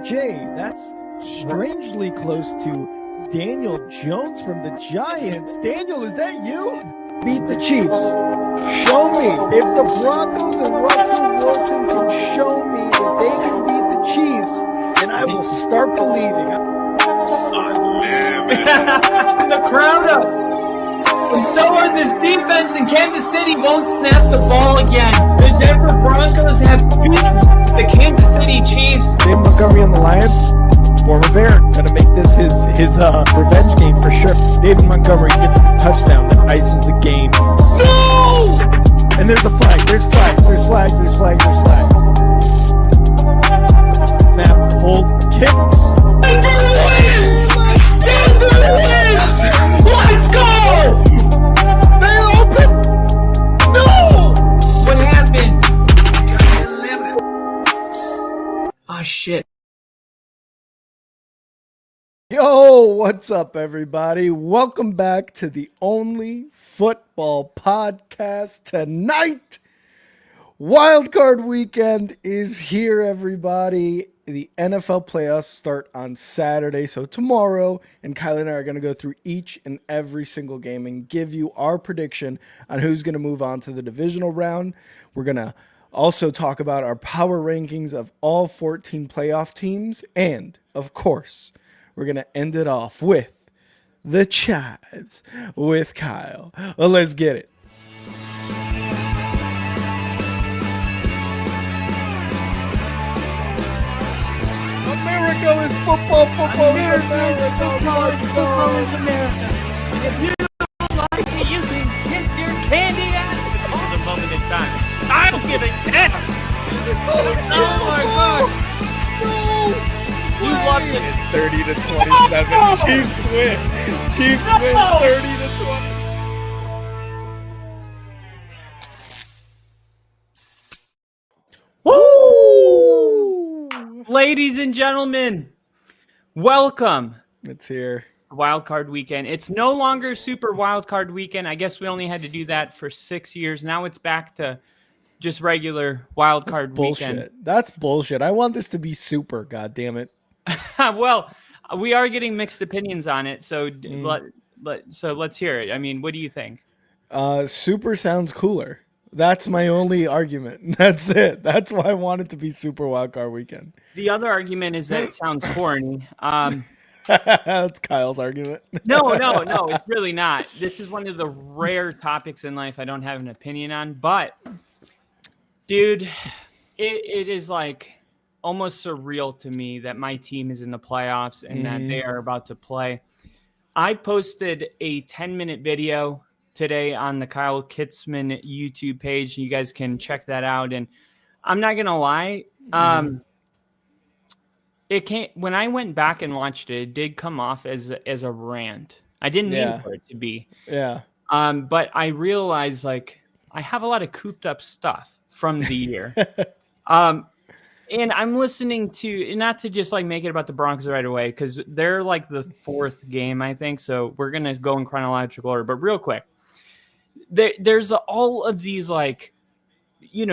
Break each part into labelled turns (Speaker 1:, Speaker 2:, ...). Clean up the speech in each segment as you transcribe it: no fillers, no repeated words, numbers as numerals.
Speaker 1: Jay, that's strangely close to Daniel Jones from the Giants. Daniel, is that you? Beat the Chiefs. Show me. If the Broncos and Russell Wilson can show me that they can beat the Chiefs, then I will start believing.
Speaker 2: The crowd up. And so are this defense, and Kansas City won't snap the ball again. The Denver Broncos have beaten the Kansas City Chiefs.
Speaker 1: Dave Montgomery on the Lions, former Bear, gonna make this his revenge game for sure. David Montgomery gets the touchdown that ices the game. No! And there's a flag. There's flags. There's flags. There's flags. There's flags. Snap. Hold. Kick.
Speaker 2: Denver wins! Denver wins! Let's go!
Speaker 1: They open. No!
Speaker 2: What happened? Oh shit.
Speaker 1: Yo, what's up, everybody? Welcome back to the only football podcast tonight. Wildcard weekend is here, everybody. The NFL playoffs start on Saturday, so tomorrow, and Kylie and I are going to go through each and every single game and give you our prediction on who's going to move on to the divisional round. We're going to also talk about our power rankings of all 14 playoff teams, and, of course, we're going to end it off with the Chives with Kyle. Well, let's get it. America is football, football
Speaker 2: America
Speaker 1: is
Speaker 2: is football, football is America. If you don't like it, you can kiss your candy ass to the moment in time. I don't give a damn. Oh my God. You loved it.
Speaker 1: 30 to 27.
Speaker 2: No!
Speaker 1: Chiefs win. Chiefs
Speaker 2: No!
Speaker 1: win 30 to 20. Woo!
Speaker 2: Ladies and gentlemen, welcome
Speaker 1: It's here.
Speaker 2: to Wildcard Weekend. It's no longer Super Wildcard Weekend. I guess we only had to do that for 6 years. Now it's back to just regular Wildcard
Speaker 1: Bullshit.
Speaker 2: Weekend.
Speaker 1: That's bullshit. I want this to be super, god damn it.
Speaker 2: Well, we are getting mixed opinions on it, so let's hear it. I mean, what do you think?
Speaker 1: Super sounds cooler. That's my only argument. That's it. That's why I want it to be Super Wildcard Weekend.
Speaker 2: The other argument is that it sounds corny.
Speaker 1: That's Kyle's argument.
Speaker 2: No, it's really not. This is one of the rare topics in life I don't have an opinion on. But, dude, it is like almost surreal to me that my team is in the playoffs and that they are about to play. I posted a 10-minute video today on the Kyle Kitzman YouTube page. You guys can check that out. And I'm not going to lie. When I went back and watched it, it did come off as a rant. I didn't mean for it to be.
Speaker 1: Yeah.
Speaker 2: But I realized like I have a lot of cooped up stuff from the year. And I'm listening to, not to just like make it about the Broncos right away, because they're like the fourth game, I think. So we're going to go in chronological order. But real quick, there's all of these like,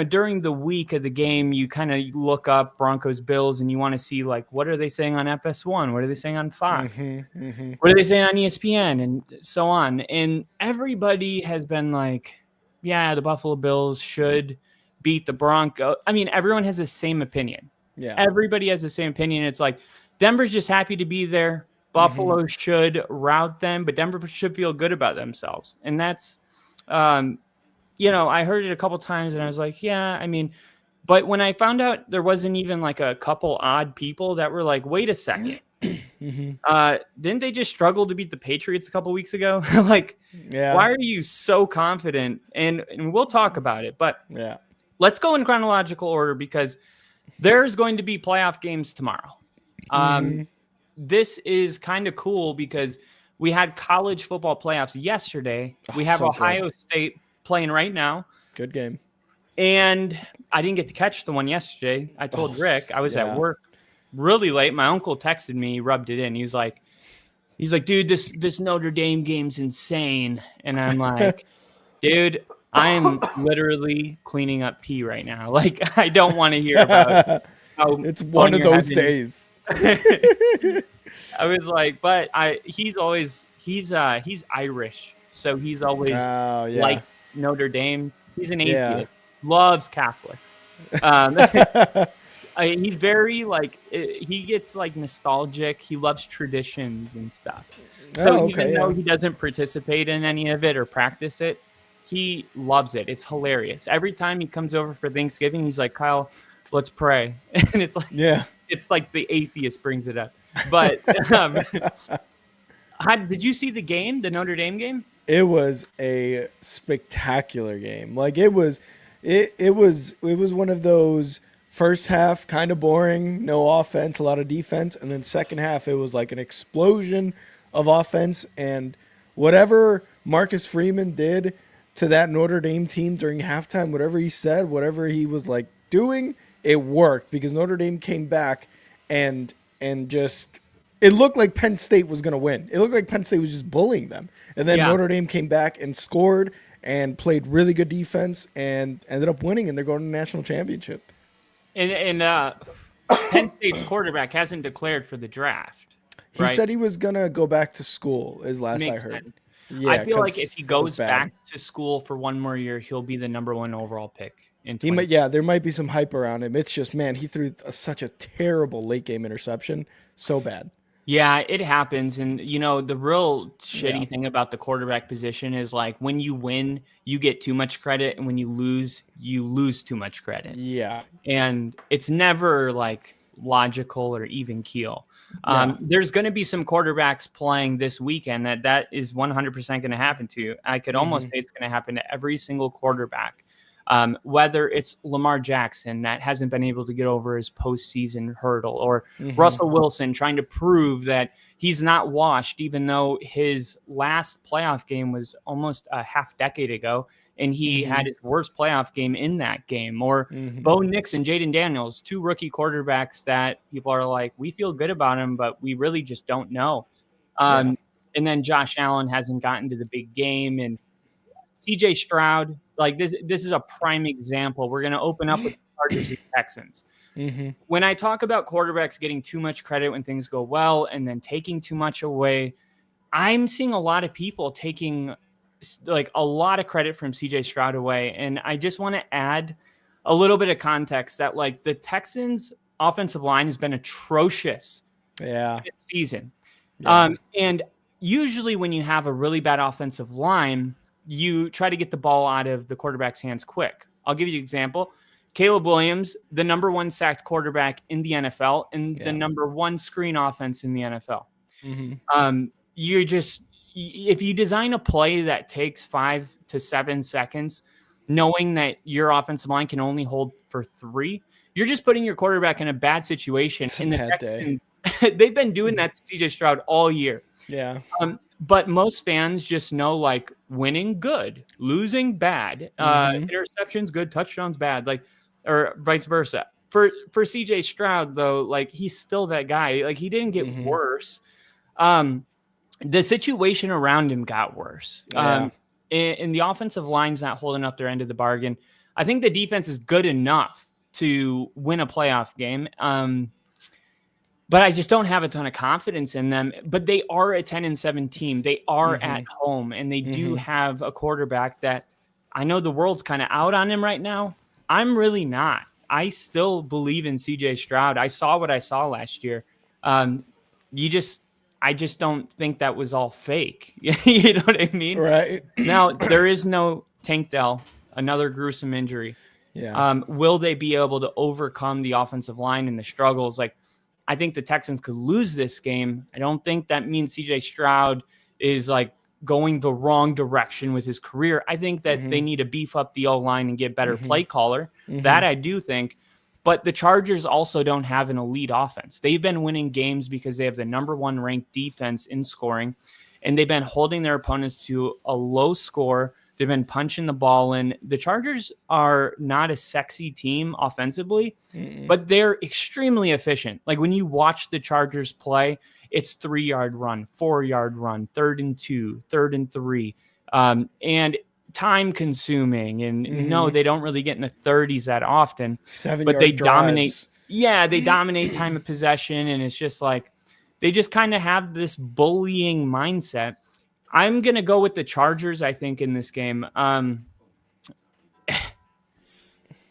Speaker 2: during the week of the game, you kind of look up Broncos Bills and you want to see like, what are they saying on FS1? What are they saying on Fox? What are they saying on ESPN and so on? And everybody has been like, yeah, the Buffalo Bills should beat the Broncos. I mean, everyone has the same opinion.
Speaker 1: Yeah.
Speaker 2: Everybody has the same opinion. It's like Denver's just happy to be there. Buffalo should rout them, but Denver should feel good about themselves. And that's, I heard it a couple times and I was like, yeah, I mean, but when I found out there wasn't even like a couple odd people that were like, wait a second. Didn't they just struggle to beat the Patriots a couple weeks ago? Like, why are you so confident? And we'll talk about it, but
Speaker 1: yeah.
Speaker 2: Let's go in chronological order because there's going to be playoff games tomorrow. This is kind of cool because we had college football playoffs yesterday. We have Ohio State playing right now.
Speaker 1: Good game.
Speaker 2: And I didn't get to catch the one yesterday. I told Rick I was at work really late. My uncle texted me, he rubbed it in. He's like, dude, this Notre Dame game's insane. And I'm like, dude, I'm literally cleaning up pee right now. Like, I don't want to hear about how
Speaker 1: it's one of those days.
Speaker 2: I was like, but he's Irish, so he's always
Speaker 1: Oh yeah,
Speaker 2: like Notre Dame. He's an
Speaker 1: yeah.
Speaker 2: atheist, loves Catholics. Um, he's very like he gets like nostalgic. He loves traditions and stuff. So
Speaker 1: Oh
Speaker 2: even
Speaker 1: okay,
Speaker 2: though
Speaker 1: yeah.
Speaker 2: he doesn't participate in any of it or practice it, he loves it. It's hilarious. Every time he comes over for Thanksgiving, he's like, "Kyle, let's pray," and
Speaker 1: Yeah.
Speaker 2: it's like the atheist brings it up. But did you see the game, the Notre Dame game?
Speaker 1: It was a spectacular game. Like it was one of those first half kind of boring, no offense, a lot of defense, and then second half it was like an explosion of offense and whatever Marcus Freeman did to that Notre Dame team during halftime, whatever he said, whatever he was like doing, it worked because Notre Dame came back and just it looked like Penn State was going to win. It looked like Penn State was just bullying them. And then
Speaker 2: Yeah.
Speaker 1: Notre Dame came back and scored and played really good defense and ended up winning, and they're going to the national championship.
Speaker 2: And Penn State's quarterback hasn't declared for the draft,
Speaker 1: He
Speaker 2: right?
Speaker 1: said he was going to go back to school, is last I
Speaker 2: Makes
Speaker 1: heard.
Speaker 2: sense. I
Speaker 1: Yeah,
Speaker 2: feel like if he
Speaker 1: because that was
Speaker 2: goes
Speaker 1: bad.
Speaker 2: back to school for one more year, he'll be the number one overall pick in
Speaker 1: He
Speaker 2: 20.
Speaker 1: might, yeah, there might be some hype around him. It's just, man, he threw such a terrible late game interception. So bad.
Speaker 2: Yeah, it happens. And, the real
Speaker 1: Yeah.
Speaker 2: shitty thing about the quarterback position is like when you win, you get too much credit. And when you lose too much credit.
Speaker 1: Yeah.
Speaker 2: And it's never like logical or even keel.
Speaker 1: Yeah.
Speaker 2: There's going to be some quarterbacks playing this weekend that is 100% going to happen to. I could almost say it's going to happen to every single quarterback. Whether it's Lamar Jackson that hasn't been able to get over his postseason hurdle, or Russell Wilson trying to prove that he's not washed, even though his last playoff game was almost a half decade ago, and he had his worst playoff game in that game. Or Bo Nix and Jaden Daniels, two rookie quarterbacks that people are like, we feel good about him, but we really just don't know.
Speaker 1: Yeah.
Speaker 2: And then Josh Allen hasn't gotten to the big game, and CJ Stroud, like this is a prime example. We're going to open up with the Chargers and Texans. When I talk about quarterbacks getting too much credit when things go well and then taking too much away, I'm seeing a lot of people taking like a lot of credit from CJ Stroud away. And I just want to add a little bit of context that like the Texans offensive line has been atrocious
Speaker 1: Yeah.
Speaker 2: this season.
Speaker 1: Yeah.
Speaker 2: And usually when you have a really bad offensive line, you try to get the ball out of the quarterback's hands quick. I'll give you an example. Caleb Williams, the number one sacked quarterback in the NFL and the number one screen offense in the NFL. If you design a play that takes 5 to 7 seconds, knowing that your offensive line can only hold for 3, you're just putting your quarterback in a bad situation.
Speaker 1: It's a
Speaker 2: And the
Speaker 1: bad day.
Speaker 2: Texans, they've been doing that to CJ Stroud all year.
Speaker 1: Yeah.
Speaker 2: But most fans just know like winning good, losing bad, interceptions good, touchdowns bad, like or vice versa. For CJ Stroud though, like he's still that guy. Like he didn't get worse. The situation around him got worse.
Speaker 1: Yeah.
Speaker 2: And the offensive line's not holding up their end of the bargain. I think the defense is good enough to win a playoff game. But I just don't have a ton of confidence in them. But they are a 10-7 team. They are at home, and they do have a quarterback that I know the world's kind of out on him right now. I'm really not. I still believe in CJ Stroud. I saw what I saw last year. I just don't think that was all fake. You know what I mean?
Speaker 1: Right.
Speaker 2: Now, there is no Tank Dell, another gruesome injury.
Speaker 1: Yeah.
Speaker 2: Will they be able to overcome the offensive line and the struggles? Like, I think the Texans could lose this game. I don't think that means CJ Stroud is like going the wrong direction with his career. I think that they need to beef up the O-line and get better play caller. That I do think. But the Chargers also don't have an elite offense. They've been winning games because they have the number one ranked defense in scoring, and they've been holding their opponents to a low score. They've been punching the ball in. The Chargers are not a sexy team offensively, but they're extremely efficient. Like when you watch the Chargers play, it's 3-yard run, 4-yard run, 3rd and 2, 3rd and 3, and time consuming. And no, they don't really get in the 30s that often,
Speaker 1: 7-yard
Speaker 2: but they
Speaker 1: drives.
Speaker 2: dominate. Yeah, they dominate time of possession, and it's just like they just kind of have this bullying mindset. I'm going to go with the Chargers, I think, in this game.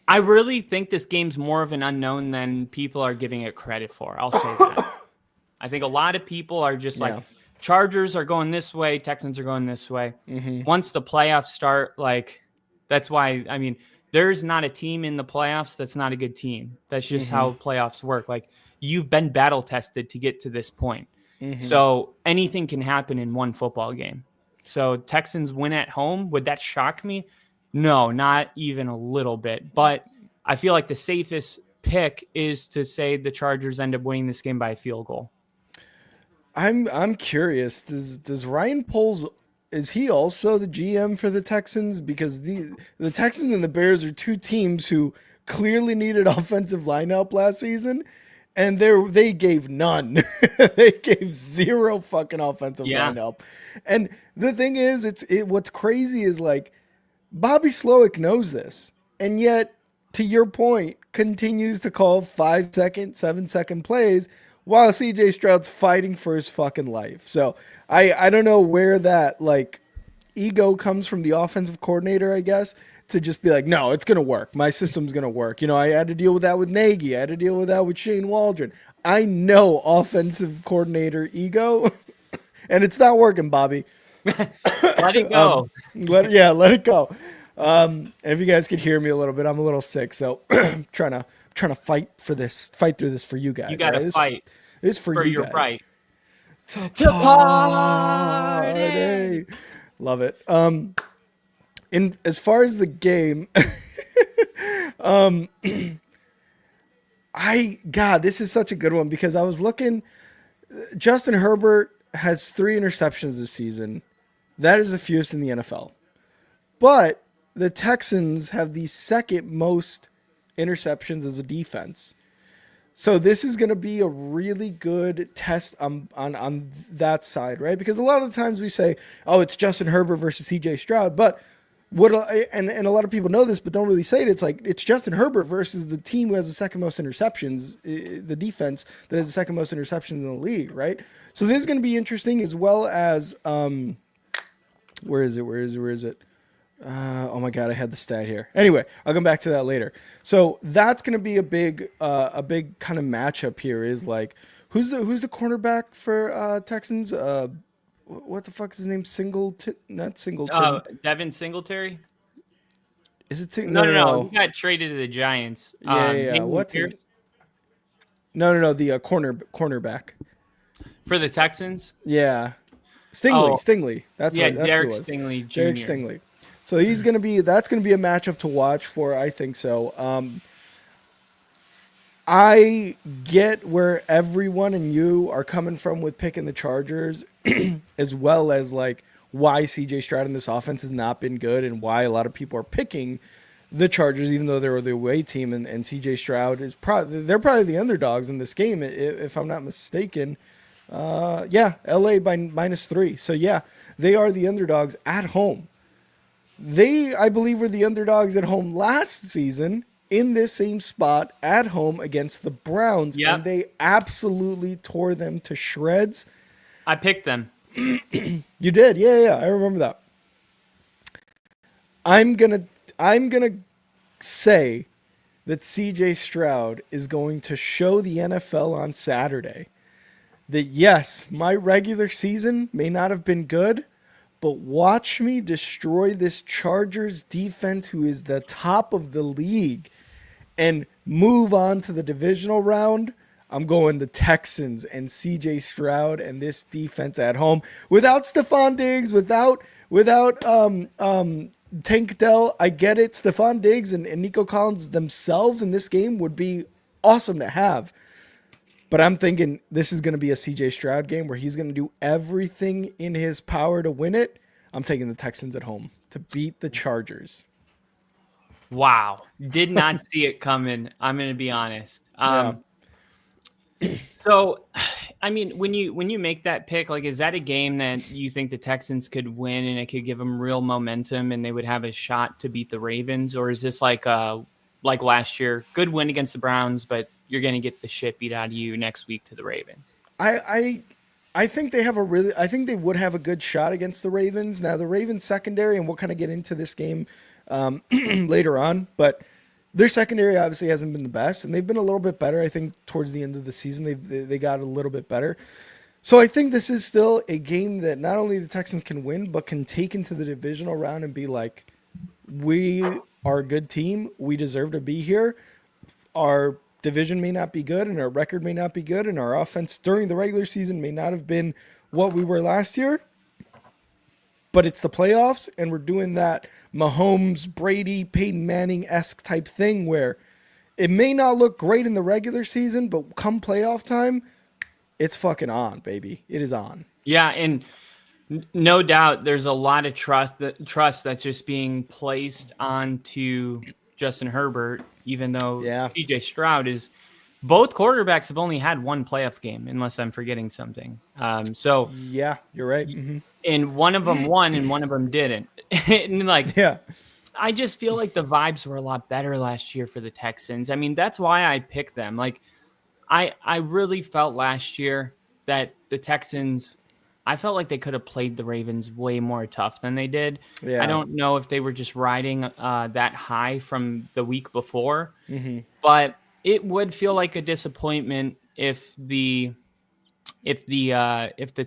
Speaker 2: I really think this game's more of an unknown than people are giving it credit for. I'll say that. I think a lot of people are just like, Chargers are going this way, Texans are going this way. Once the playoffs start, like, that's why, I mean, there's not a team in the playoffs that's not a good team. That's just how playoffs work. Like, you've been battle tested to get to this point. So anything can happen in one football game. So Texans win at home. Would that shock me? No, not even a little bit. But I feel like the safest pick is to say the Chargers end up winning this game by a field goal.
Speaker 1: I'm curious. Does Ryan Poles, is he also the GM for the Texans? Because the Texans and the Bears are two teams who clearly needed offensive line help last season, and they gave none. They gave zero fucking offensive line help. And the thing is, what's crazy is like Bobby Slowick knows this, and yet, to your point, continues to call 5-second, 7-second plays while CJ Stroud's fighting for his fucking life. So I don't know where that like ego comes from the offensive coordinator, I guess, to just be like, no, it's going to work. My system's going to work. You know, I had to deal with that with Nagy. I had to deal with that with Shane Waldron. I know offensive coordinator ego, and it's not working, Bobby.
Speaker 2: Let it go.
Speaker 1: Let it go. And if you guys could hear me a little bit, I'm a little sick, so I'm trying to fight through this for you guys.
Speaker 2: You got to fight.
Speaker 1: This is for you
Speaker 2: your
Speaker 1: guys.
Speaker 2: Right.
Speaker 1: To party. Love it. In as far as the game, this is such a good one because I was looking. Justin Herbert has 3 interceptions this season. That is the fewest in the NFL. But the Texans have the second most interceptions as a defense. So this is going to be a really good test on that side, right? Because a lot of the times we say, oh, it's Justin Herbert versus CJ Stroud. But and a lot of people know this, but don't really say it. It's like, it's Justin Herbert versus the team who has the second most interceptions, the defense that has the second most interceptions in the league, right? So this is going to be interesting, as well as, where is it? Oh my God, I had the stat here. Anyway, I'll come back to that later. So that's going to be a big kind of matchup here. Is like, who's the cornerback for Texans? What the fuck is his name? Not Singleton.
Speaker 2: Devin Singletary.
Speaker 1: Is it?
Speaker 2: No. He got traded to the Giants.
Speaker 1: Yeah. What's it? No. The cornerback
Speaker 2: for the Texans.
Speaker 1: Yeah, Stingley. That's
Speaker 2: Derek
Speaker 1: who it was.
Speaker 2: Stingley Jr.
Speaker 1: Derek Stingley. So that's going to be a matchup to watch for. I think so. I get where everyone and you are coming from with picking the Chargers, as well as like why CJ Stroud in this offense has not been good and why a lot of people are picking the Chargers, even though they're the away team, and CJ Stroud is they're probably the underdogs in this game, if I'm not mistaken. LA by -3. So yeah, they are the underdogs at home. They, I believe, were the underdogs at home last season in this same spot at home against the Browns, and they absolutely tore them to shreds.
Speaker 2: I picked them.
Speaker 1: You did, yeah. I remember that. I'm gonna say that CJ Stroud is going to show the NFL on Saturday that yes, my regular season may not have been good, but watch me destroy this Chargers defense, who is the top of the league, and move on to the divisional round. I'm going the Texans and CJ Stroud and this defense at home without Stephon Diggs, without Tank Dell. I get it. Stephon Diggs and Nico Collins themselves in this game would be awesome to have. But I'm thinking this is going to be a CJ Stroud game where he's going to do everything in his power to win it. I'm taking the Texans at home to beat the Chargers.
Speaker 2: Wow. Did not see it coming. I'm going to be honest. So, I mean, when you make that pick, like, is that a game that you think the Texans could win and it could give them real momentum and they would have a shot to beat the Ravens? Or is this like last year, good win against the Browns, but you're going to get the shit beat out of you next week to the Ravens.
Speaker 1: I think they have I think they would have a good shot against the Ravens. Now the Ravens secondary, and we'll kind of get into this game later on, but their secondary obviously hasn't been the best, and they've been a little bit better. I think towards the end of the season, they got a little bit better. So I think this is still a game that not only the Texans can win, but can take into the divisional round and be like, we are a good team. We deserve to be here. Our division may not be good, and our record may not be good, and our offense during the regular season may not have been what we were last year. But it's the playoffs, and we're doing that Mahomes, Brady, Peyton Manning-esque type thing where it may not look great in the regular season, but come playoff time, it's fucking on, baby. It is on.
Speaker 2: Yeah, and no doubt there's a lot of trust that's just being placed onto Justin Herbert, even though CJ Stroud is – both quarterbacks have only had one playoff game, unless I'm forgetting something. So
Speaker 1: yeah, you're right. Mm-hmm.
Speaker 2: And one of them won and one of them didn't. And I just feel like the vibes were a lot better last year for the Texans. I mean, that's why I picked them. Like, I really felt last year that the Texans, I felt like they could have played the Ravens way more tough than they did. Yeah. I don't know if they were just riding that high from the week before, but it would feel like a disappointment if the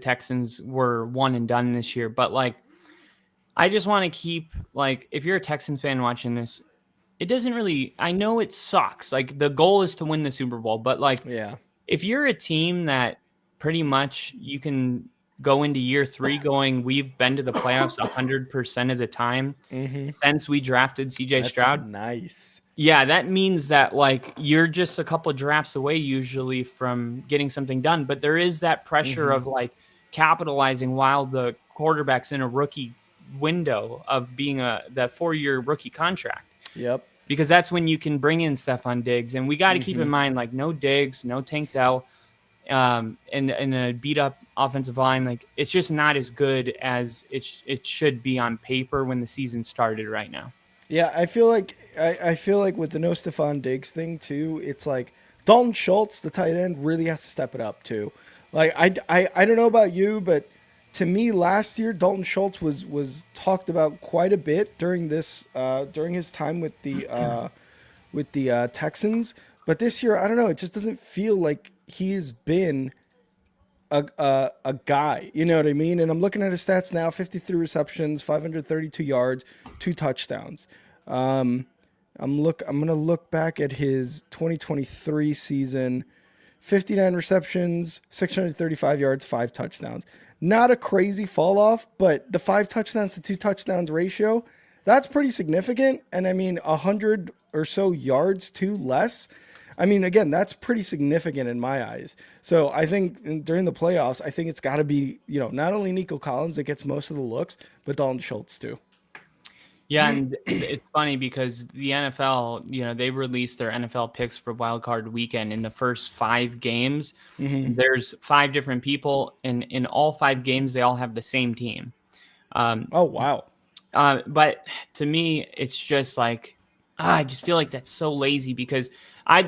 Speaker 2: Texans were one and done this year. But like, I just want to keep, like, if you're a Texans fan watching this, it doesn't really, I know it sucks. Like, the goal is to win the Super Bowl, but like, if you're a team that pretty much you can go into year 3 going, we've been to the playoffs 100% of the time since we drafted CJ Stroud.
Speaker 1: Nice.
Speaker 2: Yeah, that means that like you're just a couple of drafts away usually from getting something done, but there is that pressure of like capitalizing while the quarterback's in a rookie window of being that 4-year rookie contract.
Speaker 1: Yep.
Speaker 2: Because that's when you can bring in Stephon Diggs, and we got to keep in mind like no Diggs, no Tank Dell, and a beat up offensive line. Like, it's just not as good as it should be on paper when the season started right now.
Speaker 1: Yeah, I feel like with the no Stephon Diggs thing too, it's like Dalton Schultz, the tight end, really has to step it up too. Like, I don't know about you, but to me last year Dalton Schultz was talked about quite a bit during his time with the Texans. But this year, I don't know, it just doesn't feel like he's been a guy, you know what I mean? And I'm looking at his stats now: 53 receptions, 532 yards, 2 touchdowns. I'm gonna look back at his 2023 season: 59 receptions, 635 yards, 5 touchdowns. Not a crazy fall off, but the 5 touchdowns to 2 touchdowns ratio, that's pretty significant. And I mean, 100 or so yards too less. I mean, again, that's pretty significant in my eyes. So I think during the playoffs, I think it's got to be, not only Nico Collins that gets most of the looks, but Dalton Schultz too.
Speaker 2: Yeah, and it's funny because the NFL, they released their NFL picks for Wildcard Weekend. In the first 5 games, there's 5 different people, and in all 5 games, they all have the same team.
Speaker 1: Oh, wow.
Speaker 2: But to me, it's just like, I just feel like that's so lazy because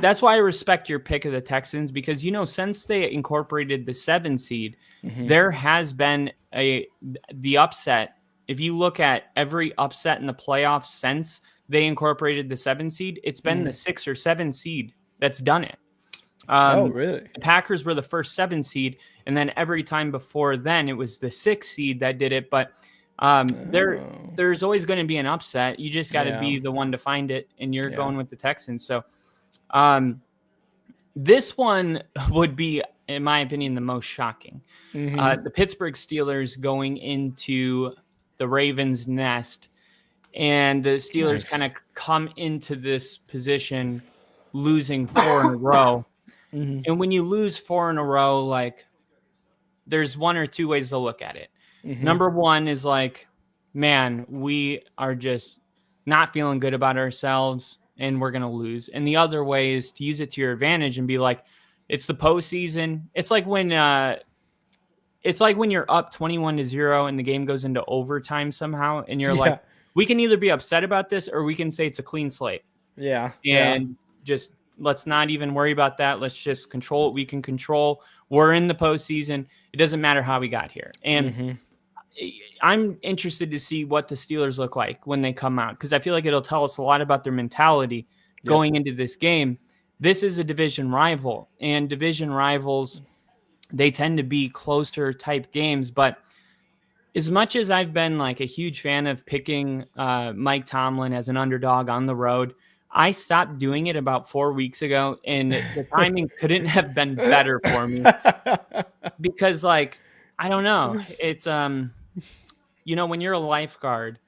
Speaker 2: that's why I respect your pick of the Texans because, since they incorporated the 7 seed, there has been the upset. If you look at every upset in the playoffs since they incorporated the 7 seed, it's been the 6 or 7 seed that's done it.
Speaker 1: Oh, really?
Speaker 2: The Packers were the first 7 seed, and then every time before then, it was the 6 seed that did it. But there's always going to be an upset. You just got to be the one to find it, and you're going with the Texans. So this one would be, in my opinion, the most shocking. The Pittsburgh Steelers going into the Ravens' nest, and the Steelers kind of come into this position losing 4 in a row. And when you lose 4 in a row, like, there's 1 or 2 ways to look at it. Number 1 is like, man, we are just not feeling good about ourselves and we're going to lose. And the other way is to use it to your advantage and be like, it's the postseason. It's like when you're up 21-0 and the game goes into overtime somehow. And you're like, we can either be upset about this or we can say it's a clean slate.
Speaker 1: Yeah.
Speaker 2: And just let's not even worry about that. Let's just control what we can control. We're in the postseason. It doesn't matter how we got here. And I'm interested to see what the Steelers look like when they come out, because I feel like it'll tell us a lot about their mentality going into this game. This is a division rival, and division rivals, they tend to be closer type games. But as much as I've been like a huge fan of picking Mike Tomlin as an underdog on the road, I stopped doing it about 4 weeks ago, and the timing couldn't have been better for me because, like, I don't know. It's, when you're a lifeguard,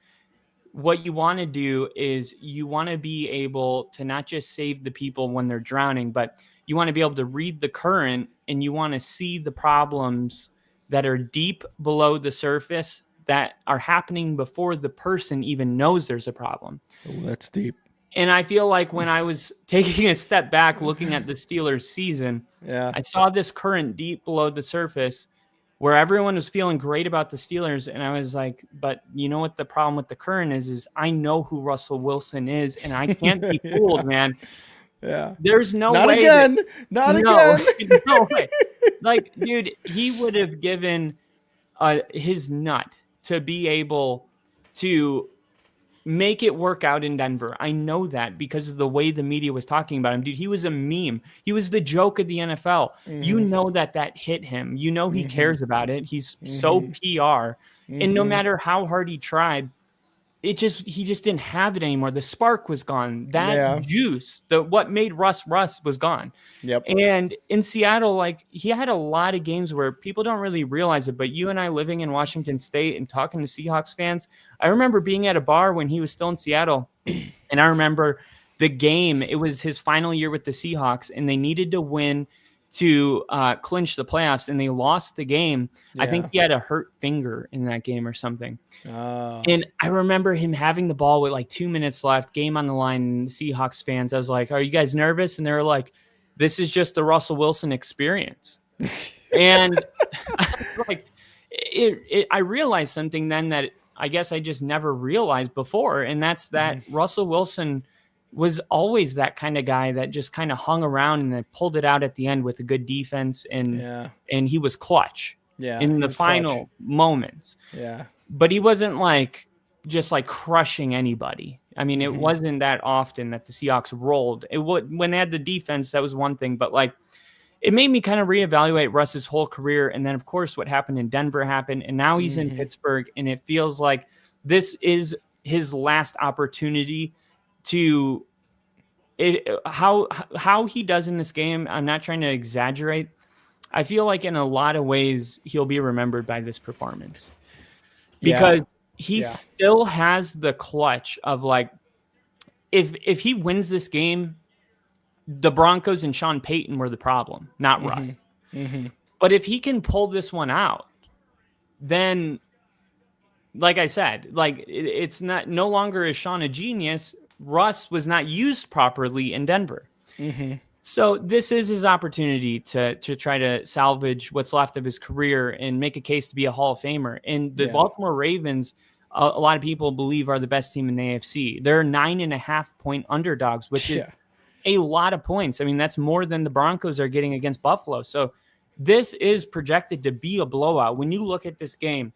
Speaker 2: what you want to do is you want to be able to not just save the people when they're drowning, but you want to be able to read the current, and you want to see the problems that are deep below the surface that are happening before the person even knows there's a problem.
Speaker 1: Oh, that's deep.
Speaker 2: And I feel like when I was taking a step back, looking at the Steelers season, I saw this current deep below the surface where everyone was feeling great about the Steelers. And I was like, but you know what the problem with the current is I know who Russell Wilson is, and I can't be fooled, man.
Speaker 1: Yeah.
Speaker 2: There's no
Speaker 1: Not
Speaker 2: way.
Speaker 1: Again. Not again.
Speaker 2: No way. Like, dude, he would have given his nut to be able to make it work out in Denver. I know that because of the way the media was talking about him. Dude, he was a meme. He was the joke of the NFL. You know that hit him. You know he cares about it. He's so PR. And no matter how hard he tried, he just didn't have it anymore. The spark was gone. That juice, what made Russ was gone.
Speaker 1: Yep.
Speaker 2: And in Seattle, like, he had a lot of games where people don't really realize it, but you and I living in Washington State and talking to Seahawks fans, I remember being at a bar when he was still in Seattle, and I remember the game. It was his final year with the Seahawks, and they needed to win to clinch the playoffs, and they lost the game. I think he had a hurt finger in that game or something. And I remember him having the ball with like 2 minutes left, game on the line, and the Seahawks fans, I was like, are you guys nervous? And they were like, this is just the Russell Wilson experience. And like, I realized something then that I guess I just never realized before, and that's that Russell Wilson was always that kind of guy that just kind of hung around and then pulled it out at the end with a good defense, and he was clutch in the final moments.
Speaker 1: Yeah.
Speaker 2: But he wasn't like just like crushing anybody. I mean, it wasn't that often that the Seahawks rolled. When they had the defense, that was one thing, but like, it made me kind of reevaluate Russ's whole career. And then of course what happened in Denver happened, and now he's in Pittsburgh, and it feels like this is his last opportunity to how he does in this game. I'm not trying to exaggerate. I feel like in a lot of ways he'll be remembered by this performance because he still has the clutch of like, if he wins this game, the Broncos and Sean Payton were the problem, not Russ. But if he can pull this one out, then, like I said, like it's no longer is Sean a genius. Russ was not used properly in Denver. So this is his opportunity to try to salvage what's left of his career and make a case to be a Hall of Famer. And the Baltimore Ravens, a lot of people believe, are the best team in the AFC. They're 9.5-point underdogs, which is a lot of points. I mean, that's more than the Broncos are getting against Buffalo. So this is projected to be a blowout. When you look at this game,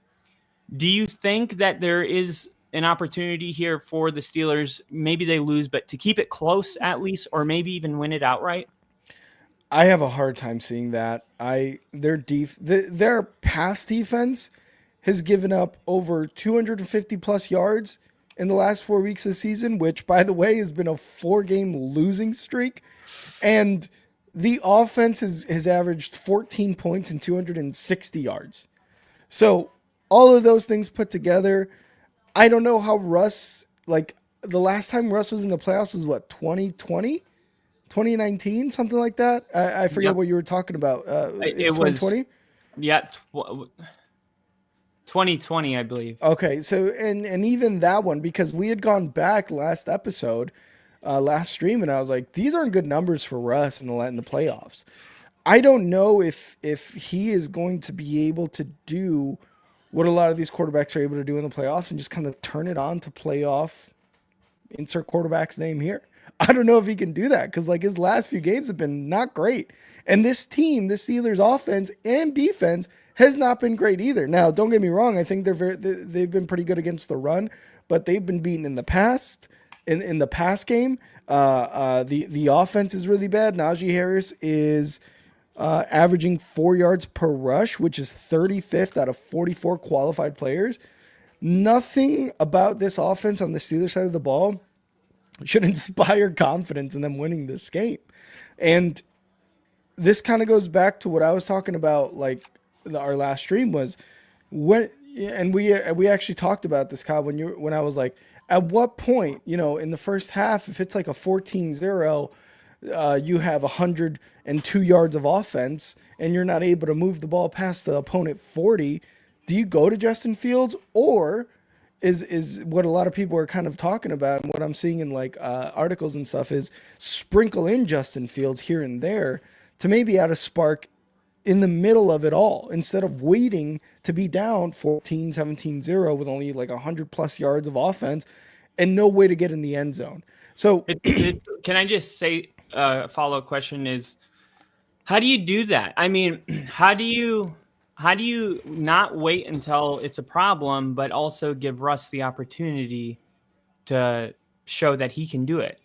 Speaker 2: do you think that there is an opportunity here for the Steelers? Maybe they lose, but to keep it close at least, or maybe even win it outright?
Speaker 1: I have a hard time seeing that. Their pass defense has given up over 250 plus yards in the last 4 weeks of the season, which, by the way, has been a 4-game losing streak. And the offense has averaged 14 points and 260 yards. So all of those things put together, I don't know how Russ, like the last time Russ was in the playoffs was what, 2020? 2019, something like that. I forget what you were talking about. It was 2020?
Speaker 2: Yeah. 2020, I believe.
Speaker 1: Okay. So, and even that one, because we had gone back last episode, last stream, and I was like, these aren't good numbers for Russ in the playoffs. I don't know if he is going to be able to do what a lot of these quarterbacks are able to do in the playoffs and just kind of turn it on to playoff, insert quarterback's name here. I don't know if he can do that because like his last few games have been not great. And this team, the Steelers offense and defense has not been great either. Now, don't get me wrong. I think they've been pretty good against the run, but they've been beaten in the past, in the pass game. The offense is really bad. Najee Harris is averaging 4 yards per rush, which is 35th out of 44 qualified players. Nothing about this offense on the Steelers side of the ball should inspire confidence in them winning this game. And this kind of goes back to what I was talking about, like our last stream was when, and we actually talked about this, Kyle, when I was like, at what point, in the first half, if it's like a 14-0, you have 102 yards of offense and you're not able to move the ball past the opponent 40, do you go to Justin Fields, or is what a lot of people are kind of talking about, and what I'm seeing in like articles and stuff, is sprinkle in Justin Fields here and there to maybe add a spark in the middle of it all, instead of waiting to be down 14, 17-0 with only like 100 plus yards of offense and no way to get in the end zone. So
Speaker 2: can I just say a follow-up question is, how do you do that? I mean, how do you not wait until it's a problem, but also give Russ the opportunity to show that he can do it?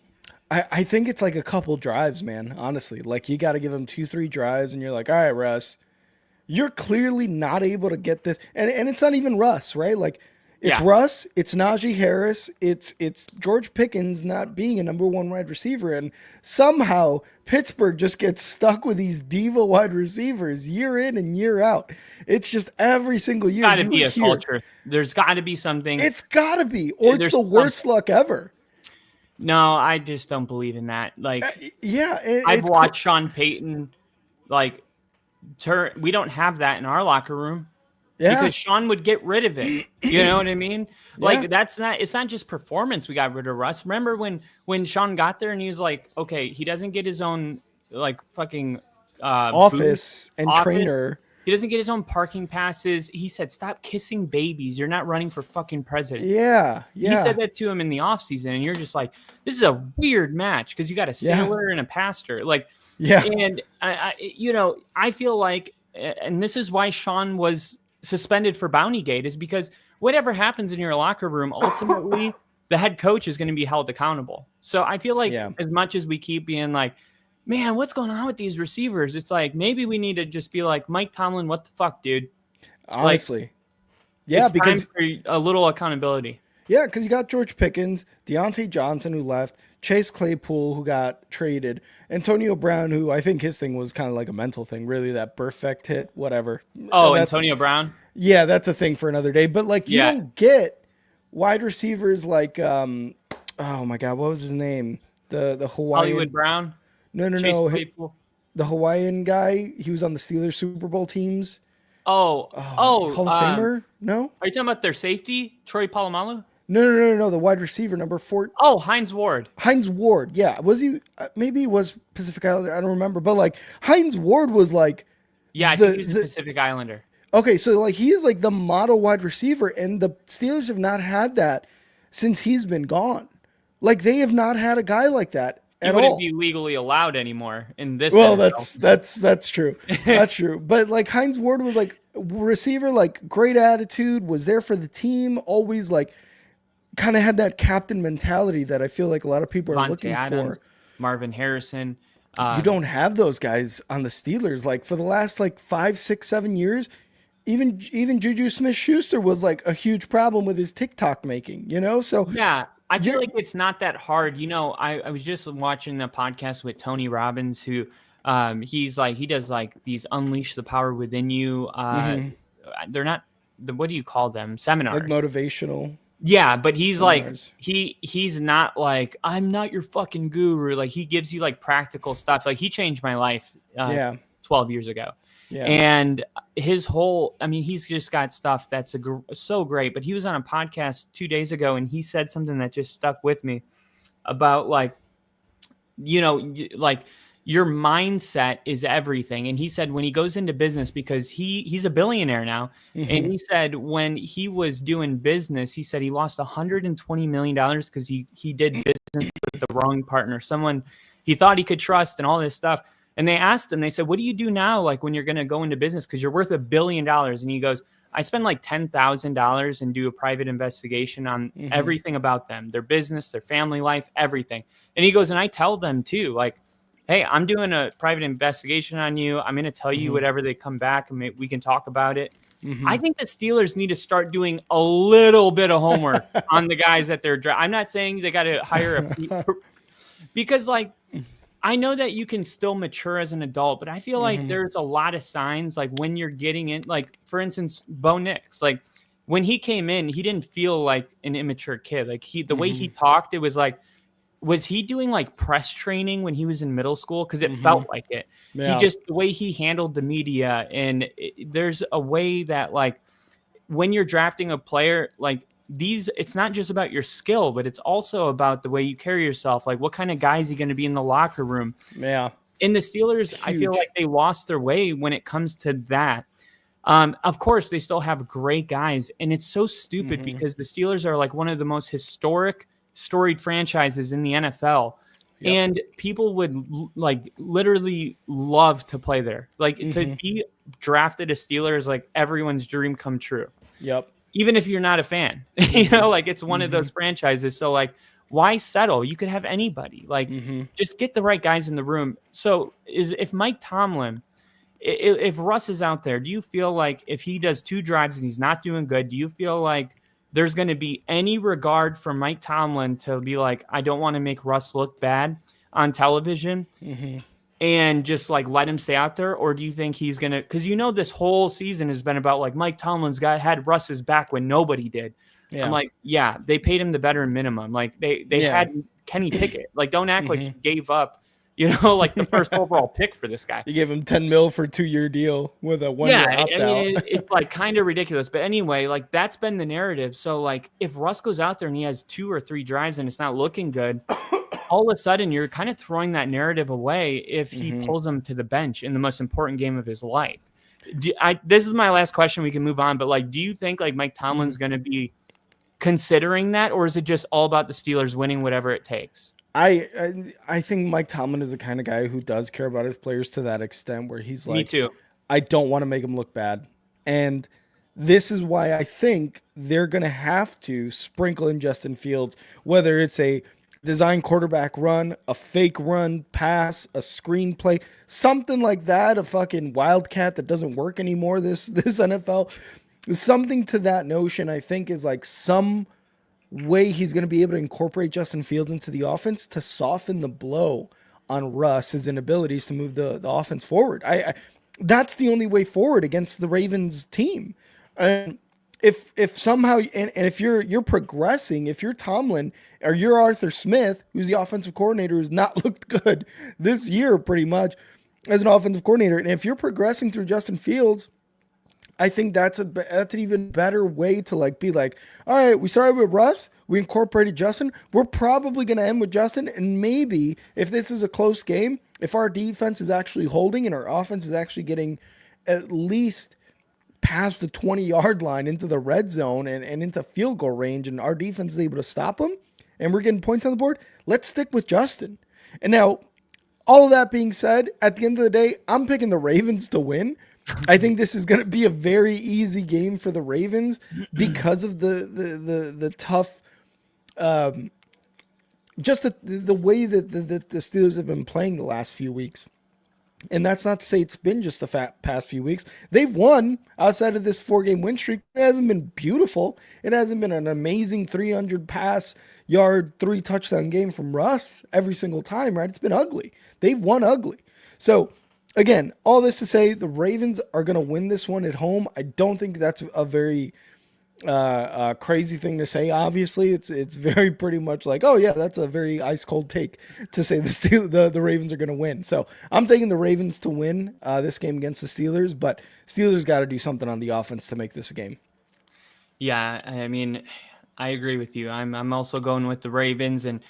Speaker 1: I think it's like a couple drives, man, honestly. Like, you got to give him 2-3 drives, and you're like, all right, Russ, you're clearly not able to get this. And it's not even Russ, right? Like, it's Russ, it's Najee Harris, it's George Pickens not being a number one wide receiver. And somehow Pittsburgh just gets stuck with these diva wide receivers year in and year out. It's just every single year.
Speaker 2: Got to be a culture. There's got to be something.
Speaker 1: It's got to be, or it's the worst luck ever.
Speaker 2: No, I just don't believe in that. Like, I've watched Sean Payton, like, we don't have that in our locker room. Yeah. Because Sean would get rid of it. You know what I mean? Like, it's not just performance. We got rid of Russ. Remember when Sean got there and he was like, okay, he doesn't get his own, like, fucking
Speaker 1: office and trainer.
Speaker 2: He doesn't get his own parking passes. He said, stop kissing babies. You're not running for fucking president.
Speaker 1: Yeah.
Speaker 2: He said that to him in the offseason, and you're just like, this is a weird match because you got a sailor and a pastor. Like, and I feel like, and this is why Sean was suspended for Bountygate, is because whatever happens in your locker room, ultimately the head coach is going to be held accountable. So I feel like as much as we keep being like, man, what's going on with these receivers? It's like, maybe we need to just be like, Mike Tomlin, what the fuck, dude?
Speaker 1: Honestly.
Speaker 2: It's because time for a little accountability.
Speaker 1: Yeah, because you got George Pickens, Deontay Johnson, who left, Chase Claypool, who got traded, Antonio Brown, who I think his thing was kind of like a mental thing, really, that perfect hit, whatever.
Speaker 2: Oh, Antonio Brown?
Speaker 1: Yeah, that's a thing for another day. But, like, you don't get wide receivers like, oh, my God, what was his name? The Hawaiian.
Speaker 2: Hollywood Brown?
Speaker 1: No. The Hawaiian guy, he was on the Steelers Super Bowl teams.
Speaker 2: Hall
Speaker 1: of Famer? No?
Speaker 2: Are you talking about their safety, Troy Polamalu?
Speaker 1: No. The wide receiver, number 4.
Speaker 2: Oh, Hines Ward.
Speaker 1: Yeah. Was he? Maybe he was Pacific Islander. I don't remember. But like Hines Ward was like.
Speaker 2: Yeah, I think he was a Pacific Islander.
Speaker 1: Okay, so like he is like the model wide receiver, and the Steelers have not had that since he's been gone. Like, they have not had a guy like that. He
Speaker 2: wouldn't be legally allowed anymore in this.
Speaker 1: Well, that's true. That's true. But like Hines Ward was like receiver, like great attitude, was there for the team, always like kind of had that captain mentality that I feel like a lot of people are looking for.
Speaker 2: Marvin Harrison.
Speaker 1: You don't have those guys on the Steelers. Like, for the last like 5, 6, 7 years, even Juju Smith-Schuster was like a huge problem with his TikTok making, So
Speaker 2: yeah. I feel like it's not that hard. I was just watching a podcast with Tony Robbins, who he does like these Unleash the Power Within You. They're not, what do you call them? Seminars.
Speaker 1: Like motivational.
Speaker 2: Yeah, but he's seminars. Like, he's not like, I'm not your fucking guru. Like, he gives you like practical stuff. Like, he changed my life 12 years ago. Yeah. And his whole, he's just got stuff that's so great. But he was on a podcast 2 days ago, and he said something that just stuck with me about like, like your mindset is everything. And he said when he goes into business, because he's a billionaire now, and he said when he was doing business, he said he lost $120 million because he did business with the wrong partner, someone he thought he could trust and all this stuff. And they asked him, they said, what do you do now, like when you're going to go into business, because you're worth $1 billion? And he goes, I spend like $10,000 and do a private investigation on everything about them, their business, their family life, everything. And he goes, and I tell them too, like, hey, I'm doing a private investigation on you. I'm going to tell you whatever they come back, and we can talk about it. I think the Steelers need to start doing a little bit of homework on the guys that they're drafting. I'm not saying they got to hire because like, I know that you can still mature as an adult, but I feel like there's a lot of signs, like when you're getting in, like for instance, Bo Nix, like when he came in, he didn't feel like an immature kid. Like the way he talked, it was like, was he doing like press training when he was in middle school? Because it felt like it.
Speaker 1: Yeah.
Speaker 2: The way he handled the media, and there's a way that like when you're drafting a player, like it's not just about your skill, but it's also about the way you carry yourself. Like what kind of guy is he going to be in the locker room?
Speaker 1: Yeah.
Speaker 2: In the Steelers, I feel like they lost their way when it comes to that. Of course, they still have great guys, and it's so stupid because the Steelers are like one of the most historic, storied franchises in the NFL. Yep. And people would like literally love to play there. Like to be drafted as Steelers, like everyone's dream come true.
Speaker 1: Yep.
Speaker 2: Even if you're not a fan, you know, like it's one of those franchises. So like, why settle? You could have anybody. Like, just get the right guys in the room. So if Mike Tomlin, if Russ is out there, do you feel like if he does 2 drives and he's not doing good, do you feel like there's going to be any regard for Mike Tomlin to be like, I don't want to make Russ look bad on television and just like let him stay out there? Or do you think he's going to, because this whole season has been about like Mike Tomlin's had Russ's back when nobody did. Yeah. I'm like, yeah, they paid him the veteran minimum. Like they had Kenny Pickett. Like don't act like you gave up, like the first overall pick for this guy.
Speaker 1: You gave him $10 million for a 2-year deal with a 1-year opt-out. I mean,
Speaker 2: it's like kind of ridiculous. But anyway, like that's been the narrative. So like if Russ goes out there and he has 2 or 3 drives and it's not looking good, all of a sudden you're kind of throwing that narrative away if he pulls him to the bench in the most important game of his life. This is my last question. We can move on. But like, do you think like Mike Tomlin's going to be considering that, or is it just all about the Steelers winning whatever it takes?
Speaker 1: I think Mike Tomlin is the kind of guy who does care about his players to that extent where he's like,
Speaker 2: me too.
Speaker 1: I don't want to make them look bad. And this is why I think they're going to have to sprinkle in Justin Fields, whether it's a design quarterback run, a fake run, pass, a screenplay, something like that, a fucking wildcat that doesn't work anymore this NFL. Something to that notion, I think, is like some way he's going to be able to incorporate Justin Fields into the offense to soften the blow on Russ, his inabilities to move the offense forward. That's the only way forward against the Ravens team. And if somehow, and if you're progressing, if you're Tomlin or you're Arthur Smith, who's the offensive coordinator, who's not looked good this year pretty much as an offensive coordinator, and if you're progressing through Justin Fields, I think that's an even better way to like be like, all right, we started with Russ, we incorporated Justin, we're probably going to end with Justin, and maybe if this is a close game, if our defense is actually holding and our offense is actually getting at least past the 20-yard line into the red zone and into field goal range, and our defense is able to stop them, and we're getting points on the board, let's stick with Justin. And now, all of that being said, at the end of the day, I'm picking the Ravens to win. I think this is going to be a very easy game for the Ravens because of the tough, just the way that the Steelers have been playing the last few weeks. And that's not to say it's been just the past few weeks. They've won outside of this 4-game win streak. It hasn't been beautiful. It hasn't been an amazing 300 pass yard, 3 touchdown game from Russ every single time, right? It's been ugly. They've won ugly. So, again, all this to say the Ravens are going to win this one at home. I don't think that's a very crazy thing to say. Obviously, it's very pretty much like, oh yeah, that's a very ice cold take to say the Ravens are going to win. So I'm taking the Ravens to win this game against the Steelers, but Steelers got to do something on the offense to make this a game.
Speaker 2: Yeah, I mean, I agree with you. I'm also going with the Ravens, and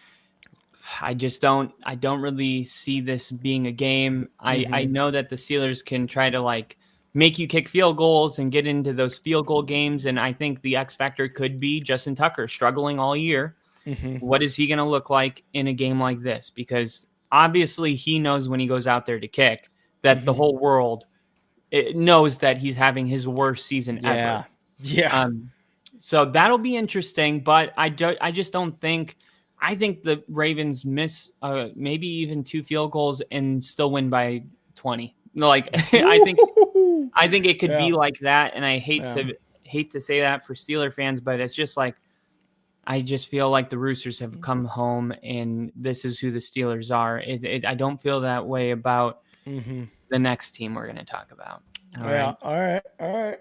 Speaker 2: I don't really see this being a game. I know that the Steelers can try to like make you kick field goals and get into those field goal games. And I think the X factor could be Justin Tucker struggling all year. What is he going to look like in a game like this? Because obviously he knows when he goes out there to kick that the whole world knows that he's having his worst season ever.
Speaker 1: Yeah.
Speaker 2: So that'll be interesting, but I just don't think. I think the Ravens miss maybe even 2 field goals and still win by 20. Like I think it could be like that, and I hate to say that for Steeler fans, but it's just like I just feel like the Roosters have come home, and this is who the Steelers are. I don't feel that way about the next team we're going to talk about.
Speaker 1: All right.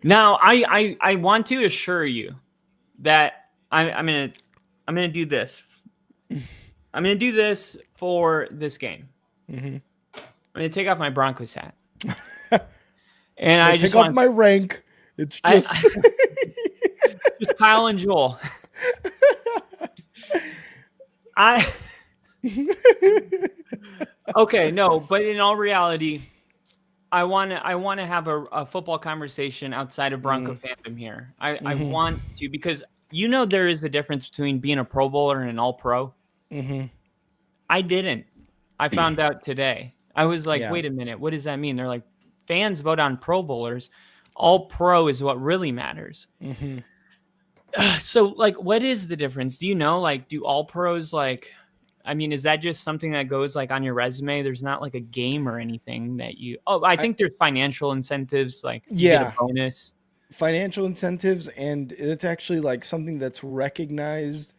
Speaker 2: Now, I want to assure you that I'm gonna do this. I'm gonna do this for this game. I'm gonna take off my Broncos hat, and I just
Speaker 1: take off my rank. It's just
Speaker 2: just Kyle and Joel. Okay, no, but in all reality, I want to have a football conversation outside of Bronco fandom here. I want to, because there is a difference between being a Pro Bowler and an All-Pro. I didn't. I found out today. I was like, wait a minute, what does that mean? They're like, fans vote on Pro Bowlers. All-Pro is what really matters. So, like, what is the difference? Do you know? Like, do All-Pros, like, I mean, is that just something that goes, like, on your resume? There's not, like, a game or anything that you... Oh, I think there's financial incentives, like, you get a bonus.
Speaker 1: Financial incentives, and it's actually, like, something that's recognized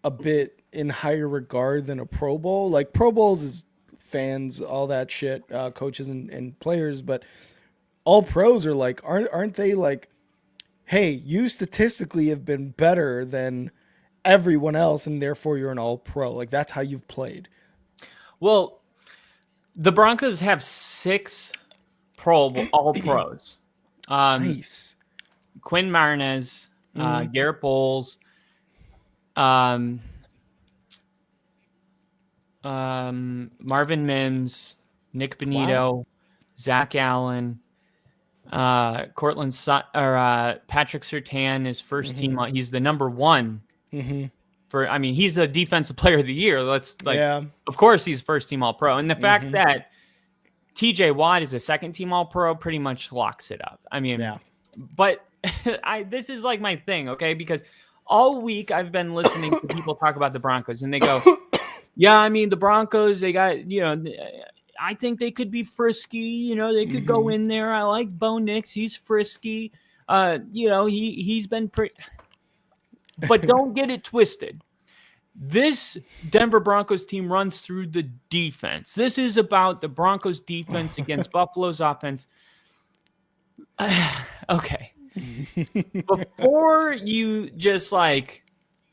Speaker 1: a bit in higher regard than a Pro Bowl. Like, Pro Bowls is fans, all that shit, coaches and players, but all pros are like, aren't they like, hey, you statistically have been better than everyone else, and therefore you're an all-pro. Like, that's how you've played.
Speaker 2: Well, the Broncos have 6 all-pros.
Speaker 1: Nice.
Speaker 2: Quinn Martinez, Garrett Bowles, Marvin Mims, Nick Benito, Zach Allen, Patrick Surtain is first team. He's the number 1 he's a defensive player of the year. Of course he's first team all pro. And the fact that TJ Watt is a second team all pro pretty much locks it up. I mean, but this is like my thing. Okay. Because all week I've been listening to people talk about the Broncos, and they go, yeah, I mean, the Broncos, they got, I think they could be frisky. They could go in there. I like Bo Nix. He's frisky. He's been pretty. But don't get it twisted. This Denver Broncos team runs through the defense. This is about the Broncos defense against Buffalo's offense. Okay. Before you just I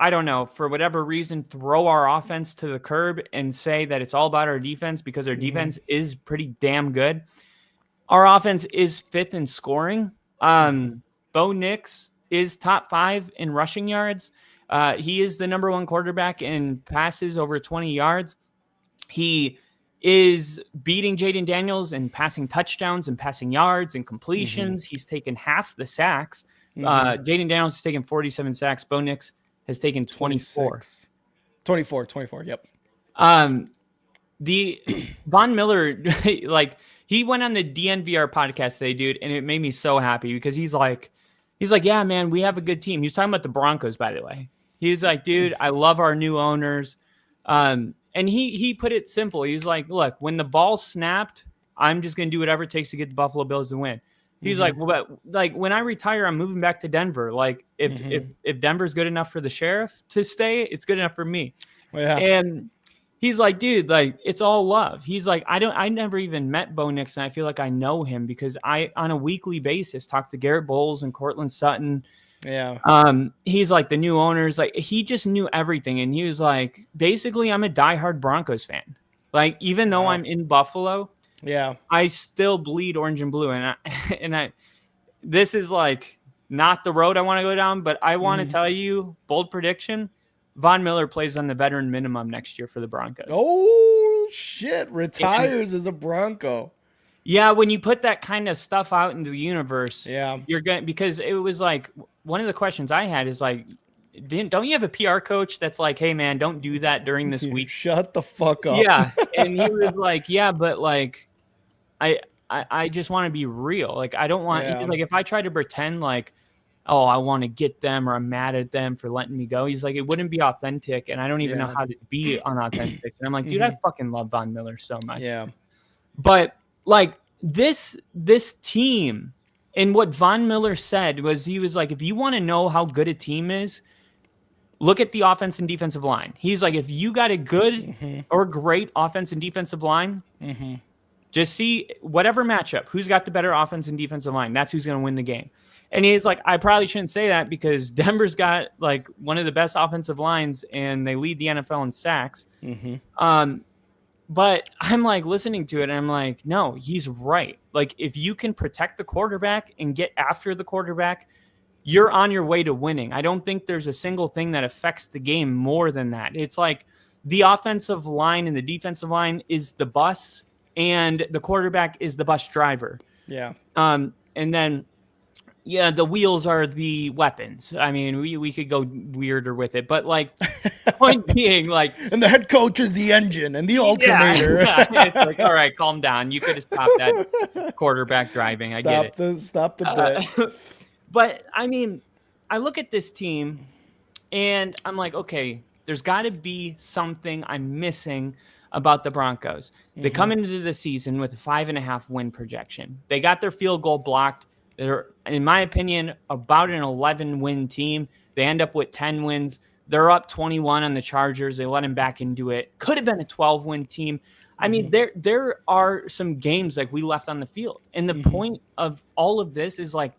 Speaker 2: don't know, for whatever reason, throw our offense to the curb and say that it's all about our defense, because our defense is pretty damn good. Our offense is 5th in scoring. Bo Nix is top 5 in rushing yards. He is the number 1 quarterback in passes over 20 yards. He is beating Jaden Daniels in passing touchdowns and passing yards and completions. He's taken half the sacks. Jaden Daniels has taken 47 sacks. Bo Nix has taken 24.
Speaker 1: 24, yep.
Speaker 2: The Von Miller, he went on the DNVR podcast today, dude, and it made me so happy, because he's like, yeah, man, we have a good team. He was talking about the Broncos, by the way. He's like, dude, I love our new owners. And he put it simple. He's like, look, when the ball snapped, I'm just going to do whatever it takes to get the Buffalo Bills to win. He's like, well, but when I retire, I'm moving back to Denver. Like, if Denver's good enough for the sheriff to stay, it's good enough for me.
Speaker 1: Well, yeah.
Speaker 2: And he's like, dude, it's all love. He's like, I never even met Bo Nix, and I feel like I know him because I, on a weekly basis, talk to Garrett Bowles and Cortland Sutton.
Speaker 1: Yeah.
Speaker 2: He's like, the new owners, he just knew everything. And he was like, basically, I'm a diehard Broncos fan. Like, even though I'm in Buffalo, I still bleed orange and blue. And this is not the road I want to go down, but I want to tell you, bold prediction, Von Miller plays on the veteran minimum next year for the Broncos.
Speaker 1: Oh, shit. Retires as a Bronco.
Speaker 2: Yeah, when you put that kind of stuff out into the universe,
Speaker 1: Yeah.
Speaker 2: you're going to, because it was like, one of the questions I had is like, don't you have a PR coach that's like, hey man, don't do that during this week?
Speaker 1: Shut the fuck up.
Speaker 2: Yeah. And he was like, yeah, but like, I just want to be real. Like, I don't want, he's like, if I try to pretend like, oh, I want to get them or I'm mad at them for letting me go, he's like, it wouldn't be authentic. And I don't even know how to be unauthentic. And I'm like, dude, I fucking love Von Miller so much.
Speaker 1: Yeah.
Speaker 2: But like this team, and what Von Miller said was, he was like, if you want to know how good a team is, look at the offense and defensive line. He's like, if you got a good or great offense and defensive line, just see whatever matchup, who's got the better offense and defensive line. That's who's going to win the game. And he's like, I probably shouldn't say that because Denver's got like one of the best offensive lines and they lead the NFL in sacks. But I'm like listening to it and I'm like, no, he's right. Like, if you can protect the quarterback and get after the quarterback, you're on your way to winning. I don't think there's a single thing that affects the game more than that. It's like the offensive line and the defensive line is the bus and the quarterback is the bus driver.
Speaker 1: Yeah.
Speaker 2: And then, yeah, the wheels are the weapons. I mean, we could go weirder with it, but like, point being, like,
Speaker 1: and the head coach is the engine and the alternator.
Speaker 2: Yeah. It's like, all right, calm down. You could have stopped that quarterback driving. I get it.
Speaker 1: Stop the bit.
Speaker 2: But I mean, I look at this team and I'm like, okay, there's got to be something I'm missing about the Broncos. They come into the season with a 5.5 win projection. They got their field goal blocked. They're, in my opinion, about an 11-win team. They end up with 10 wins. They're up 21 on the Chargers. They let him back into it. Could have been a 12-win team. I mean, there are some games like we left on the field. And the point of all of this is like,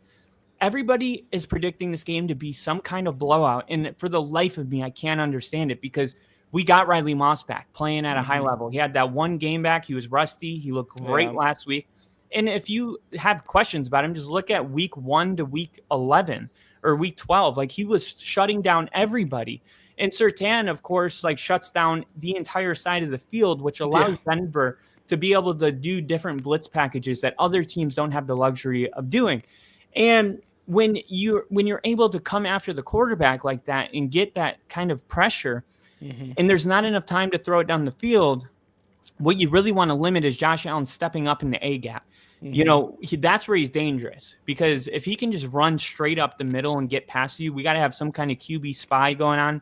Speaker 2: everybody is predicting this game to be some kind of blowout. And for the life of me, I can't understand it because we got Riley Moss back playing at a high level. He had that one game back. He was rusty. He looked great last week. And if you have questions about him, just look at week 1 to week 11 or week 12. Like, he was shutting down everybody. And Surtain, of course, like, shuts down the entire side of the field, which allows Denver to be able to do different blitz packages that other teams don't have the luxury of doing. And when you're able to come after the quarterback like that and get that kind of pressure, and there's not enough time to throw it down the field, what you really want to limit is Josh Allen stepping up in the A gap. You know, that's where he's dangerous, because if he can just run straight up the middle and get past you, we got to have some kind of QB spy going on,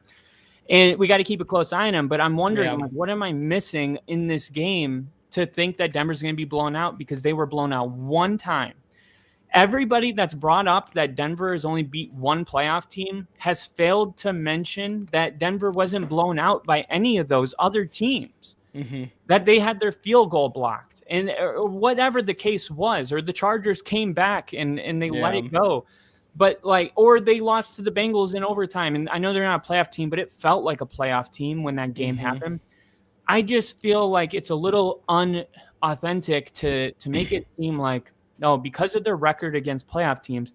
Speaker 2: and we got to keep a close eye on him. But I'm wondering, like, what am I missing in this game to think that Denver's going to be blown out? Because they were blown out one time. Everybody that's brought up that Denver has only beat one playoff team has failed to mention that Denver wasn't blown out by any of those other teams. That they had their field goal blocked, and whatever the case was, or the Chargers came back and they let it go. But like, or they lost to the Bengals in overtime. And I know they're not a playoff team, but it felt like a playoff team when that game happened. I just feel like it's a little unauthentic to make it seem like, no, because of their record against playoff teams,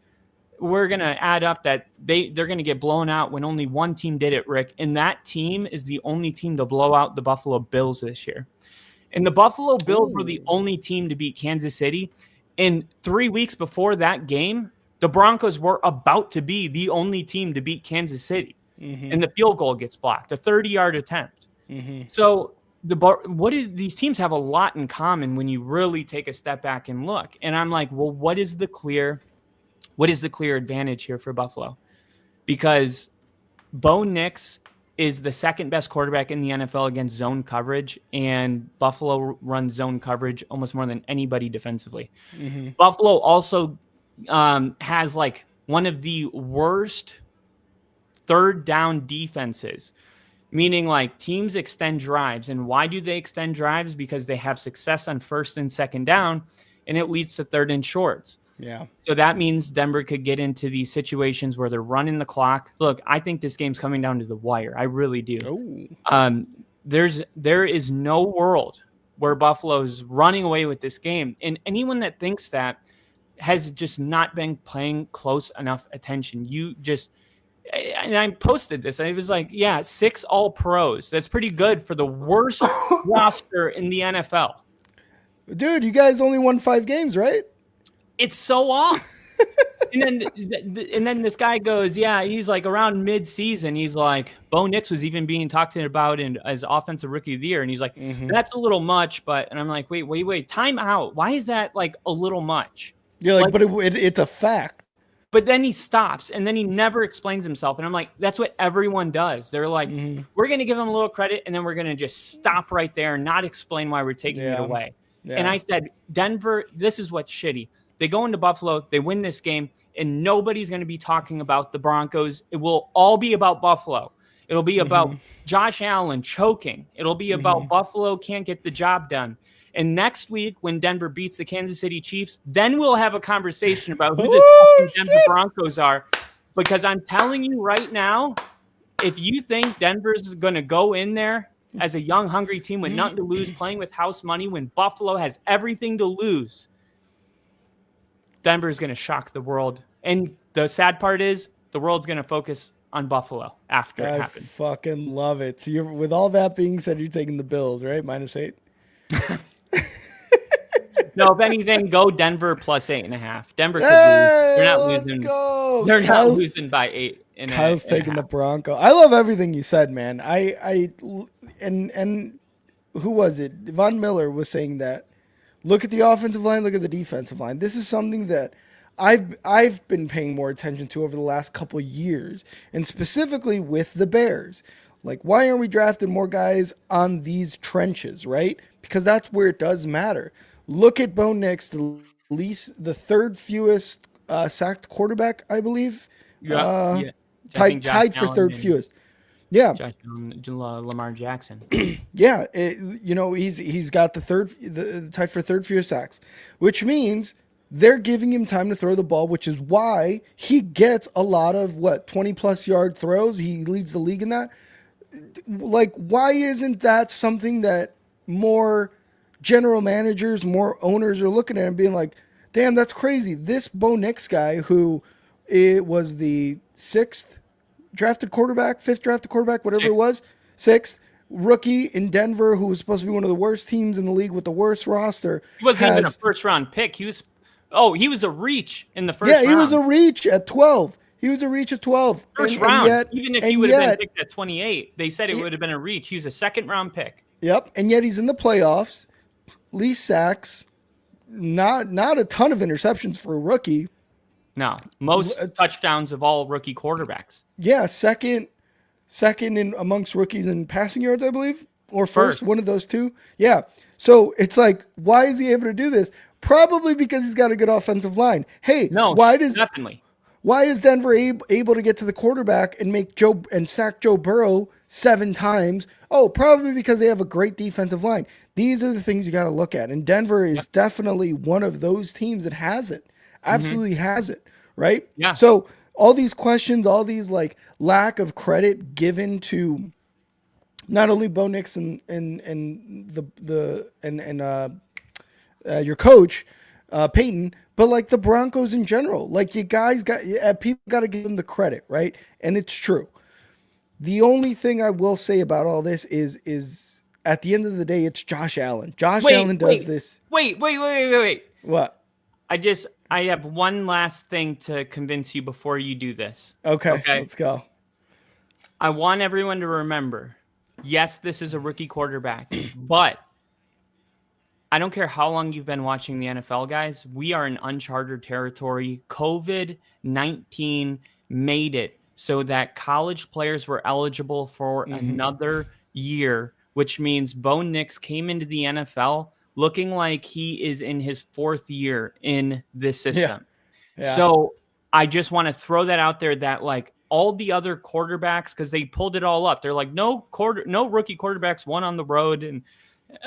Speaker 2: we're going to add up that they're going to get blown out when only one team did it, Rick. And that team is the only team to blow out the Buffalo Bills this year. And the Buffalo Bills were the only team to beat Kansas City. And 3 weeks before that game, the Broncos were about to be the only team to beat Kansas City. And the field goal gets blocked, a 30-yard attempt. So these teams have a lot in common when you really take a step back and look. And I'm like, well, what is the clear advantage here for Buffalo? Because Bo Nix is the second best quarterback in the NFL against zone coverage, and Buffalo runs zone coverage almost more than anybody defensively. Buffalo also has like one of the worst third down defenses, meaning like teams extend drives. And why do they extend drives? Because they have success on first and second down, and it leads to third and shorts. So that means Denver could get into these situations where they're running the clock. Look, I think this game's coming down to the wire. I really do. There is no world where Buffalo's running away with this game. And anyone that thinks that has just not been paying close enough attention. and I posted this, and it was like, yeah, 6 all pros. That's pretty good for the worst roster in the NFL.
Speaker 1: Dude, you guys only won 5 games, right?
Speaker 2: It's so off. And then this guy goes, yeah, he's like around mid-season. He's like, Bo Nix was even being talked about as offensive rookie of the year. And he's like, that's a little much. And I'm like, wait, time out. Why is that like a little much?
Speaker 1: You're like, but it's a fact.
Speaker 2: But then he stops and then he never explains himself. And I'm like, that's what everyone does. They're like, we're going to give him a little credit and then we're going to just stop right there and not explain why we're taking it away. Yeah. And I said, Denver, this is what's shitty. They go into Buffalo, they win this game, and nobody's going to be talking about the Broncos. It will all be about Buffalo. It'll be about Josh Allen choking. It'll be about Buffalo can't get the job done. And next week, when Denver beats the Kansas City Chiefs, then we'll have a conversation about who the Denver Broncos are. Because I'm telling you right now, if you think Denver's going to go in there as a young, hungry team with nothing to lose, playing with house money when Buffalo has everything to lose, Denver is going to shock the world. And the sad part is the world's going to focus on Buffalo after it happens.
Speaker 1: I fucking love it. So with all that being said, you're taking the Bills, right? -8.
Speaker 2: No, if anything, go Denver plus 8.5. Denver could lose. They're not losing.
Speaker 1: Go.
Speaker 2: They're not losing by 8.
Speaker 1: Kyle's taking the Bronco. I love everything you said, man. And who was it? Von Miller was saying that. Look at the offensive line. Look at the defensive line. This is something that I've been paying more attention to over the last couple of years, and specifically with the Bears. Like, why aren't we drafting more guys on these trenches, right? Because that's where it does matter. Look at Bo Nix, the third fewest sacked quarterback, I believe.
Speaker 2: Yeah.
Speaker 1: Tied for third fewest. Yeah,
Speaker 2: Lamar Jackson.
Speaker 1: Yeah, he's got the tied for third fewest sacks, which means they're giving him time to throw the ball, which is why he gets a lot of 20+ yard throws. He leads the league in that. Like, why isn't that something that more general managers, more owners are looking at and being like, damn, that's crazy. This Bo Nix guy, who it was the 6th drafted quarterback, 5th drafted quarterback, whatever it was, 6th rookie in Denver, who was supposed to be one of the worst teams in the league with the worst roster.
Speaker 2: He wasn't even a first round pick. He was a reach in the first round.
Speaker 1: Yeah, he was a reach at 12. First
Speaker 2: round. Even if he would have been picked at 28, they said it would have been a reach. He was a second round pick.
Speaker 1: Yep. And yet he's in the playoffs, least sacks, not a ton of interceptions for a rookie.
Speaker 2: No, most touchdowns of all rookie quarterbacks.
Speaker 1: Yeah, second in amongst rookies in passing yards, I believe, or first, one of those two. Yeah. So it's like, why is he able to do this? Probably because he's got a good offensive line. Hey,
Speaker 2: definitely.
Speaker 1: Why is Denver able to get to the quarterback and sack Joe Burrow 7 times? Oh, probably because they have a great defensive line. These are the things you got to look at. And Denver is definitely one of those teams that has it. Absolutely has it, right?
Speaker 2: Yeah.
Speaker 1: So all these questions, all these like lack of credit given to not only Bo Nix and your coach Peyton, but like the Broncos in general. Like, you guys people got to give them the credit, right? And it's true. The only thing I will say about all this is at the end of the day, it's Josh Allen. Allen does this.
Speaker 2: Wait.
Speaker 1: What?
Speaker 2: I have one last thing to convince you before you do this.
Speaker 1: Okay, let's go.
Speaker 2: I want everyone to remember, yes, this is a rookie quarterback, but I don't care how long you've been watching the NFL, guys. We are in uncharted territory. COVID-19 made it so that college players were eligible for another year, which means Bo Nix came into the NFL looking like he is in his 4th year in this system. Yeah. So I just want to throw that out there that like all the other quarterbacks, because they pulled it all up. They're like, no rookie quarterbacks won on the road. And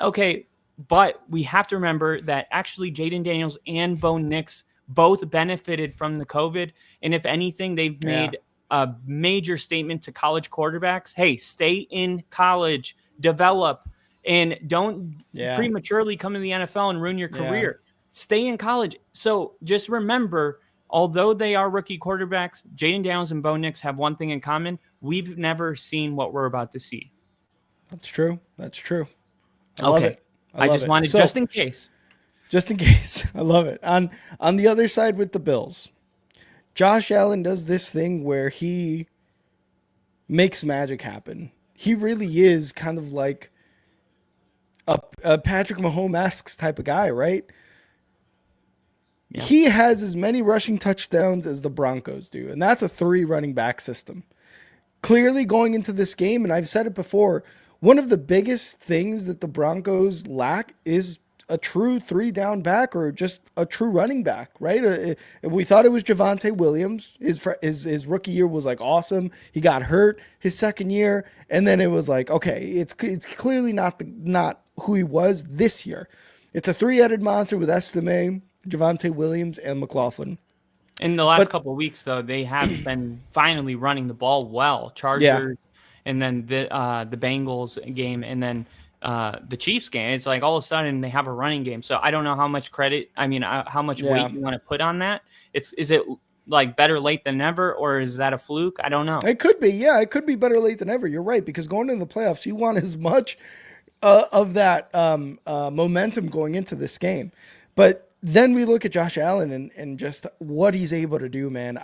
Speaker 2: okay, but we have to remember that actually Jaden Daniels and Bo Nix both benefited from the COVID. And if anything, they've made a major statement to college quarterbacks. Hey, stay in college, develop, and don't prematurely come to the NFL and ruin your career. Stay in college. So just remember, although they are rookie quarterbacks, Jaden Daniels and Bo Nix have one thing in common. We've never seen what we're about to see.
Speaker 1: That's true. That's true. I love
Speaker 2: Okay.
Speaker 1: it. I love
Speaker 2: just
Speaker 1: it.
Speaker 2: wanted,
Speaker 1: So,
Speaker 2: just in case.
Speaker 1: just in case. I love it. On the other side with the Bills, Josh Allen does this thing where he makes magic happen. He really is kind of like a Patrick Mahomes-esque type of guy, right?
Speaker 2: Yeah.
Speaker 1: He has as many rushing touchdowns as the Broncos do, and that's a 3 running back system. Clearly going into this game, and I've said it before, one of the biggest things that the Broncos lack is a true 3-down back or just a true running back, right? We thought it was Javonte Williams. His rookie year was like awesome. He got hurt his second year, and then it was like, okay, it's clearly not who he was this year. It's a 3-headed monster with Estime, Javonte Williams, and McLaughlin.
Speaker 2: In the last couple of weeks, though, they have been finally running the ball well. Chargers, and then the Bengals game, and then the Chiefs game. It's like all of a sudden they have a running game. So I don't know how much credit, how much weight you want to put on that. Is it like better late than never, or is that a fluke? I don't know.
Speaker 1: It could be. Yeah, it could be better late than ever. You're right, because going into the playoffs, you want as much of that momentum going into this game. But then we look at Josh Allen and just what he's able to do, man.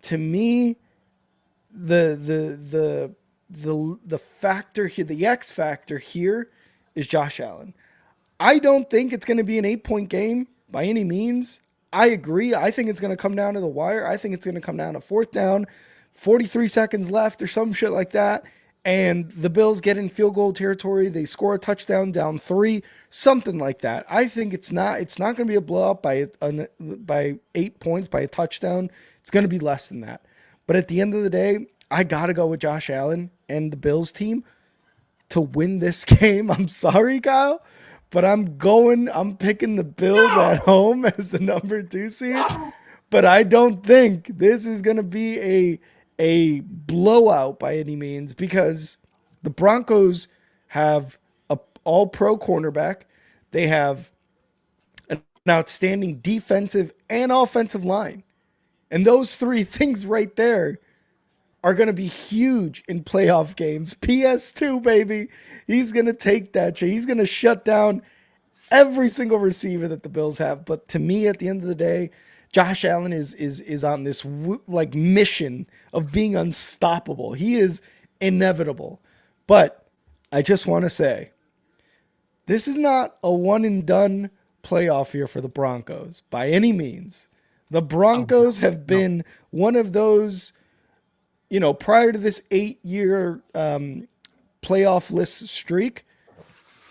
Speaker 1: To me, the factor here, the X factor here is Josh Allen. I don't think it's going to be an 8-point game by any means. I agree. I think it's going to come down to the wire. I think it's going to come down to 4th down, 43 seconds left or some shit like that. And the Bills get in field goal territory. They score a touchdown down 3, something like that. I think it's not going to be a blowout by 8 points, by a touchdown. It's going to be less than that. But at the end of the day, I got to go with Josh Allen and the Bills team to win this game. I'm sorry, Kyle, but I'm picking the Bills at home as the number 2 seed. But I don't think this is going to be a blowout by any means, because the Broncos have an all-pro cornerback. They have an outstanding defensive and offensive line. And those 3 things right there are going to be huge in playoff games. PS2, baby. He's going to take that shit. He's going to shut down every single receiver that the Bills have. But to me, at the end of the day, Josh Allen is on this like mission of being unstoppable. He is inevitable. But I just want to say, this is not a one and done playoff year for the Broncos by any means. The Broncos have been one of those, prior to this 8-year playoff list streak,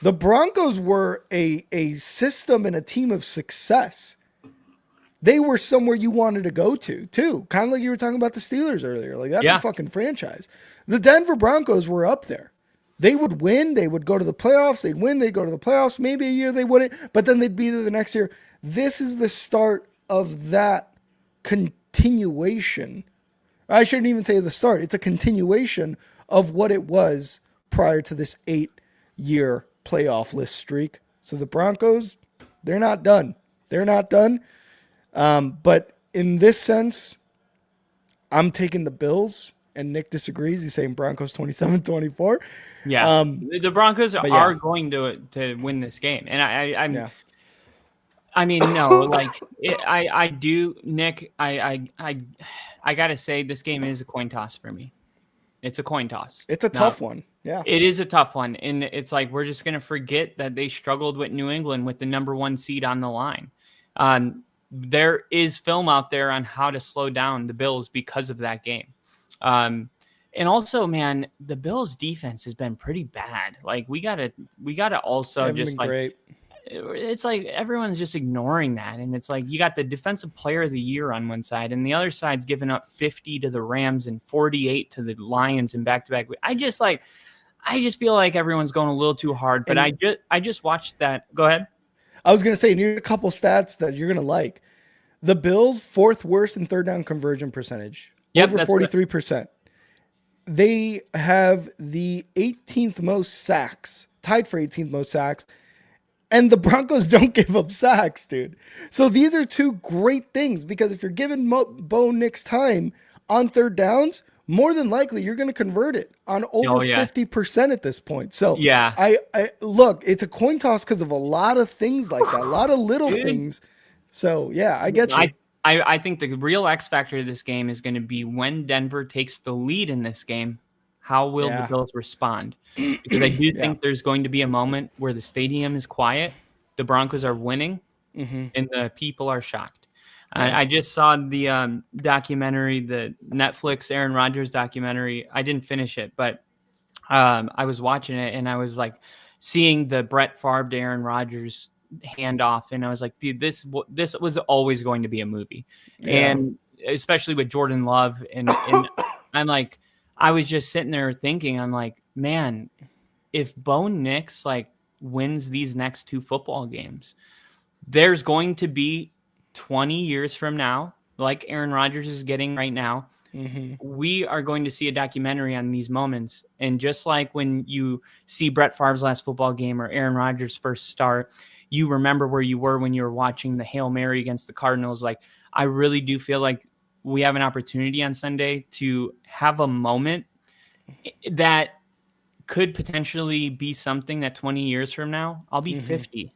Speaker 1: the Broncos were a system and a team of success. They were somewhere you wanted to go to, too. Kind of like you were talking about the Steelers earlier. Like, that's a fucking franchise. The Denver Broncos were up there. They would win. They would go to the playoffs. They'd win. They'd go to the playoffs. Maybe a year they wouldn't, but then they'd be there the next year. This is the start of that continuation. I shouldn't even say the start. It's a continuation of what it was prior to this 8-year playoff list streak. So the Broncos, they're not done. They're not done. But in this sense, I'm taking the Bills, and Nick disagrees. He's saying Broncos 27-24.
Speaker 2: Yeah. The Broncos are going to win this game. And I do, Nick, I got to say this game is a coin toss for me. It's a coin toss.
Speaker 1: It's a tough one. Yeah.
Speaker 2: It is a tough one. And it's like, we're just going to forget that they struggled with New England with the number 1 seed on the line. There is film out there on how to slow down the Bills because of that game. And also, man, the Bills defense has been pretty bad. Like we gotta also just like, great. It's like everyone's just ignoring that. And it's like, you got the defensive player of the year on one side and the other side's giving up 50 to the Rams and 48 to the Lions in back-to-back. I just feel like everyone's going a little too hard, but I just watched that. Go ahead.
Speaker 1: I was going to say, and here's a couple stats that you're going to like. The Bills, 4th worst in 3rd down conversion percentage. Over 43%. They have the 18th most sacks, tied for 18th most sacks, And the Broncos don't give up sacks, dude. So these are two great things because if you're giving Bo Nix time on third downs, more than likely you're going to convert it on over 50% at this point. So
Speaker 2: yeah,
Speaker 1: I look, it's a coin toss because of a lot of things like that, a lot of little things. So yeah, I get you.
Speaker 2: I think the real X factor of this game is going to be when Denver takes the lead in this game. How will the Bills respond? Because I do think there's going to be a moment where the stadium is quiet, the Broncos are winning, and the people are shocked. I just saw the documentary, the Netflix Aaron Rodgers documentary. I didn't finish it, but I was watching it and I was like seeing the Brett Favre to Aaron Rodgers handoff, and I was like, dude, this was always going to be a movie, and especially with Jordan Love, and I'm like, I was just sitting there thinking, I'm like, man, if Bo Nix like wins these next two football games, there's going to be 20 years from now, like Aaron Rodgers is getting right now. We are going to see a documentary on these moments. And just like when you see Brett Favre's last football game or Aaron Rodgers' first start, you remember where you were when you were watching the Hail Mary against the Cardinals. Like, I really do feel like we have an opportunity on Sunday to have a moment that could potentially be something that 20 years from now, I'll be 50.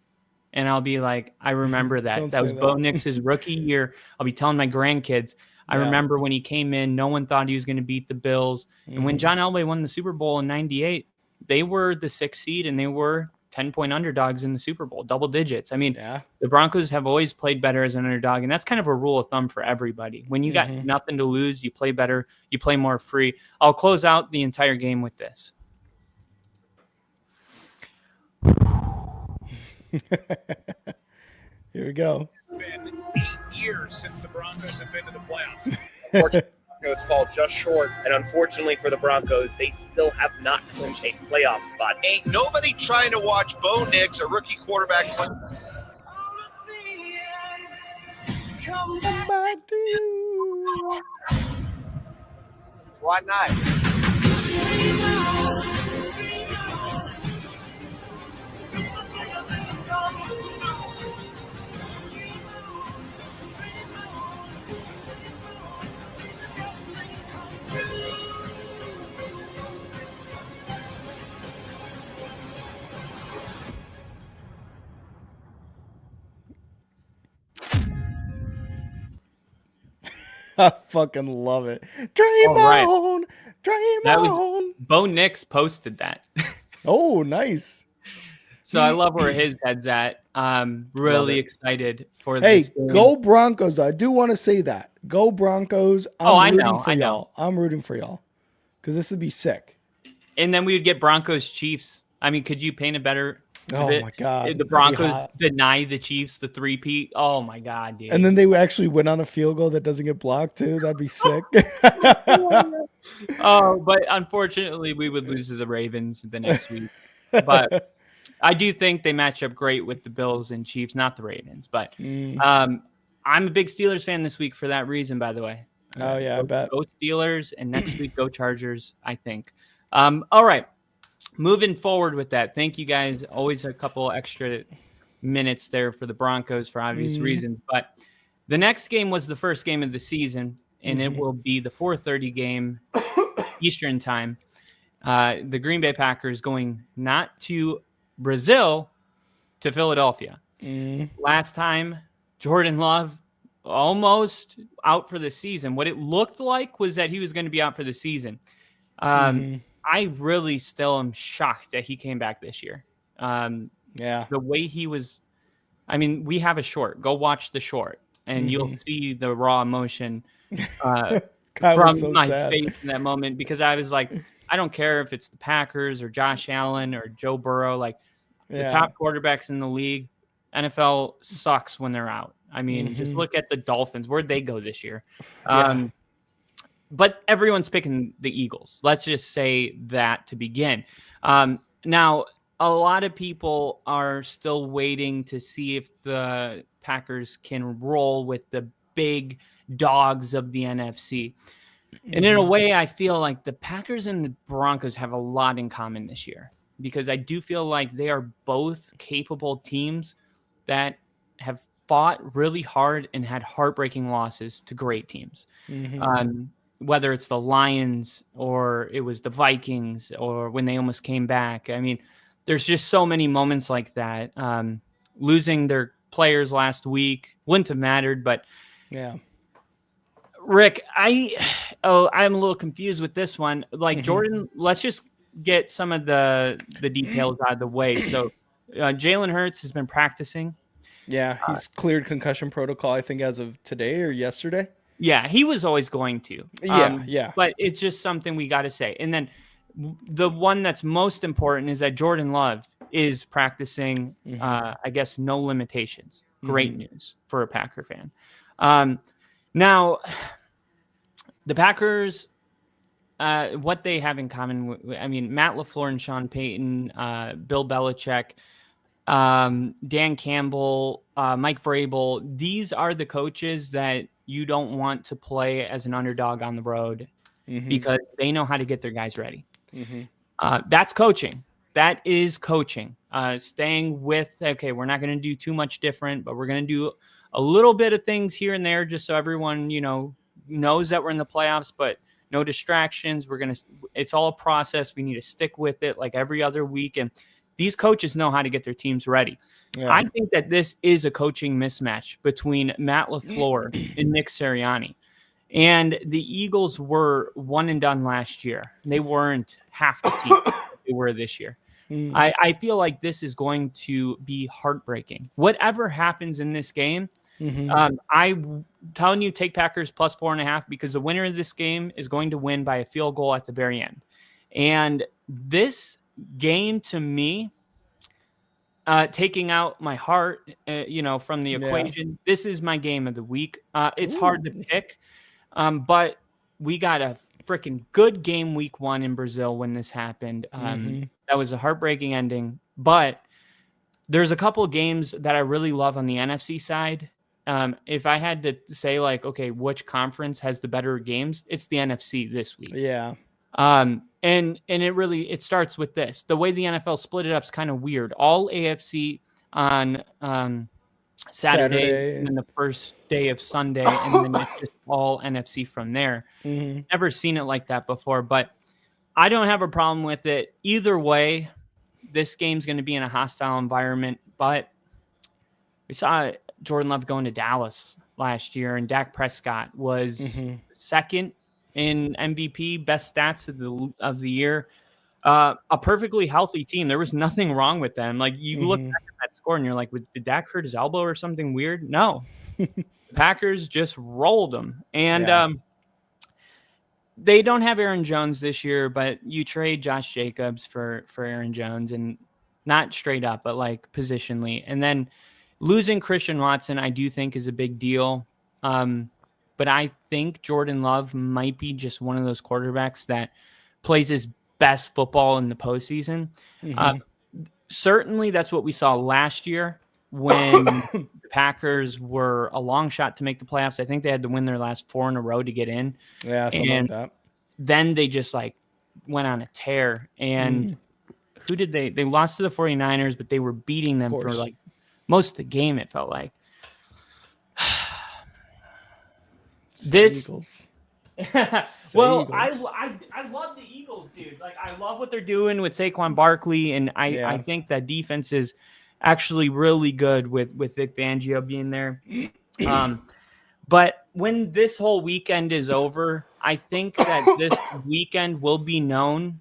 Speaker 2: And I'll be like, I remember that. That was Bo Nix's rookie year. I'll be telling my grandkids, I remember when he came in, no one thought he was going to beat the Bills. And when John Elway won the Super Bowl in 98, they were the 6th seed and they were 10-point underdogs in the Super Bowl, double digits. I mean, the Broncos have always played better as an underdog, and that's kind of a rule of thumb for everybody. When you got nothing to lose, you play better, you play more free. I'll close out the entire game with this.
Speaker 1: Here we go.
Speaker 3: It's been 8 years since the Broncos have been to the playoffs. Unfortunately, the Broncos fall just short.
Speaker 4: And unfortunately for the Broncos, they still have not clinched a playoff spot.
Speaker 3: Ain't nobody trying to watch Bo Nix, a rookie quarterback.
Speaker 1: Come back to you.
Speaker 4: Why not?
Speaker 1: I fucking love it. Dream on, dream on.
Speaker 2: Bo Nix posted that.
Speaker 1: Oh, nice.
Speaker 2: So I love where his head's at. Really excited for
Speaker 1: this.
Speaker 2: Hey,
Speaker 1: go Broncos, though. I do want to say that. Go Broncos.
Speaker 2: I know.
Speaker 1: I'm rooting for y'all because this would be sick.
Speaker 2: And then we would get Broncos Chiefs. I mean, could you paint a better...
Speaker 1: my God.
Speaker 2: The Broncos deny the Chiefs the 3-peat. Oh, my God, dude.
Speaker 1: And then they actually win on a field goal that doesn't get blocked, too. That'd be sick.
Speaker 2: But unfortunately, we would lose to the Ravens the next week. But I do think they match up great with the Bills and Chiefs, not the Ravens. But I'm a big Steelers fan this week for that reason, by the way.
Speaker 1: I bet.
Speaker 2: Go Steelers, and next week, go Chargers, I think. All right. Moving forward with that, thank you guys. Always a couple extra minutes there for the Broncos for obvious reasons. But the next game was the first game of the season, and it will be the 4:30 game Eastern time. The Green Bay Packers going not to Brazil, to Philadelphia. Last time, Jordan Love almost out for the season. What it looked like was that he was going to be out for the season. I really still am shocked that he came back this year. The way he was, I mean, we have a short. Go watch the short, and you'll see the raw emotion from my face in that moment, because I was like, I don't care if it's the Packers or Josh Allen or Joe Burrow, like the top quarterbacks in the league. NFL sucks when they're out. I mean, just look at the Dolphins. Where'd they go this year? But everyone's picking the Eagles. Let's just say that to begin. Now, a lot of people are still waiting to see if the Packers can roll with the big dogs of the NFC. And in a way, I feel like the Packers and the Broncos have a lot in common this year. because I do feel like they are both capable teams that have fought really hard and had heartbreaking losses to great teams. Whether it's the Lions or it was the Vikings or when they almost came back. I mean, there's just so many moments like that. Losing their players last week wouldn't have mattered, but
Speaker 1: yeah.
Speaker 2: Rick, I'm a little confused with this one. Like Jordan, let's just get some of the details out of the way. So Jalen Hurts has been practicing.
Speaker 1: Yeah, he's cleared concussion protocol, I think, as of today or yesterday.
Speaker 2: Yeah, he was always going to.
Speaker 1: Yeah.
Speaker 2: But it's just something we got to say. And then the one that's most important is that Jordan Love is practicing, I guess, no limitations. Great news for a Packer fan. Now, the Packers, what they have in common, I mean, Matt LaFleur and Sean Payton, Bill Belichick, Dan Campbell, Mike Vrabel, these are the coaches that you don't want to play as an underdog on the road because they know how to get their guys ready. That's coaching. That is coaching. Staying with, okay, we're not going to do too much different, but we're going to do a little bit of things here and there just so everyone, knows that we're in the playoffs, but no distractions. It's all a process. We need to stick with it like every other week. And these coaches know how to get their teams ready. Yeah. I think that this is a coaching mismatch between Matt LaFleur and Nick Sirianni. And the Eagles were one and done last year. They weren't half the team they were this year. I feel like this is going to be heartbreaking. Whatever happens in this game, I'm telling you, take Packers plus 4.5 because the winner of this game is going to win by a field goal at the very end. And this game, to me, taking out my heart, from the equation, this is my game of the week. It's hard to pick, but we got a freaking good game week 1 in Brazil when this happened. That was a heartbreaking ending, but there's a couple of games that I really love on the NFC side. If I had to say, like, okay, which conference has the better games, it's the NFC this week.
Speaker 1: Yeah.
Speaker 2: And it starts with this. The way the NFL split it up is kind of weird. All AFC on Saturday, and then the first day of Sunday, and then it's just all NFC from there. Never seen it like that before, but I don't have a problem with it. Either way, this game's going to be in a hostile environment, but we saw Jordan Love going to Dallas last year, and Dak Prescott was second in MVP, best stats of the year. A perfectly healthy team. There was nothing wrong with them. Like, you look back at that score and you're like, did Dak hurt his elbow or something weird? No. The Packers just rolled them. And they don't have Aaron Jones this year, but you trade Josh Jacobs for Aaron Jones, and not straight up, but like positionally. And then losing Christian Watson, I do think, is a big deal. But I think Jordan Love might be just one of those quarterbacks that plays his best football in the postseason. Certainly that's what we saw last year when the Packers were a long shot to make the playoffs. I think they had to win their last 4 in a row to get in.
Speaker 1: Yeah, something like that.
Speaker 2: Then they just went on a tear. And who did they lost to the 49ers, but they were beating them for most of the game, it felt like.
Speaker 1: Eagles.
Speaker 2: Well,
Speaker 1: Eagles.
Speaker 2: I love the Eagles, dude. Like, I love what they're doing with Saquon Barkley, and I think that defense is actually really good with Vic Fangio being there. But when this whole weekend is over, I think that this weekend will be known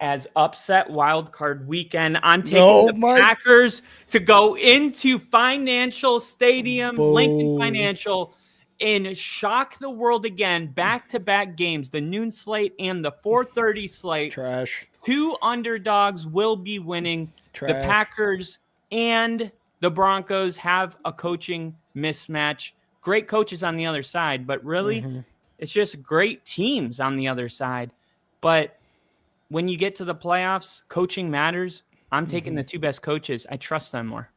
Speaker 2: as upset wildcard weekend. I'm taking the Packers to go into Financial Stadium, Lincoln Financial, and shock the world again. Back-to-back games, the noon slate and the 4:30 slate.
Speaker 1: Trash. 2
Speaker 2: underdogs will be winning.
Speaker 1: Trash.
Speaker 2: The Packers and the Broncos have a coaching mismatch. Great coaches on the other side, but really, it's just great teams on the other side. But when you get to the playoffs, coaching matters. I'm taking the 2 best coaches. I trust them more.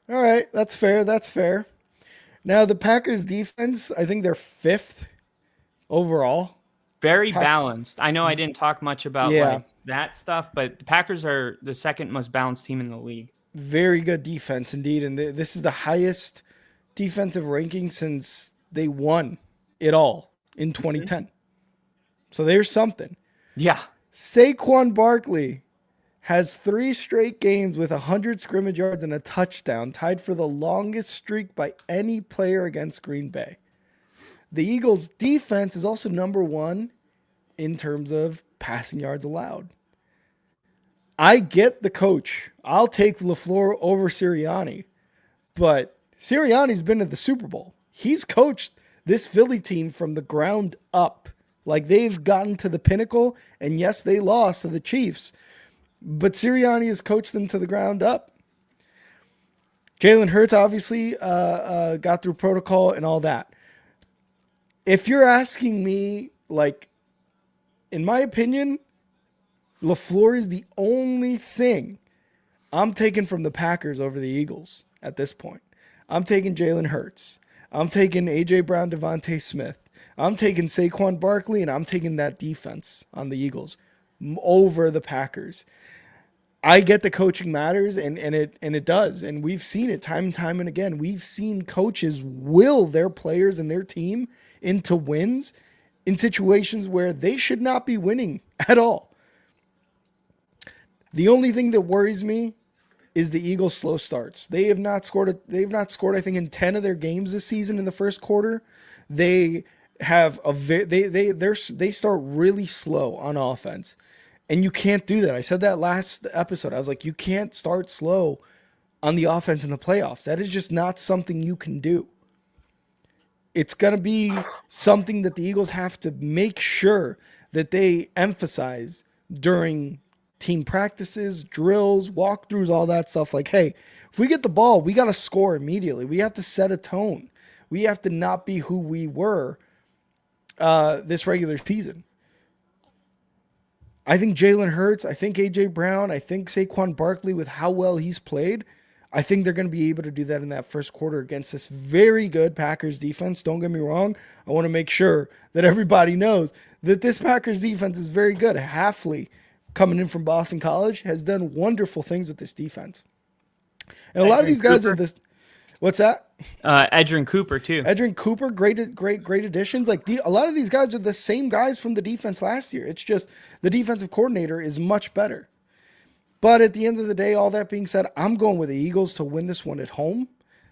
Speaker 1: All right, that's fair. That's fair. Now, the Packers defense, I think they're 5th overall
Speaker 2: very balanced. I know I didn't talk much about like that stuff, but the Packers are the second most balanced team in the league.
Speaker 1: Very good defense indeed, and this is the highest defensive ranking since they won it all in 2010. So there's something.
Speaker 2: Yeah.
Speaker 1: Saquon Barkley has 3 straight games with 100 scrimmage yards and a touchdown, tied for the longest streak by any player against Green Bay. The Eagles' defense is also number 1 in terms of passing yards allowed. I get the coach. I'll take LaFleur over Sirianni, but Sirianni's been to the Super Bowl. He's coached this Philly team from the ground up. Like, they've gotten to the pinnacle, and yes, they lost to the Chiefs, but Sirianni has coached them to the ground up. Jalen Hurts obviously got through protocol and all that. If you're asking me, like, in my opinion, LaFleur is the only thing I'm taking from the Packers over the Eagles at this point. I'm taking Jalen Hurts. I'm taking A.J. Brown, Devontae Smith. I'm taking Saquon Barkley, and I'm taking that defense on the Eagles over the Packers. I get the coaching matters, and it does. And we've seen it time and time and again. We've seen coaches will their players and their team into wins in situations where they should not be winning at all. The only thing that worries me is the Eagles' slow starts. They have not scored. I think, in 10 of their games this season in the first quarter. They have they start really slow on offense, and you can't do that. I said that last episode. I was like, you can't start slow on the offense in the playoffs. That is just not something you can do. It's going to be something that the Eagles have to make sure that they emphasize during team practices, drills, walkthroughs, all that stuff. Like, hey, if we get the ball, we got to score immediately. We have to set a tone. We have to not be who we were this regular season. I think Jalen Hurts, I think A.J. Brown, I think Saquon Barkley, with how well he's played, I think they're going to be able to do that in that first quarter against this very good Packers defense. Don't get me wrong. I want to make sure that everybody knows that this Packers defense is very good. Hafley, coming in from Boston College, has done wonderful things with this defense. And a lot of these guys are this. What's that?
Speaker 2: Edgerrin Cooper too.
Speaker 1: Edgerrin Cooper, great additions. Like, a lot of these guys are the same guys from the defense last year. It's just the defensive coordinator is much better. But at the end of the day, all that being said, I'm going with the Eagles to win this one at home.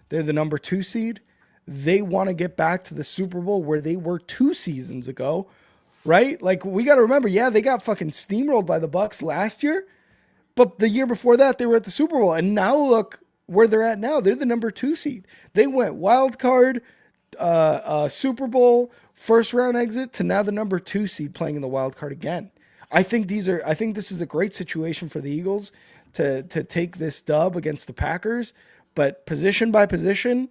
Speaker 1: They're the number 2 seed. They want to get back to the Super Bowl where they were 2 seasons ago, right? Like, we got to remember, yeah, they got fucking steamrolled by the Bucs last year, but the year before that, they were at the Super Bowl. And now look where they're at now. They're the number 2 seed. They went wild card, Super Bowl, first round exit, to now the number 2 seed playing in the wild card again. I think this is a great situation for the Eagles to take this dub against the Packers, but position by position,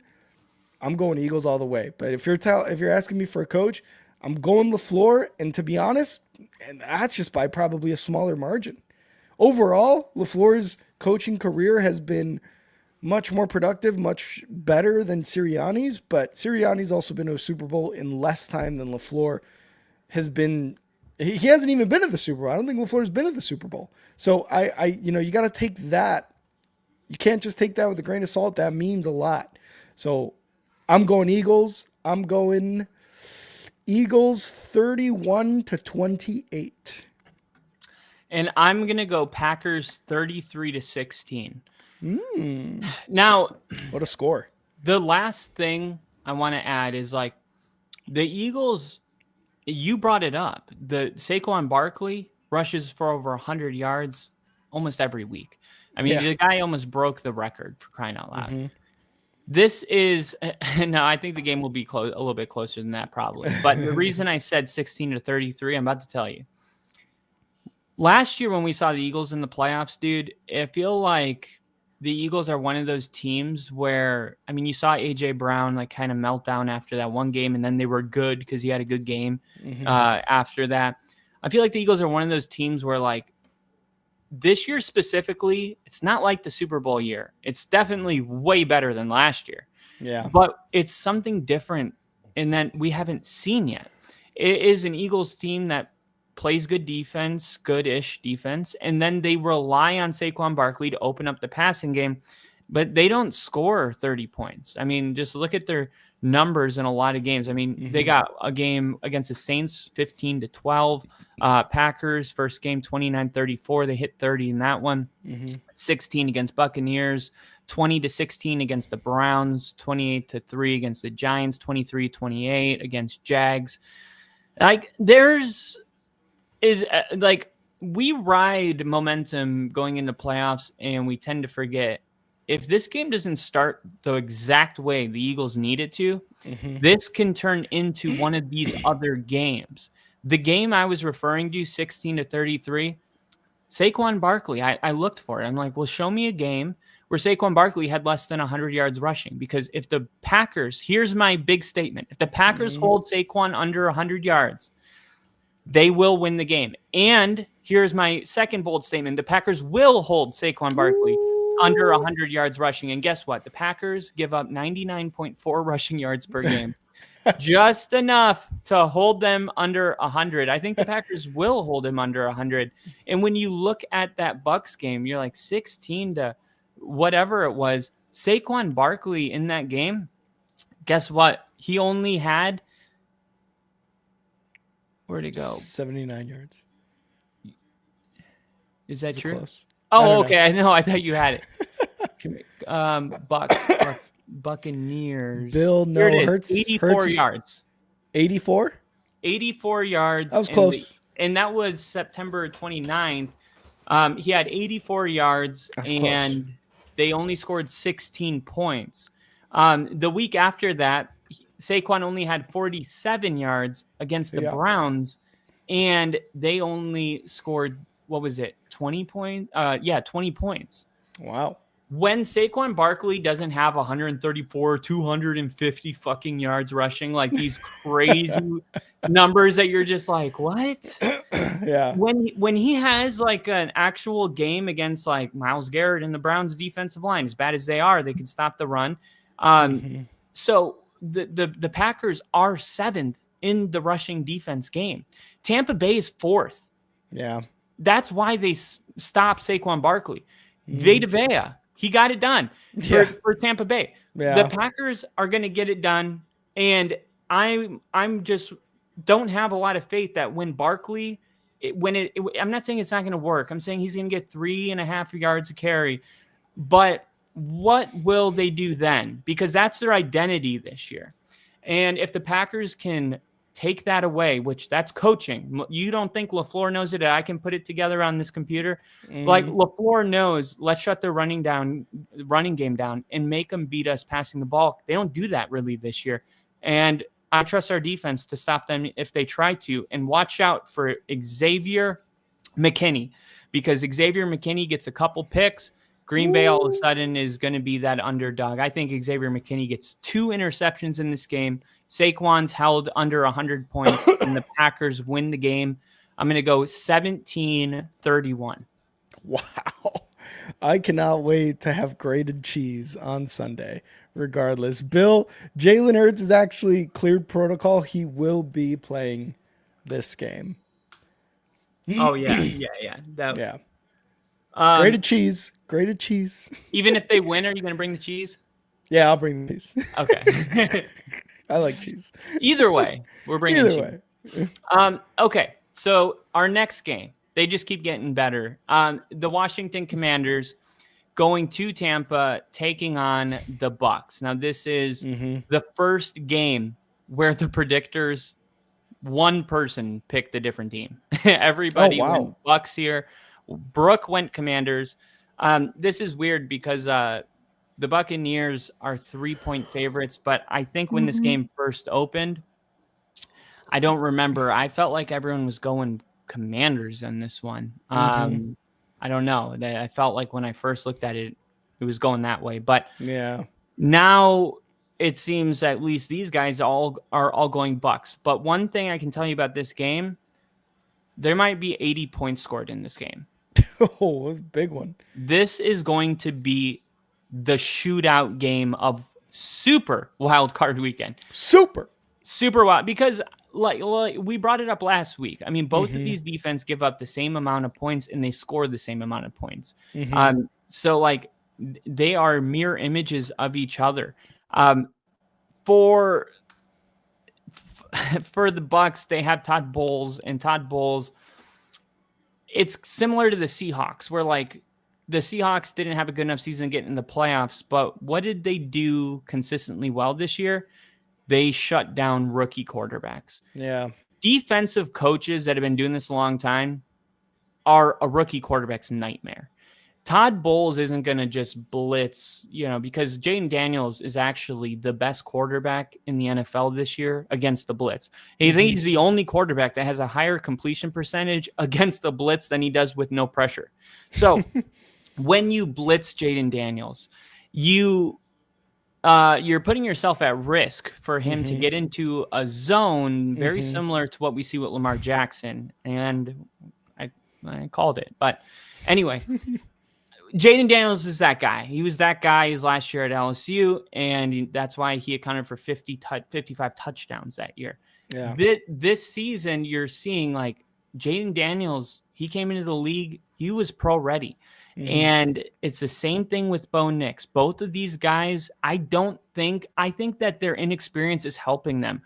Speaker 1: I'm going Eagles all the way. But if you're asking me for a coach, I'm going LaFleur, and to be honest, and that's just by probably a smaller margin. Overall, LaFleur's coaching career has been much more productive, much better than Sirianni's, but Sirianni's also been to a Super Bowl in less time than LaFleur has been. He hasn't even been to the Super Bowl. I don't think LaFleur's been at the Super Bowl. So you got to take that. You can't just take that with a grain of salt. That means a lot. So I'm going Eagles. I'm going Eagles 31-28.
Speaker 2: And I'm going to go Packers 33-16. Now,
Speaker 1: what a score.
Speaker 2: The last thing I want to add is, like, the Eagles, you brought it up. The Saquon Barkley rushes for over 100 yards almost every week. I mean, the guy almost broke the record, for crying out loud. Mm-hmm. This is, no, I think the game will be a little bit closer than that probably. But the reason I said 16-33, I'm about to tell you. Last year when we saw the Eagles in the playoffs, dude, I feel like the Eagles are one of those teams where, I mean, you saw A.J. Brown like kind of melt down after that one game, and then they were good because he had a good game after that. I feel like the Eagles are one of those teams where, like, this year specifically, it's not like the Super Bowl year. It's definitely way better than last year.
Speaker 1: Yeah.
Speaker 2: But it's something different in that we haven't seen yet. It is an Eagles team that plays good defense, good-ish defense, and then they rely on Saquon Barkley to open up the passing game, but they don't score 30 points. I mean, just look at their numbers in a lot of games. I mean, they got a game against the Saints 15-12, Packers first game 29-34. They hit 30 in that one. 16 against Buccaneers, 20-16 against the Browns, 28-3 against the Giants, 23-28 against Jags. Like we ride momentum going into playoffs, and we tend to forget if this game doesn't start the exact way the Eagles need it to, this can turn into one of these other games. The game I was referring to, 16-33, Saquon Barkley, I looked for it. I'm like, well, show me a game where Saquon Barkley had less than 100 yards rushing. Because if the Packers, here's my big statement, if the Packers hold Saquon under 100 yards, they will win the game. And here's my second bold statement. The Packers will hold Saquon Barkley under 100 yards rushing. And guess what? The Packers give up 99.4 rushing yards per game. Just enough to hold them under 100. I think the Packers will hold him under 100. And when you look at that Bucs game, you're like 16 to whatever it was. Saquon Barkley in that game, guess what? He only had, where'd it go?
Speaker 1: 79 yards.
Speaker 2: Is that true?
Speaker 1: Close?
Speaker 2: Oh, okay. I know. I thought you had it. Buccaneers.
Speaker 1: Bill, no, Hurts.
Speaker 2: 84 yards.
Speaker 1: 84?
Speaker 2: 84 yards.
Speaker 1: That was close.
Speaker 2: And that was September 29th. He had 84 yards, and they only scored 16 points. The week after that, Saquon only had 47 yards against the Browns, and they only scored, 20 points? 20 points.
Speaker 1: Wow.
Speaker 2: When Saquon Barkley doesn't have 134, 250 fucking yards rushing, like these crazy numbers that you're just like, what?
Speaker 1: Yeah.
Speaker 2: When he has like an actual game against like Myles Garrett and the Browns defensive line, as bad as they are, they can stop the run. So the Packers are 7th in the rushing defense game. Tampa Bay is 4th.
Speaker 1: Yeah.
Speaker 2: That's why they stopped Saquon Barkley. Vita Vea, he got it done for Tampa Bay.
Speaker 1: Yeah.
Speaker 2: The Packers are going to get it done, and I'm just don't have a lot of faith that when Barkley, I'm not saying it's not going to work. I'm saying he's going to get 3.5 yards a carry, but what will they do then? Because that's their identity this year. And if the Packers can take that away, which that's coaching. You don't think LaFleur knows it? I can put it together on this computer. Like LaFleur knows, let's shut their running game down and make them beat us passing the ball. They don't do that really this year. And I trust our defense to stop them if they try to. And watch out for Xavier McKinney, because Xavier McKinney gets a couple picks. Green Bay all of a sudden is going to be that underdog. I think Xavier McKinney gets 2 interceptions in this game. Saquon's held under 100 points, and the Packers win the game. I'm going to go 17-31.
Speaker 1: Wow. I cannot wait to have grated cheese on Sunday, regardless. Bill, Jalen Hurts is actually cleared protocol. He will be playing this game.
Speaker 2: Oh, yeah.
Speaker 1: Yeah. Grated cheese.
Speaker 2: Even if they win, are you going to bring the cheese?
Speaker 1: Yeah, I'll bring the cheese.
Speaker 2: Okay.
Speaker 1: I like cheese.
Speaker 2: Either way, we're bringing cheese. Okay, so our next game, they just keep getting better. The Washington Commanders going to Tampa, taking on the Bucs. Now, this is the first game where the predictors, one person picked a different team. Everybody went Bucs here. Brooke went Commanders. This is weird because the Buccaneers are 3-point favorites, but I think when this game first opened, I don't remember. I felt like everyone was going Commanders on this one. I don't know. I felt like when I first looked at it, it was going that way. But now it seems at least these guys are all going Bucs. But one thing I can tell you about this game, there might be 80 points scored in this game.
Speaker 1: Oh, that's a big one.
Speaker 2: This is going to be the shootout game of super wild card weekend.
Speaker 1: Super
Speaker 2: wild. Because like we brought it up last week. I mean, both of these defense give up the same amount of points and they score the same amount of points. So like they are mirror images of each other. For the Bucks, they have Todd Bowles, and Todd Bowles, it's similar to the Seahawks, where like the Seahawks didn't have a good enough season to get in the playoffs, but what did they do consistently well this year? They shut down rookie quarterbacks.
Speaker 1: Yeah.
Speaker 2: Defensive coaches that have been doing this a long time are a rookie quarterback's nightmare. Todd Bowles isn't going to just blitz, because Jaden Daniels is actually the best quarterback in the NFL this year against the blitz. I think he's the only quarterback that has a higher completion percentage against the blitz than he does with no pressure. So when you blitz Jaden Daniels, you're putting yourself at risk for him to get into a zone very similar to what we see with Lamar Jackson. And I called it. But anyway, Jaden Daniels is that guy. He was that guy his last year at LSU, and that's why he accounted for 55 touchdowns that year.
Speaker 1: Yeah.
Speaker 2: This season, you're seeing like Jaden Daniels, he came into the league, he was pro ready. And it's the same thing with Bo Nix. Both of these guys, I think that their inexperience is helping them.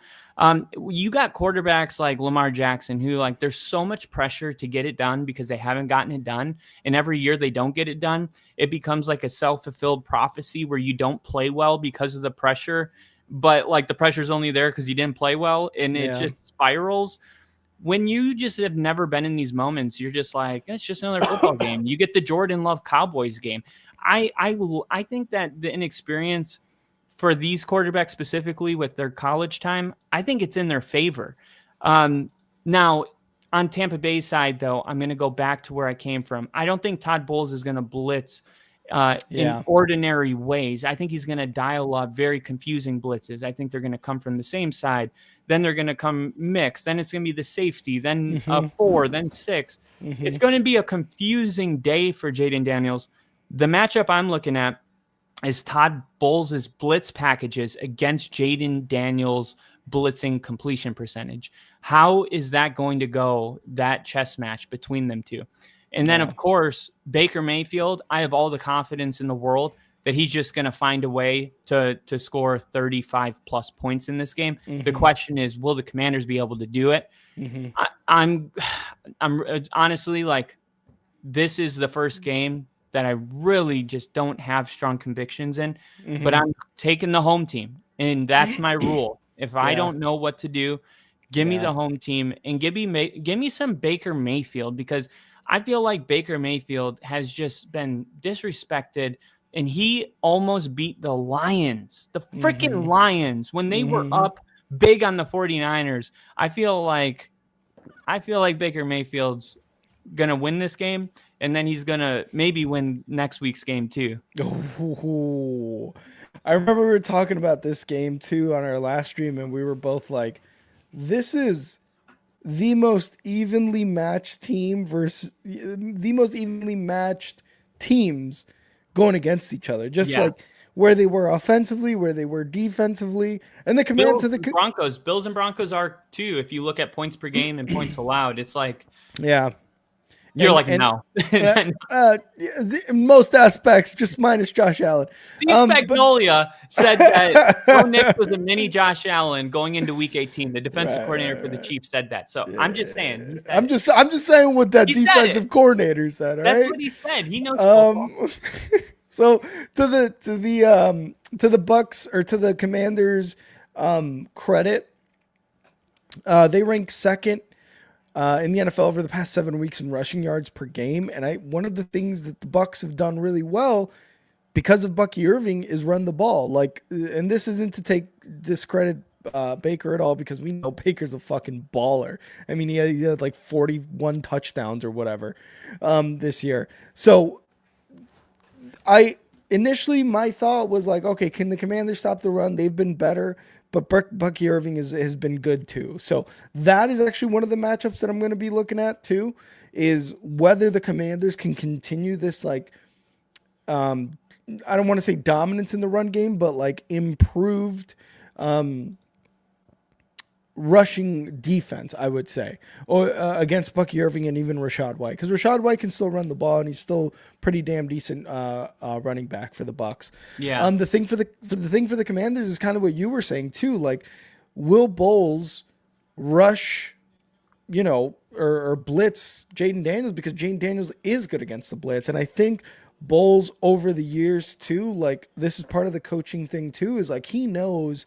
Speaker 2: You got quarterbacks like Lamar Jackson who like there's so much pressure to get it done because they haven't gotten it done. And every year they don't get it done. It becomes like a self-fulfilled prophecy where you don't play well because of the pressure, but like the pressure's only there because you didn't play well, and it just spirals. When you just have never been in these moments, you're just like, it's just another football game. You get the Jordan Love Cowboys game. I think that the inexperience for these quarterbacks specifically with their college time, I think it's in their favor. Now, on Tampa Bay side, though, I'm going to go back to where I came from. I don't think Todd Bowles is going to blitz in ordinary ways. I think he's going to dial up very confusing blitzes. I think they're going to come from the same side. Then they're going to come mixed. Then it's going to be the safety, then 4, then 6. It's going to be a confusing day for Jaden Daniels. The matchup I'm looking at is Todd Bowles' blitz packages against Jaden Daniels' blitzing completion percentage. How is that going to go, that chess match between them two? And then, of course, Baker Mayfield, I have all the confidence in the world that he's just going to find a way to score 35-plus points in this game. The question is, will the Commanders be able to do it? I'm honestly like, this is the first game that I really just don't have strong convictions in, but I'm taking the home team, and that's my rule. If I don't know what to do, give me the home team and give me some Baker Mayfield, because I feel like Baker Mayfield has just been disrespected, and he almost beat the Lions, the freaking Lions, when they were up big on the 49ers. I feel like Baker Mayfield's going to win this game, and then he's going to maybe win next week's game too.
Speaker 1: Ooh. I remember we were talking about this game too on our last stream, and we were both like, this is the most evenly matched team versus the most evenly matched teams going against each other. Just like where they were offensively, where they were defensively, and the command to the
Speaker 2: Broncos. Bills and Broncos are too. If you look at points per game and points allowed, it's like, you're no.
Speaker 1: Most aspects, just minus Josh Allen.
Speaker 2: Steve Spagnuolo said that Bo Nix was a mini Josh Allen going into Week 18. The defensive coordinator for the Chiefs said that. So I'm just saying. He said
Speaker 1: I'm just saying what that defensive coordinator said. All
Speaker 2: That's
Speaker 1: right?
Speaker 2: what he said. He knows football.
Speaker 1: So to the Bucks, or to the Commanders' credit, they rank second in the NFL over the past 7 weeks in rushing yards per game. And one of the things that the Bucks have done really well because of Bucky Irving is run the ball. Like, and this isn't to discredit Baker at all, because we know Baker's a fucking baller. I mean, he had like 41 touchdowns or whatever this year. So initially my thought was like, okay, can the Commanders stop the run? They've been better. But Bucky Irving has been good too. So that is actually one of the matchups that I'm going to be looking at too, is whether the Commanders can continue this, like, I don't want to say dominance in the run game, but like improved rushing defense, I would say, or against Bucky Irving and even Rashad White, because Rashad White can still run the ball and he's still pretty damn decent running back for the Bucks.
Speaker 2: Yeah.
Speaker 1: The thing for the Commanders is kind of what you were saying too. Like, will Bowles rush, or blitz Jaden Daniels, because Jaden Daniels is good against the blitz, and I think Bowles over the years too, like, this is part of the coaching thing too, is like he knows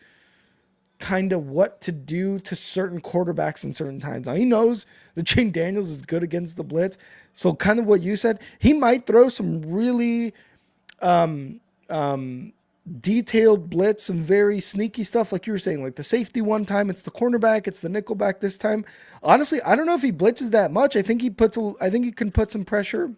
Speaker 1: kind of what to do to certain quarterbacks in certain times. Now he knows that Jaden Daniels is good against the blitz. So kind of what you said, he might throw some really detailed blitz, some very sneaky stuff. Like you were saying, like the safety one time, it's the cornerback, it's the nickelback this time. Honestly, I don't know if he blitzes that much. I think he can put some pressure.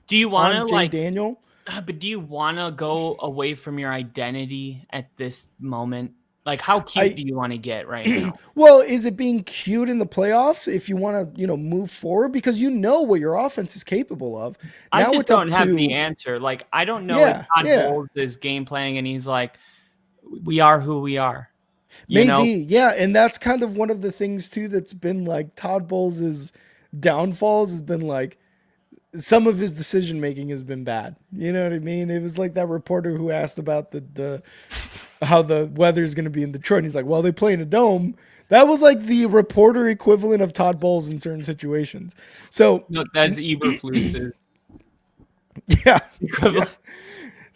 Speaker 2: Do you want to like
Speaker 1: Daniel?
Speaker 2: But do you want to go away from your identity at this moment? Like, how cute do you want to get right now?
Speaker 1: Well, is it being cute in the playoffs if you want to, move forward? Because you know what your offense is capable of. Now
Speaker 2: I just don't have the answer. Like, I don't know if Todd Bowles is game planning and he's like, we are who we are.
Speaker 1: Yeah. And that's kind of one of the things, too, that's been like Todd Bowles' downfalls has been like, some of his decision making has been bad. You know what I mean? It was like that reporter who asked about the how the weather is going to be in Detroit. And he's like, well, they play in a dome. That was like the reporter equivalent of Todd Bowles in certain situations. So
Speaker 2: no, that's Eberflus.
Speaker 1: Yeah.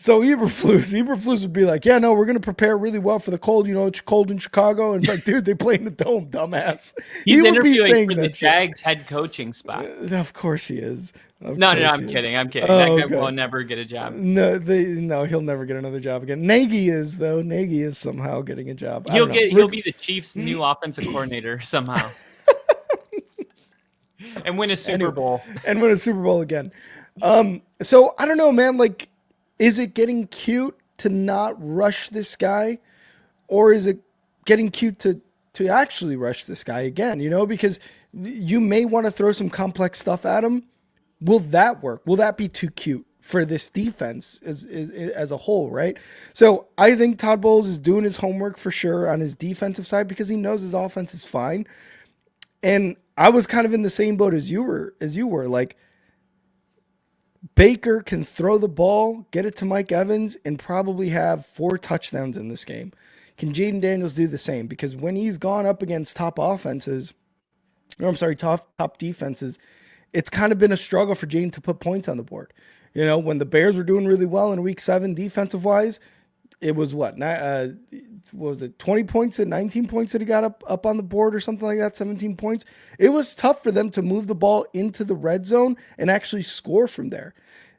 Speaker 1: So Eberflus would be like, yeah, no, we're going to prepare really well for the cold. It's cold in Chicago. And it's like, dude, they play in the dome, dumbass.
Speaker 2: He would be saying for the Jags head coaching spot.
Speaker 1: Of course he is.
Speaker 2: No, I'm kidding. I'm kidding. That guy will never get a job.
Speaker 1: No, he'll never get another job again. Nagy is, though. Nagy is somehow getting a job.
Speaker 2: He'll be the Chiefs' new offensive coordinator somehow. And win a Super Bowl.
Speaker 1: And win a Super Bowl again. So I don't know, man. Like, is it getting cute to not rush this guy? Or is it getting cute to actually rush this guy again? Because you may want to throw some complex stuff at him. Will that work? Will that be too cute for this defense as a whole, right? So I think Todd Bowles is doing his homework for sure on his defensive side because he knows his offense is fine. And I was kind of in the same boat as you were. Like, Baker can throw the ball, get it to Mike Evans, and probably have 4 touchdowns in this game. Can Jaden Daniels do the same? Because when he's gone up against top defenses, it's kind of been a struggle for Jaden to put points on the board. When the Bears were doing really well in week 7 defensive wise, it was what was it 20 points and 19 points that he got up on the board or something like that, 17 points. It was tough for them to move the ball into the red zone and actually score from there.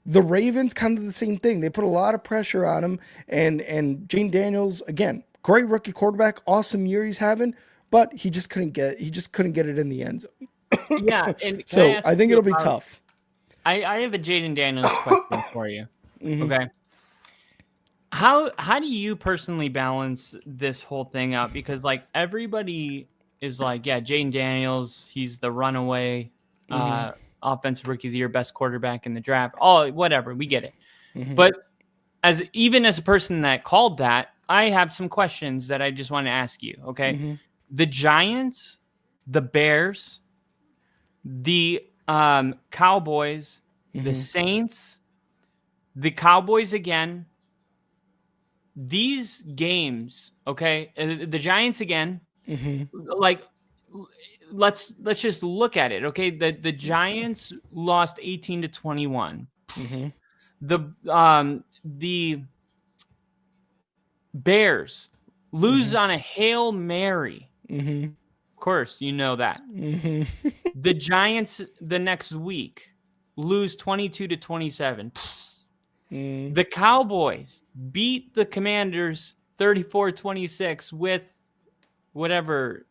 Speaker 1: The Ravens, kind of the same thing. They put a lot of pressure on him, and Jaden Daniels, again, great rookie quarterback, awesome year he's having, but he just couldn't get it in the end zone.
Speaker 2: Yeah, and
Speaker 1: so I think it'll be tough.
Speaker 2: I have a Jaden Daniels question for you. Mm-hmm. Okay. How do you personally balance this whole thing out? Because like everybody is like, yeah, Jaden Daniels, he's the runaway offensive rookie of the year, best quarterback in the draft. Oh, whatever, we get it. Mm-hmm. But as a person that called that, I have some questions that I just want to ask you. Okay, the Giants, the Bears, the Cowboys, the Saints, the Cowboys again. These games, okay, the Giants again, like let's just look at it, okay? The Giants lost 18-21. The Bears lose on a Hail Mary. Of course, you know that. The Giants the next week lose 22-27. The Cowboys beat the Commanders 34-26 with whatever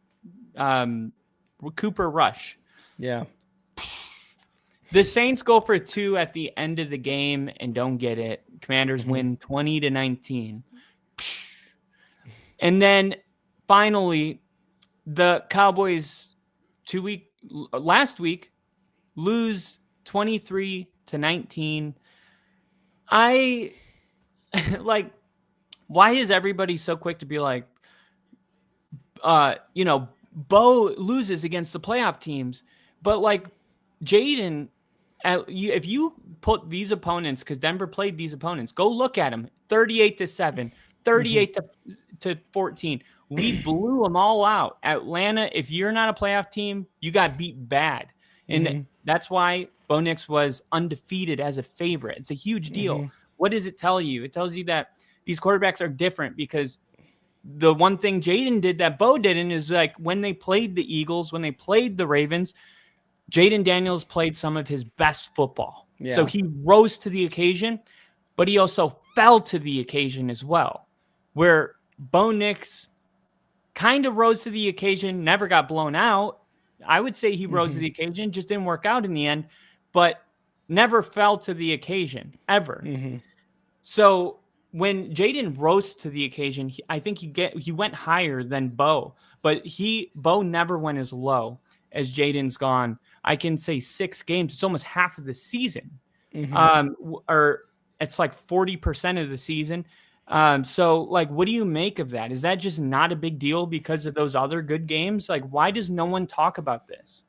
Speaker 2: Cooper Rush.
Speaker 1: Yeah.
Speaker 2: The Saints go for 2 at the end of the game and don't get it. Commanders win 20-19. And then finally, the Cowboys last week lose 23-19. I like, why is everybody so quick to be like, Bo loses against the playoff teams, but like Jaden, if you put these opponents, because Denver played these opponents, go look at them, 38-7, 38 to 14. We blew them all out. Atlanta, if you're not a playoff team, you got beat bad. And that's why Bo Nix was undefeated as a favorite. It's a huge deal. What does it tell you? It tells you that these quarterbacks are different, because the one thing Jaden did that Bo didn't is, like, when they played the Eagles, when they played the Ravens, Jaden Daniels played some of his best football.
Speaker 1: Yeah.
Speaker 2: So he rose to the occasion, but he also fell to the occasion as well, where Bo Nix kind of rose to the occasion, never got blown out. I would say he rose to the occasion, just didn't work out in the end, but never fell to the occasion ever. So when Jaden rose to the occasion, I think he went higher than Bo, but Bo never went as low as Jaden's gone. I can say 6 games. It's almost half of the season, or it's like 40% of the season. So, like, what do you make of that? Is that just not a big deal because of those other good games? Like, why does no one talk about this?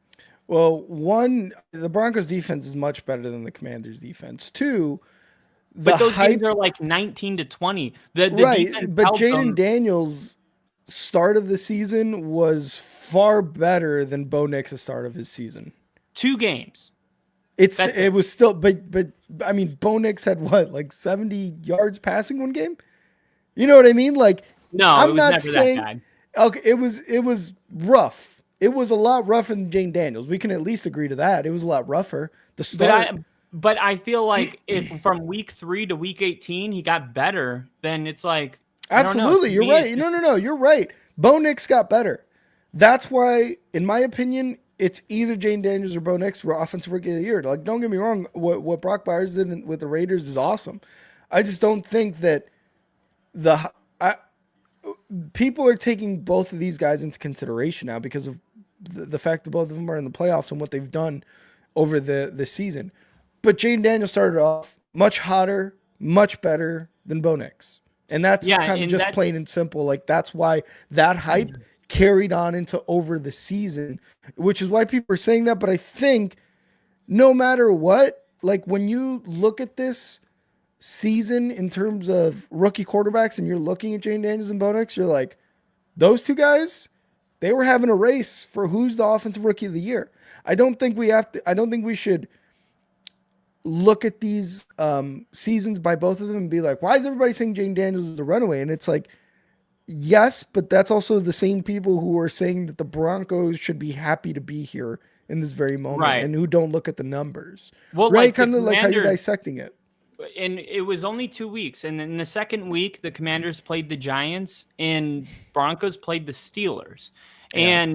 Speaker 1: Well, one, the Broncos defense is much better than the Commanders defense. 2,
Speaker 2: but those games are like 19-20. The
Speaker 1: right, but Jaden Daniels' start of the season was far better than Bo Nix's start of his season.
Speaker 2: 2 games.
Speaker 1: It was still, but I mean, Bo Nix had what, like 70 yards passing one game? You know what I mean? Like,
Speaker 2: no,
Speaker 1: I'm
Speaker 2: it was
Speaker 1: not
Speaker 2: never
Speaker 1: saying
Speaker 2: that bad.
Speaker 1: Okay, it was rough. It was a lot rougher than Jane Daniels. We can at least agree to that. It was a lot rougher. The start.
Speaker 2: But I feel like if from week 3 to week 18 he got better, then it's like,
Speaker 1: absolutely, you're right. No, you're right. Bo Nix got better. That's why, in my opinion, it's either Jane Daniels or Bo Nix for Offensive Rookie of the Year. Like, don't get me wrong, what Brock Byers did with the Raiders is awesome. I just don't think that people are taking both of these guys into consideration now because of the fact that both of them are in the playoffs and what they've done over the season. But Jane Daniels started off much hotter, much better than Bo Nix. And that's kind of just plain and simple. Like, that's why that hype carried on into over the season, which is why people are saying that. But I think no matter what, like, when you look at this season in terms of rookie quarterbacks and you're looking at Jane Daniels and Bo Nix, you're like, those two guys, they were having a race for who's the Offensive Rookie of the Year. I don't think we should look at these seasons by both of them and be like, why is everybody saying Jane Daniels is the runaway? And it's like, yes, but that's also the same people who are saying that the Broncos should be happy to be here in this very moment, and who don't look at the numbers. Well, right? Kind of like how you're dissecting it.
Speaker 2: And it was only 2 weeks. And in the second week, the Commanders played the Giants and Broncos played the Steelers. Yeah.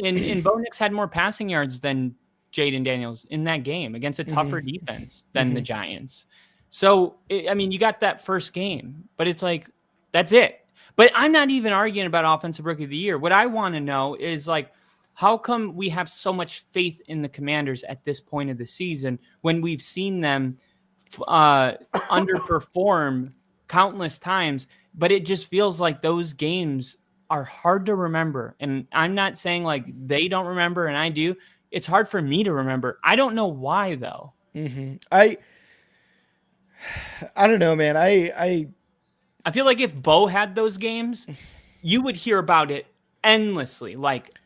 Speaker 2: And Bo Nix had more passing yards than Jaden Daniels in that game against a tougher defense than the Giants. So, you got that first game, but it's like, that's it. But I'm not even arguing about Offensive Rookie of the Year. What I want to know is, like, how come we have so much faith in the Commanders at this point of the season when we've seen them underperform countless times, but it just feels like those games are hard to remember. And I'm not saying like they don't remember and I do. It's hard for me to remember. I don't know why though.
Speaker 1: I don't know, man. I
Speaker 2: feel like if Bo had those games, you would hear about it endlessly. Like,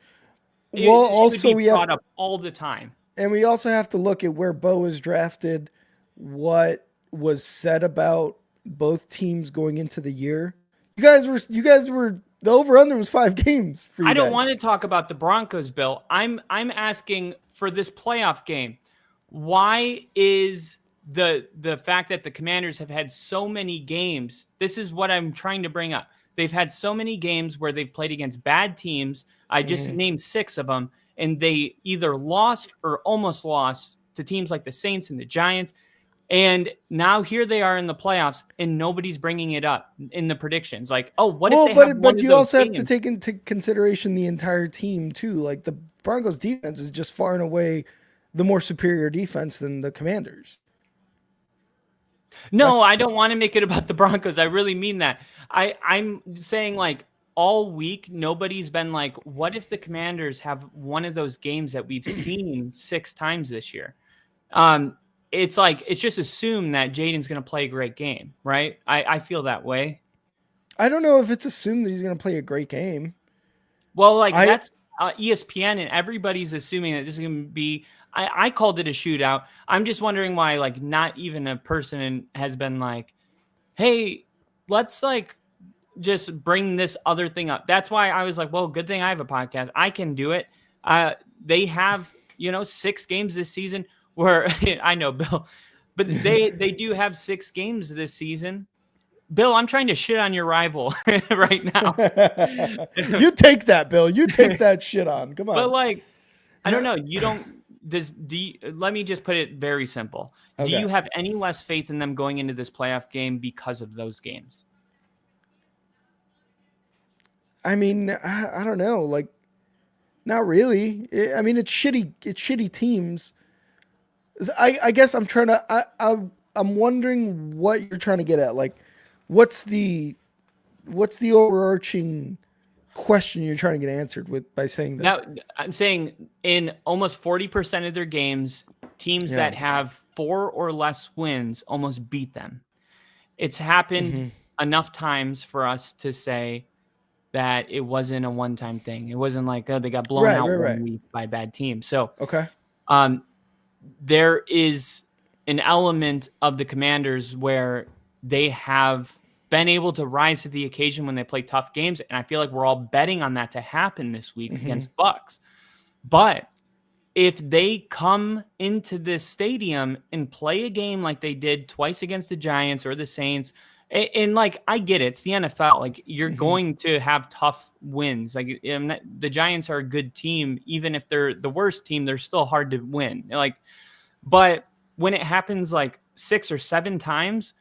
Speaker 2: we brought up all the time.
Speaker 1: And we also have to look at where Bo was drafted, what was said about both teams going into the year. You guys were the over-under was 5 games for you.
Speaker 2: I don't want to talk about the Broncos, Bill. I'm asking for this playoff game. Why is the fact that the Commanders have had so many games? This is what I'm trying to bring up. They've had so many games where they've played against bad teams. I just named 6 of them, and they either lost or almost lost to teams like the Saints and the Giants. And now here they are in the playoffs, and nobody's bringing it up in the predictions. Like, oh, what if they have one of
Speaker 1: you
Speaker 2: those
Speaker 1: also
Speaker 2: games?
Speaker 1: have to take into consideration the entire team too. Like, the Broncos defense is just far and away the more superior defense than the Commanders.
Speaker 2: No, I don't want to make it about the Broncos. I really mean that. I'm saying, like, all week, nobody's been like, what if the Commanders have one of those games that we've seen 6 times this year? It's like, it's just assumed that Jaden's going to play a great game, right? I feel that way.
Speaker 1: I don't know if it's assumed that he's going to play a great game.
Speaker 2: Well, like that's ESPN, and everybody's assuming that this is going to be. I called it a shootout. I'm just wondering why, like, not even a person has been like, "Hey, let's like just bring this other thing up." That's why I was like, "Well, good thing I have a podcast. I can do it." They have 6 games this season where I know, Bill, but they do have 6 games this season. Bill, I'm trying to shit on your rival right now.
Speaker 1: You take that, Bill. You take that shit on. Come on.
Speaker 2: But like, I don't know. You don't. Let me just put it very simple.
Speaker 1: Okay.
Speaker 2: Do you have any less faith in them going into this playoff game because of those games?
Speaker 1: I mean, I don't know. Like, not really. I mean, it's shitty. It's shitty teams. I guess I'm trying to. I'm wondering what you're trying to get at. Like, what's the overarching question you're trying to get answered by saying this?
Speaker 2: Now, I'm saying in almost 40% of their games, teams that have 4 or less wins almost beat them. It's happened enough times for us to say that it wasn't a one-time thing. It wasn't like, oh, they got blown out one week by a bad team. So
Speaker 1: okay,
Speaker 2: there is an element of the Commanders where they have been able to rise to the occasion when they play tough games. And I feel like we're all betting on that to happen this week against Bucks. But if they come into this stadium and play a game like they did twice against the Giants or the Saints, and like, I get it, it's the NFL. Like, you're going to have tough wins. Like, the Giants are a good team. Even if they're the worst team, they're still hard to win. Like, but when it happens like 6 or 7 times,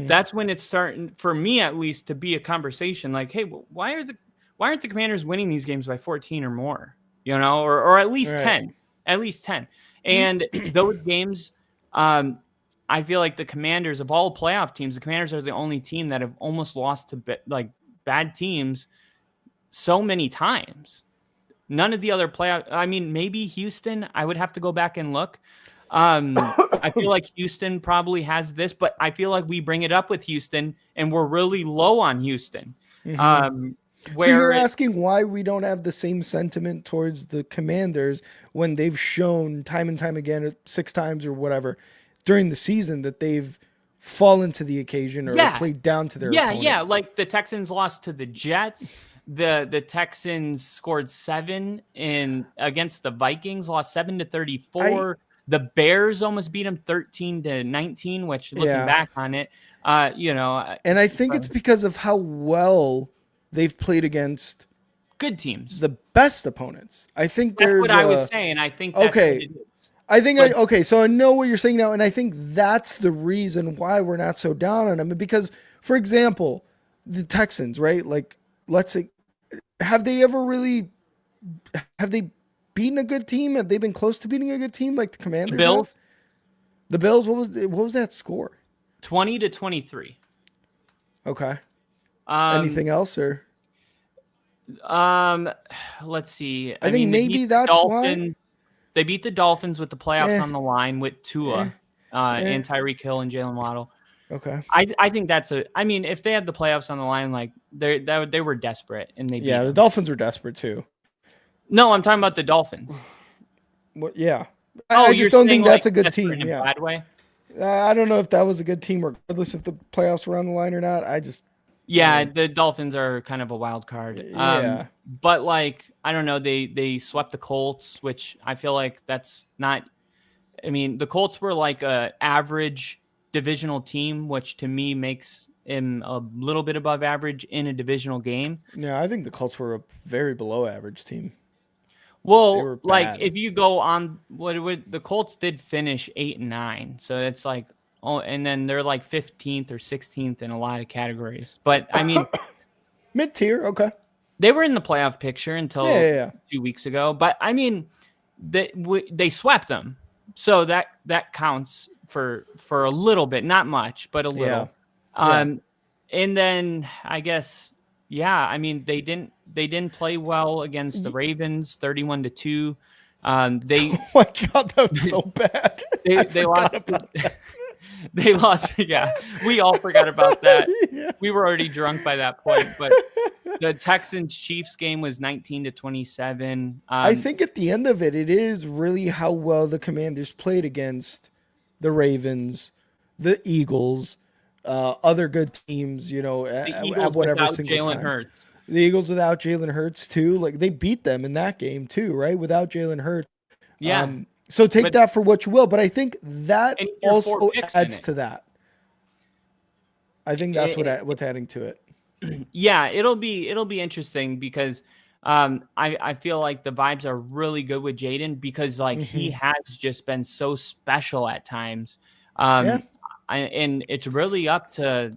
Speaker 2: that's when it's starting, for me at least, to be a conversation. Like, hey, why aren't the Commanders winning these games by 14 or more? Or at least 10, at least 10. And those games, I feel like the Commanders, of all playoff teams, the Commanders are the only team that have almost lost to bad teams so many times. None of the other playoff. I mean, maybe Houston. I would have to go back and look. I feel like Houston probably has this, but I feel like we bring it up with Houston and we're really low on Houston.
Speaker 1: So you're asking why we don't have the same sentiment towards the Commanders when they've shown time and time again, 6 times or whatever, during the season that they've fallen to the occasion or played down to their opponent.
Speaker 2: Yeah. Like the Texans lost to the Jets. The Texans scored 7 against the Vikings, lost 7-34. The Bears almost beat them 13-19, which, looking back on it,
Speaker 1: and I think it's because of how well they've played against
Speaker 2: good teams,
Speaker 1: the best opponents. I think
Speaker 2: that's what I was saying. I think that's what it is.
Speaker 1: So I know what you're saying now, and I think that's the reason why we're not so down on them. Because, for example, the Texans, right? Like, let's say, have they beaten a good team? Have they been close to beating a good team like the Commanders?
Speaker 2: The Bills.
Speaker 1: The Bills. What was that score?
Speaker 2: 20-23.
Speaker 1: Okay. Anything else or?
Speaker 2: Let's see.
Speaker 1: I think maybe that's why
Speaker 2: they beat the Dolphins with the playoffs on the line with Tua, and Tyreek Hill and Jalen Waddle.
Speaker 1: Okay.
Speaker 2: I think that's I mean, if they had the playoffs on the line, like they were desperate and they beat them.
Speaker 1: The Dolphins were desperate too.
Speaker 2: No, I'm talking about the Dolphins.
Speaker 1: Well, yeah. I just don't think that's a good team.
Speaker 2: In a bad way.
Speaker 1: I don't know if that was a good team, regardless if the playoffs were on the line or not.
Speaker 2: The Dolphins are kind of a wild card. But like, I don't know, they swept the Colts, which I feel like that's not. I mean, the Colts were like a average divisional team, which to me makes him a little bit above average in a divisional game.
Speaker 1: Yeah, I think the Colts were a very below average team.
Speaker 2: Well, like if you go on, the Colts did finish 8-9, so it's like, and then they're like 15th or 16th in a lot of categories. But I mean,
Speaker 1: mid-tier, okay.
Speaker 2: They were in the playoff picture until 2 weeks ago. But I mean, they swept them, so that counts for a little bit, not much, but a little. And then I guess Yeah, I mean they didn't play well against the Ravens, 31-2. They
Speaker 1: Oh my God, that was so bad. I
Speaker 2: they
Speaker 1: forgot
Speaker 2: lost.
Speaker 1: about that.
Speaker 2: They lost. Yeah, we all forgot about that.
Speaker 1: Yeah.
Speaker 2: We were already drunk by that point. But the Texans Chiefs game was 19-27.
Speaker 1: I think at the end of it, it is really how well the Commanders played against the Ravens, the Eagles, other good teams, you know,
Speaker 2: the
Speaker 1: at
Speaker 2: Eagles
Speaker 1: whatever
Speaker 2: without
Speaker 1: single
Speaker 2: Jalen
Speaker 1: time.
Speaker 2: Hurts.
Speaker 1: The Eagles without Jalen Hurts too, like they beat them in that game too, right? Without Jalen Hurts.
Speaker 2: Yeah,
Speaker 1: So take
Speaker 2: but
Speaker 1: that for what you will, but I think that
Speaker 2: and you're 4
Speaker 1: also
Speaker 2: picks in
Speaker 1: adds
Speaker 2: it.
Speaker 1: to that. I think that's what's adding to it.
Speaker 2: Yeah, it'll be interesting because I feel like the vibes are really good with Jaden because like he has just been so special at times.
Speaker 1: Yeah.
Speaker 2: And it's really up to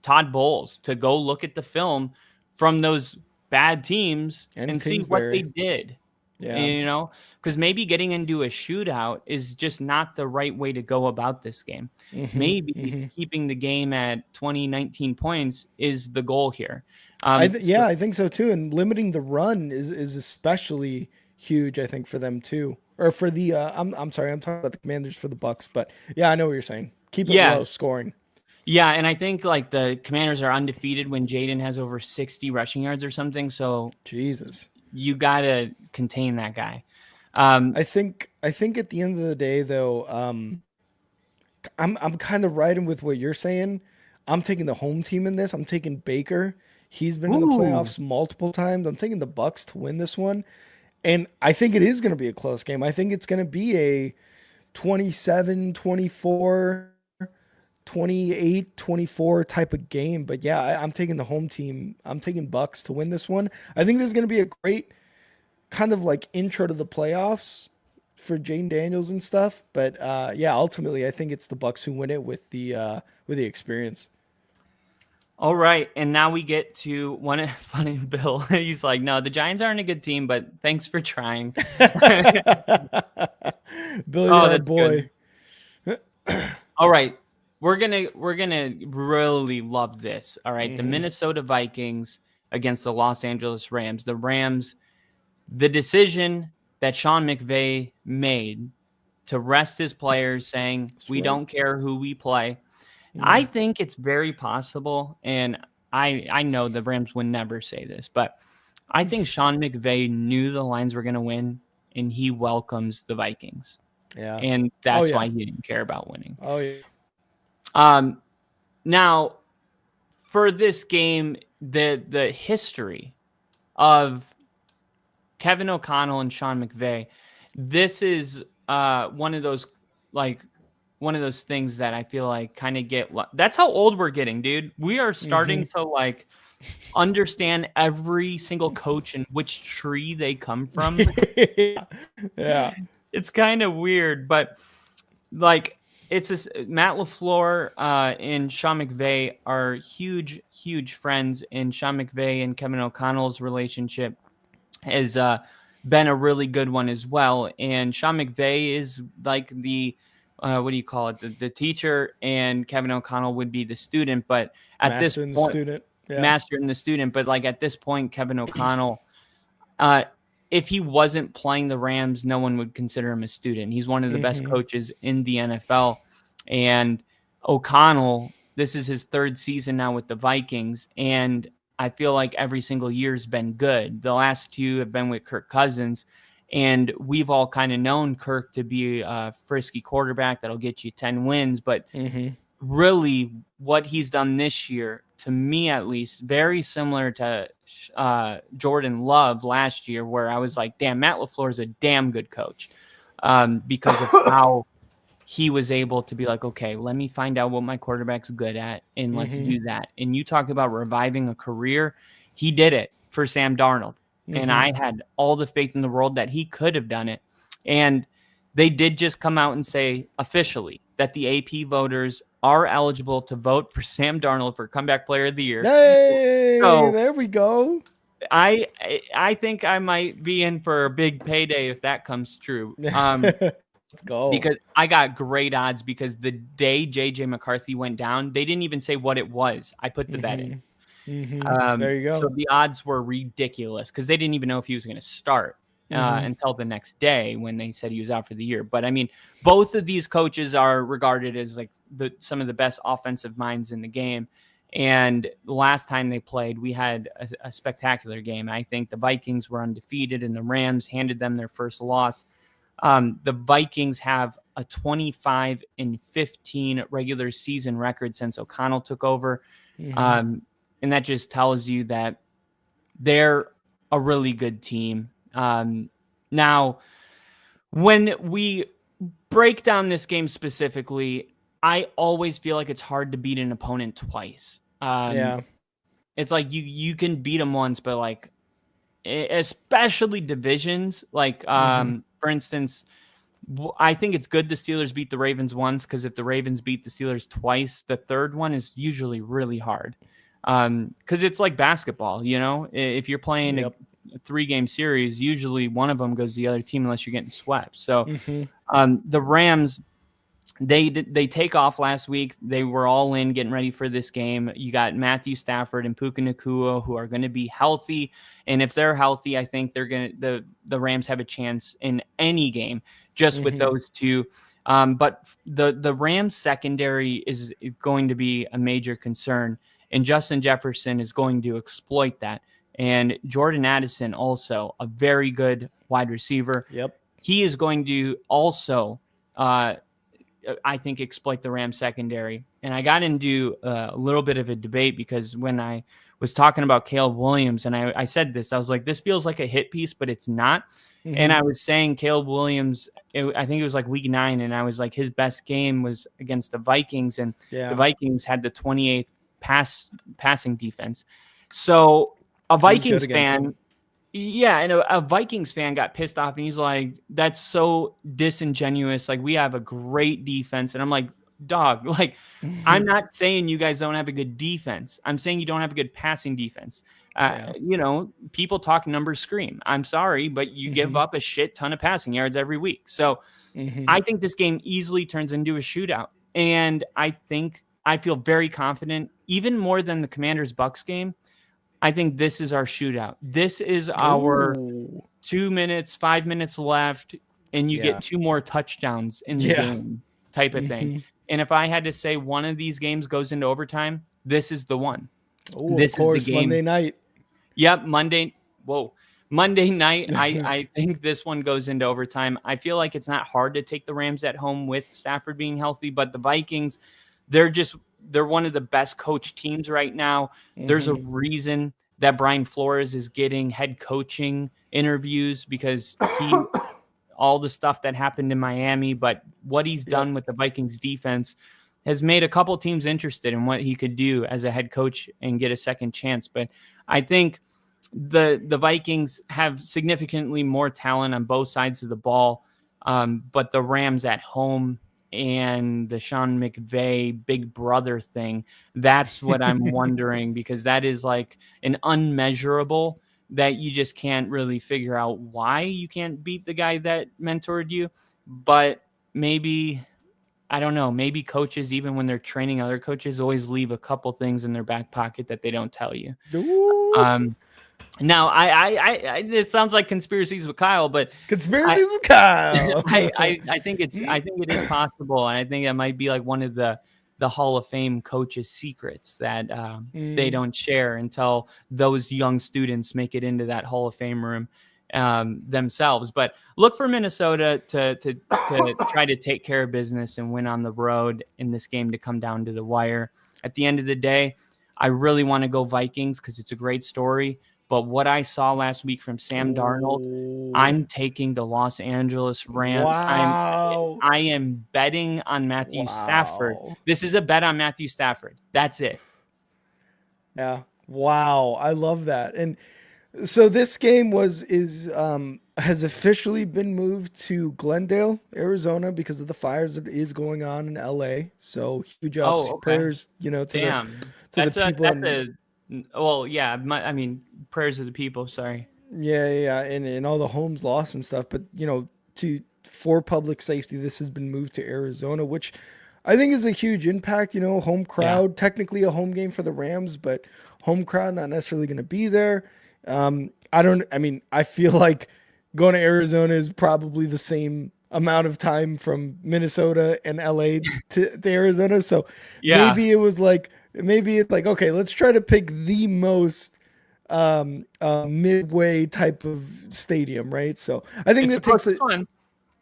Speaker 2: Todd Bowles to go look at the film from those bad teams and see what they did.
Speaker 1: Yeah.
Speaker 2: You know, because maybe getting into a shootout is just not the right way to go about this game. Maybe keeping the game at 19 points is the goal here.
Speaker 1: I think so too. And limiting the run is especially huge, I think, for them too. Or for the I'm sorry, I'm talking about the Commanders for the Bucks, but yeah, I know what you're saying. Keep it low scoring.
Speaker 2: Yeah, and I think like the Commanders are undefeated when Jaden has over 60 rushing yards or something. So
Speaker 1: Jesus.
Speaker 2: You gotta contain that guy.
Speaker 1: I think at the end of the day, though, I'm kind of riding with what you're saying. I'm taking the home team in this. I'm taking Baker. He's been in the playoffs multiple times. I'm taking the Bucks to win this one, and I think it is going to be a close game. I think it's going to be a 27-24, 28-24 type of game. But yeah, I'm taking the home team. I'm taking Bucks to win this one. I think this is going to be a great kind of like intro to the playoffs for Jane Daniels and stuff. But yeah, ultimately, I think it's the Bucks who win it with the experience.
Speaker 2: All right, and now we get to one funny Bill. He's like, "No, the Giants aren't a good team, but thanks for trying."
Speaker 1: Bill, you're our boy.
Speaker 2: All right. We're gonna really love this. All right. The Minnesota Vikings against the Los Angeles Rams. The Rams, the decision that Sean McVay made to rest his players, saying we don't care who we play. I think it's very possible, and I know the Rams would never say this, but I think Sean McVay knew the Lions were gonna win, and he welcomes the Vikings.
Speaker 1: Yeah.
Speaker 2: And that's why he didn't care about winning.
Speaker 1: Oh yeah.
Speaker 2: Now for this game, the history of Kevin O'Connell and Sean McVay, this is one of those things that I feel like kind of that's how old we're getting, dude. We are starting to like understand every single coach and which tree they come from.
Speaker 1: Yeah.
Speaker 2: It's kind of weird, but like it's this, Matt LaFleur and Sean McVay are huge friends, and Sean McVay and Kevin O'Connell's relationship has been a really good one as well. And Sean McVay is like the what do you call it? The teacher, and Kevin O'Connell would be the student. But at
Speaker 1: Master
Speaker 2: this
Speaker 1: and
Speaker 2: point,
Speaker 1: the student. Yeah.
Speaker 2: Master and the student. But like at this point, Kevin O'Connell, if he wasn't playing the Rams, no one would consider him a student. He's one of the best coaches in the NFL. And O'Connell, this is his third season now with the Vikings. And I feel like every single year has been good. The last two have been with Kirk Cousins. And we've all kind of known Kirk to be a frisky quarterback that'll get you 10 wins. But really what he's done this year, to me at least, very similar to Jordan Love last year, where I was like, damn, Matt LaFleur is a damn good coach because of how he was able to be like, okay, let me find out what my quarterback's good at, and let's do that. And you talk about reviving a career. He did it for Sam Darnold. And I had all the faith in the world that he could have done it. And they did just come out and say officially that the AP voters are eligible to vote for Sam Darnold for Comeback Player of the Year.
Speaker 1: Hey, so there we go.
Speaker 2: I think I might be in for a big payday if that comes true.
Speaker 1: Let's go.
Speaker 2: Because I got great odds, because the day JJ McCarthy went down, they didn't even say what it was. I put the bet in.
Speaker 1: There you go.
Speaker 2: So the odds were ridiculous because they didn't even know if he was going to start until the next day when they said he was out for the year. But I mean, both of these coaches are regarded as like some of the best offensive minds in the game. And the last time they played, we had a spectacular game. I think the Vikings were undefeated and the Rams handed them their first loss. The Vikings have a 25-15 regular season record since O'Connell took over. And that just tells you that they're a really good team. Now, when we break down this game specifically, I always feel like it's hard to beat an opponent twice. It's like you can beat them once, but like, especially divisions, like, for instance, I think it's good the Steelers beat the Ravens once, because if the Ravens beat the Steelers twice, the third one is usually really hard. Because it's like basketball, if you're playing a 3-game series, usually one of them goes to the other team unless you're getting swept. So the Rams, they take off last week. They were all in getting ready for this game. You got Matthew Stafford and Puka Nacua, who are going to be healthy. And if they're healthy, I think the Rams have a chance in any game just with those two. But the Rams secondary is going to be a major concern, and Justin Jefferson is going to exploit that. And Jordan Addison, also a very good wide receiver. He is going to also, I think, exploit the Rams secondary. And I got into a little bit of a debate because when I was talking about Caleb Williams, and I said this, I was like, this feels like a hit piece, but it's not. And I was saying Caleb Williams, I think it was like week 9, and I was like, his best game was against the Vikings, and the Vikings had the 28th passing defense. So a Vikings fan, and a Vikings fan got pissed off, and he's like, that's so disingenuous. Like, we have a great defense. And I'm like, dog, like, I'm not saying you guys don't have a good defense. I'm saying you don't have a good passing defense. People talk, numbers scream. I'm sorry, but you give up a shit ton of passing yards every week. So I think this game easily turns into a shootout. And I feel very confident, even more than the Commanders-Bucks game. I think this is our shootout. This is our 2 minutes, 5 minutes left, and you get 2 more touchdowns in the game type of thing. And if I had to say one of these games goes into overtime, this is the one.
Speaker 1: This is the game. Monday night.
Speaker 2: Yep, Monday night. I think this one goes into overtime. I feel like it's not hard to take the Rams at home with Stafford being healthy, but the Vikings, they're one of the best coached teams right now. There's a reason that Brian Flores is getting head coaching interviews, because all the stuff that happened in Miami, but what he's done with the Vikings defense has made a couple teams interested in what he could do as a head coach and get a second chance. But I think the Vikings have significantly more talent on both sides of the ball. But the Rams at home and the Sean McVay big brother thing, that's what I'm wondering, because that is like an unmeasurable that you just can't really figure out why you can't beat the guy that mentored you. But maybe, I don't know, maybe coaches, even when they're training other coaches, always leave a couple things in their back pocket that they don't tell you. Now, I it sounds like conspiracies with Kyle, but
Speaker 1: conspiracies with Kyle.
Speaker 2: I think it is possible, and I think that might be like one of the Hall of Fame coaches' secrets that they don't share until those young students make it into that Hall of Fame room themselves. But look for Minnesota to try to take care of business and win on the road in this game to come down to the wire. At the end of the day, I really want to go Vikings because it's a great story. But what I saw last week from Sam Darnold, I'm taking the Los Angeles Rams.
Speaker 1: Wow.
Speaker 2: I am betting on Matthew Stafford. This is a bet on Matthew Stafford. That's it.
Speaker 1: Yeah. Wow. I love that. And so this game has officially been moved to Glendale, Arizona, because of the fires that is going on in LA. So huge prayers, to the people. I mean, prayers to the people. Sorry. Yeah. And all the homes lost and stuff. But, for public safety, this has been moved to Arizona, which I think is a huge impact. Home crowd, technically a home game for the Rams, but home crowd not necessarily going to be there. I feel like going to Arizona is probably the same amount of time from Minnesota and LA to Arizona. So maybe it's like, okay, let's try to pick the most midway type of stadium, right? So I think that takes it.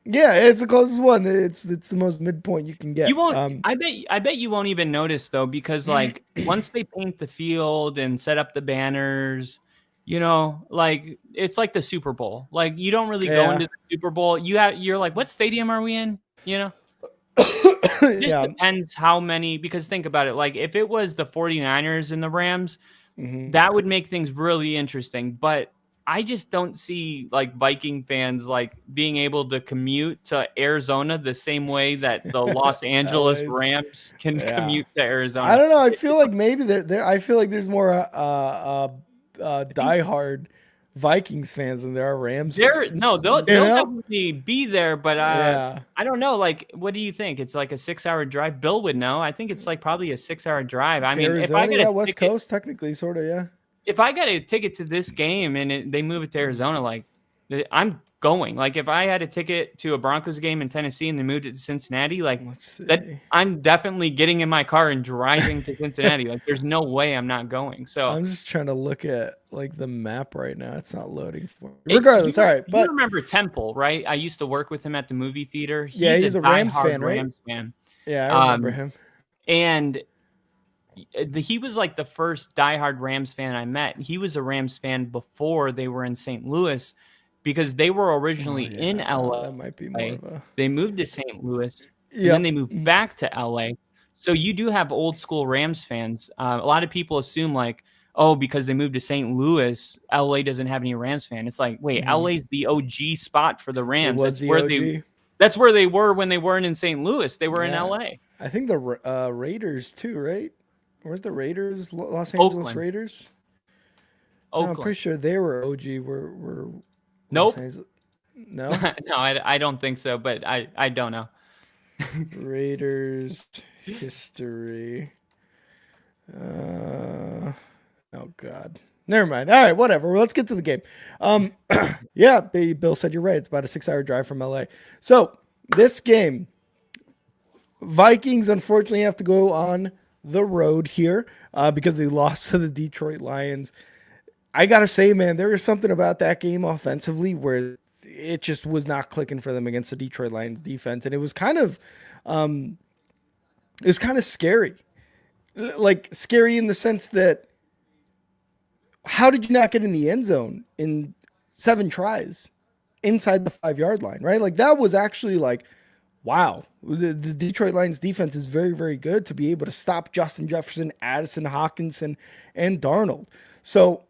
Speaker 1: Yeah, it's the closest one. It's the most midpoint you can get.
Speaker 2: You won't. I bet you won't even notice though, because like once they paint the field and set up the banners, like it's like the Super Bowl. Like you don't really go into the Super Bowl. You're like, what stadium are we in? It just depends how many. Because think about it. Like if it was the 49ers and the Rams, that would make things really interesting. But I just don't see like Viking fans like being able to commute to Arizona the same way that the Los Angeles Rams can commute to Arizona.
Speaker 1: I don't know. I feel like maybe I feel like there's more diehard Vikings fans than there are Rams.
Speaker 2: They'll definitely be there, but I don't know. Like, what do you think? It's like a 6-hour drive. Bill would know. I think it's like probably a 6-hour drive. I mean,
Speaker 1: Arizona, if I get West Coast, technically, sort of, yeah.
Speaker 2: If I got a ticket to this game and they move it to Arizona, like I'm going. Like if I had a ticket to a Broncos game in Tennessee and they moved it to Cincinnati, like that, I'm definitely getting in my car and driving to Cincinnati. Like there's no way I'm not going. So
Speaker 1: I'm just trying to look at like the map right now. It's not loading for me. Regardless, all right. But
Speaker 2: you remember Temple, right? I used to work with him at the movie theater.
Speaker 1: He's a Rams fan, right?
Speaker 2: Rams fan.
Speaker 1: Yeah, I remember him.
Speaker 2: And he was like the first diehard Rams fan I met. He was a Rams fan before they were in St. Louis because they were originally in LA.
Speaker 1: That might be more of a...
Speaker 2: They moved to St. Louis and then they moved back to LA. So you do have old school Rams fans. A lot of people assume like, oh, because they moved to St. Louis, LA doesn't have any Rams fan. It's like, wait, LA's the OG spot for the Rams. That's where they were when they weren't in St. Louis. They were in LA.
Speaker 1: I think the Raiders too, right? Weren't the Raiders Los Angeles
Speaker 2: Oakland.
Speaker 1: Raiders?
Speaker 2: Oakland.
Speaker 1: No, I'm pretty sure they were OG. Were
Speaker 2: nope.
Speaker 1: No,
Speaker 2: no, I don't think so. But I don't know.
Speaker 1: Raiders history. Oh God. Never mind. All right, whatever. Let's get to the game. Yeah, Bill said you're right. It's about a 6-hour drive from LA. So this game, Vikings unfortunately have to go on the road here because they lost to the Detroit Lions. I gotta say, man, there was something about that game offensively where it just was not clicking for them against the Detroit Lions defense, and it was kind of scary. Like scary in the sense that how did you not get in the end zone in 7 tries inside the 5-yard line, right? Like that was actually like, wow, the Detroit Lions defense is very, very good to be able to stop Justin Jefferson, Addison Hockenson, and Darnold. So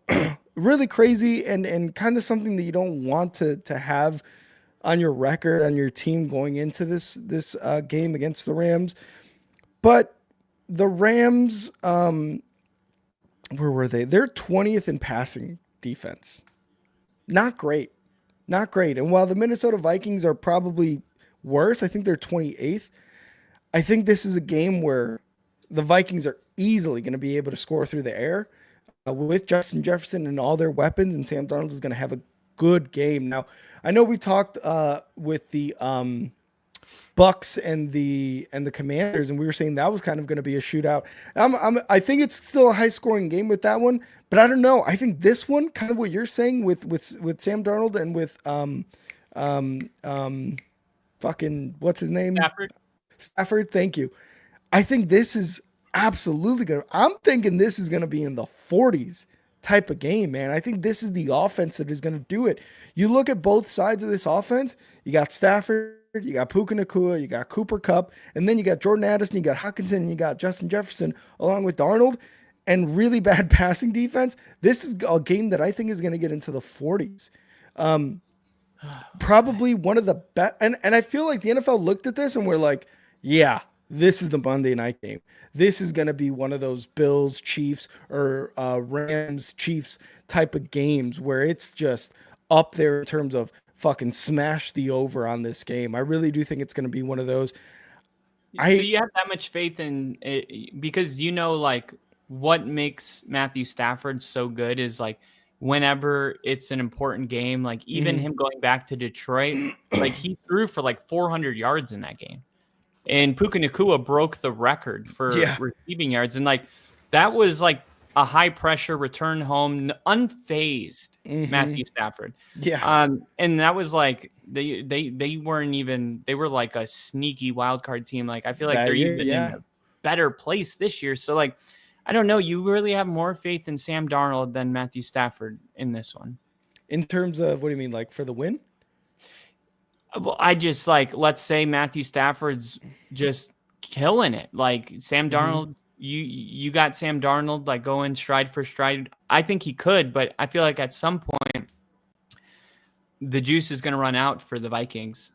Speaker 1: really crazy and kind of something that you don't want to have on your record, on your team going into this game against the Rams. But the Rams, where were they? They're 20th in passing defense. Not great. Not great. And while the Minnesota Vikings are probably worse, I think they're 28th. I think this is a game where the Vikings are easily going to be able to score through the air with Justin Jefferson and all their weapons, and Sam Darnold is going to have a good game. Now, I know we talked with the Bucks and the Commanders, and we were saying that was kind of going to be a shootout. I think it's still a high scoring game with that one, but I don't know. I think this one, kind of what you're saying with Sam Darnold and with fucking what's his name? Stafford. Thank you. I think this is absolutely good. I'm thinking this is going to be in the 40s type of game, man. I think this is the offense that is going to do it. You look at both sides of this offense. You got Stafford, you got Puka Nacua, you got Cooper Kupp, and then you got Jordan Addison, you got Hockenson, and you got Justin Jefferson along with Darnold, and really bad passing defense. This is a game that I think is going to get into the 40s. Probably one of the best. And I feel like the NFL looked at this and we're like, yeah, this is the Monday night game. This is going to be one of those Bills, Chiefs, or Rams, Chiefs type of games where it's just up there in terms of fucking smash the over on this game. I really do think it's going to be one of those.
Speaker 2: So you have that much faith in it because like what makes Matthew Stafford so good is like whenever it's an important game, like even him going back to Detroit, like he threw for like 400 yards in that game. And Puka Nacua broke the record for receiving yards. And like that was like a high pressure return home, unfazed Matthew Stafford.
Speaker 1: Yeah.
Speaker 2: And that was like they weren't even, they were like a sneaky wild card team. Like I feel like they're even in a better place this year. So like I don't know, you really have more faith in Sam Darnold than Matthew Stafford in this one.
Speaker 1: In terms of what do you mean, like for the win?
Speaker 2: Well, I just like, let's say Matthew Stafford's just killing it. Like Sam Darnold, you got Sam Darnold like going stride for stride. I think he could, but I feel like at some point the juice is going to run out for the Vikings.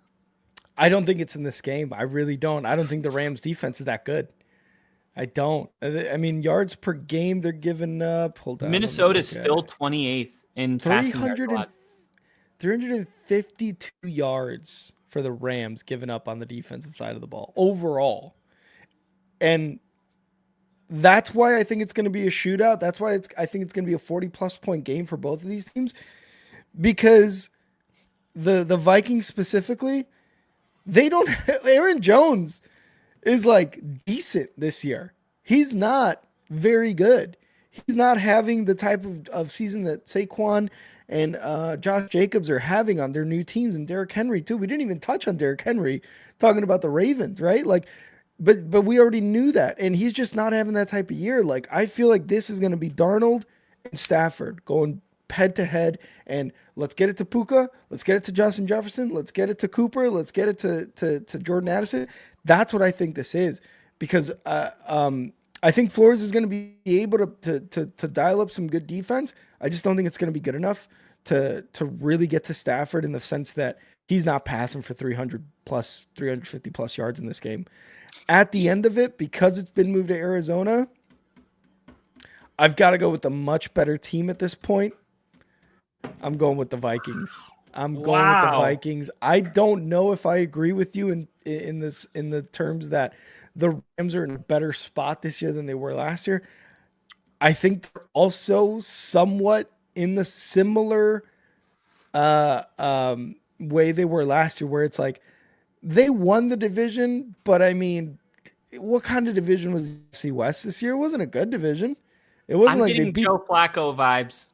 Speaker 1: I don't think it's in this game. I really don't. I don't think the Rams defense is that good. I don't. I mean, yards per game they're giving up. Hold on.
Speaker 2: Minnesota's still 28th in passing yards.
Speaker 1: 352 yards for the Rams given up on the defensive side of the ball overall. And that's why I think it's going to be a shootout. That's why I think it's going to be a 40-plus point game for both of these teams. Because the Vikings specifically, they don't – Aaron Jones is like decent this year. He's not very good. He's not having the type of season that Saquon and Josh Jacobs are having on their new teams, and Derrick Henry too. We didn't even touch on Derrick Henry talking about the Ravens, right? Like, but we already knew that, and he's just not having that type of year. Like, I feel like this is going to be Darnold and Stafford going head to head, and let's get it to Puka, let's get it to Justin Jefferson, let's get it to Cooper, let's get it to Jordan Addison. That's what I think this is, because I think Flores is going to be able to dial up some good defense. I just don't think it's going to be good enough to really get to Stafford in the sense that he's not passing for 350 plus yards in this game. At the end of it, because it's been moved to Arizona, I've got to go with a much better team at this point. I'm going with the Vikings. I'm going with the Vikings. I don't know if I agree with you in the terms that the Rams are in a better spot this year than they were last year. I think they're also somewhat in the similar way they were last year, where it's like they won the division, but I mean, what kind of division was NFC West this year? It wasn't a good division. It wasn't like they beat
Speaker 2: Joe Flacco vibes.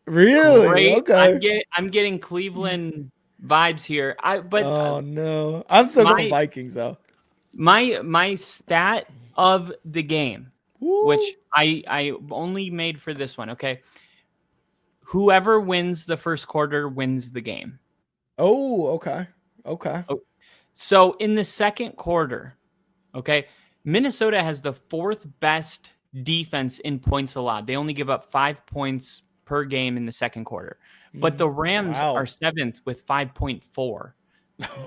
Speaker 1: Really?
Speaker 2: Great.
Speaker 1: Okay.
Speaker 2: I'm getting Cleveland vibes here.
Speaker 1: Oh no, I'm still going Vikings though.
Speaker 2: My stat of the game, which I only made for this one. Okay, whoever wins the first quarter wins the game.
Speaker 1: Oh, okay.
Speaker 2: So in the second quarter, okay, Minnesota has the fourth best defense in points allowed. They only give up 5 points per game in the second quarter. But the Rams are seventh with 5.4.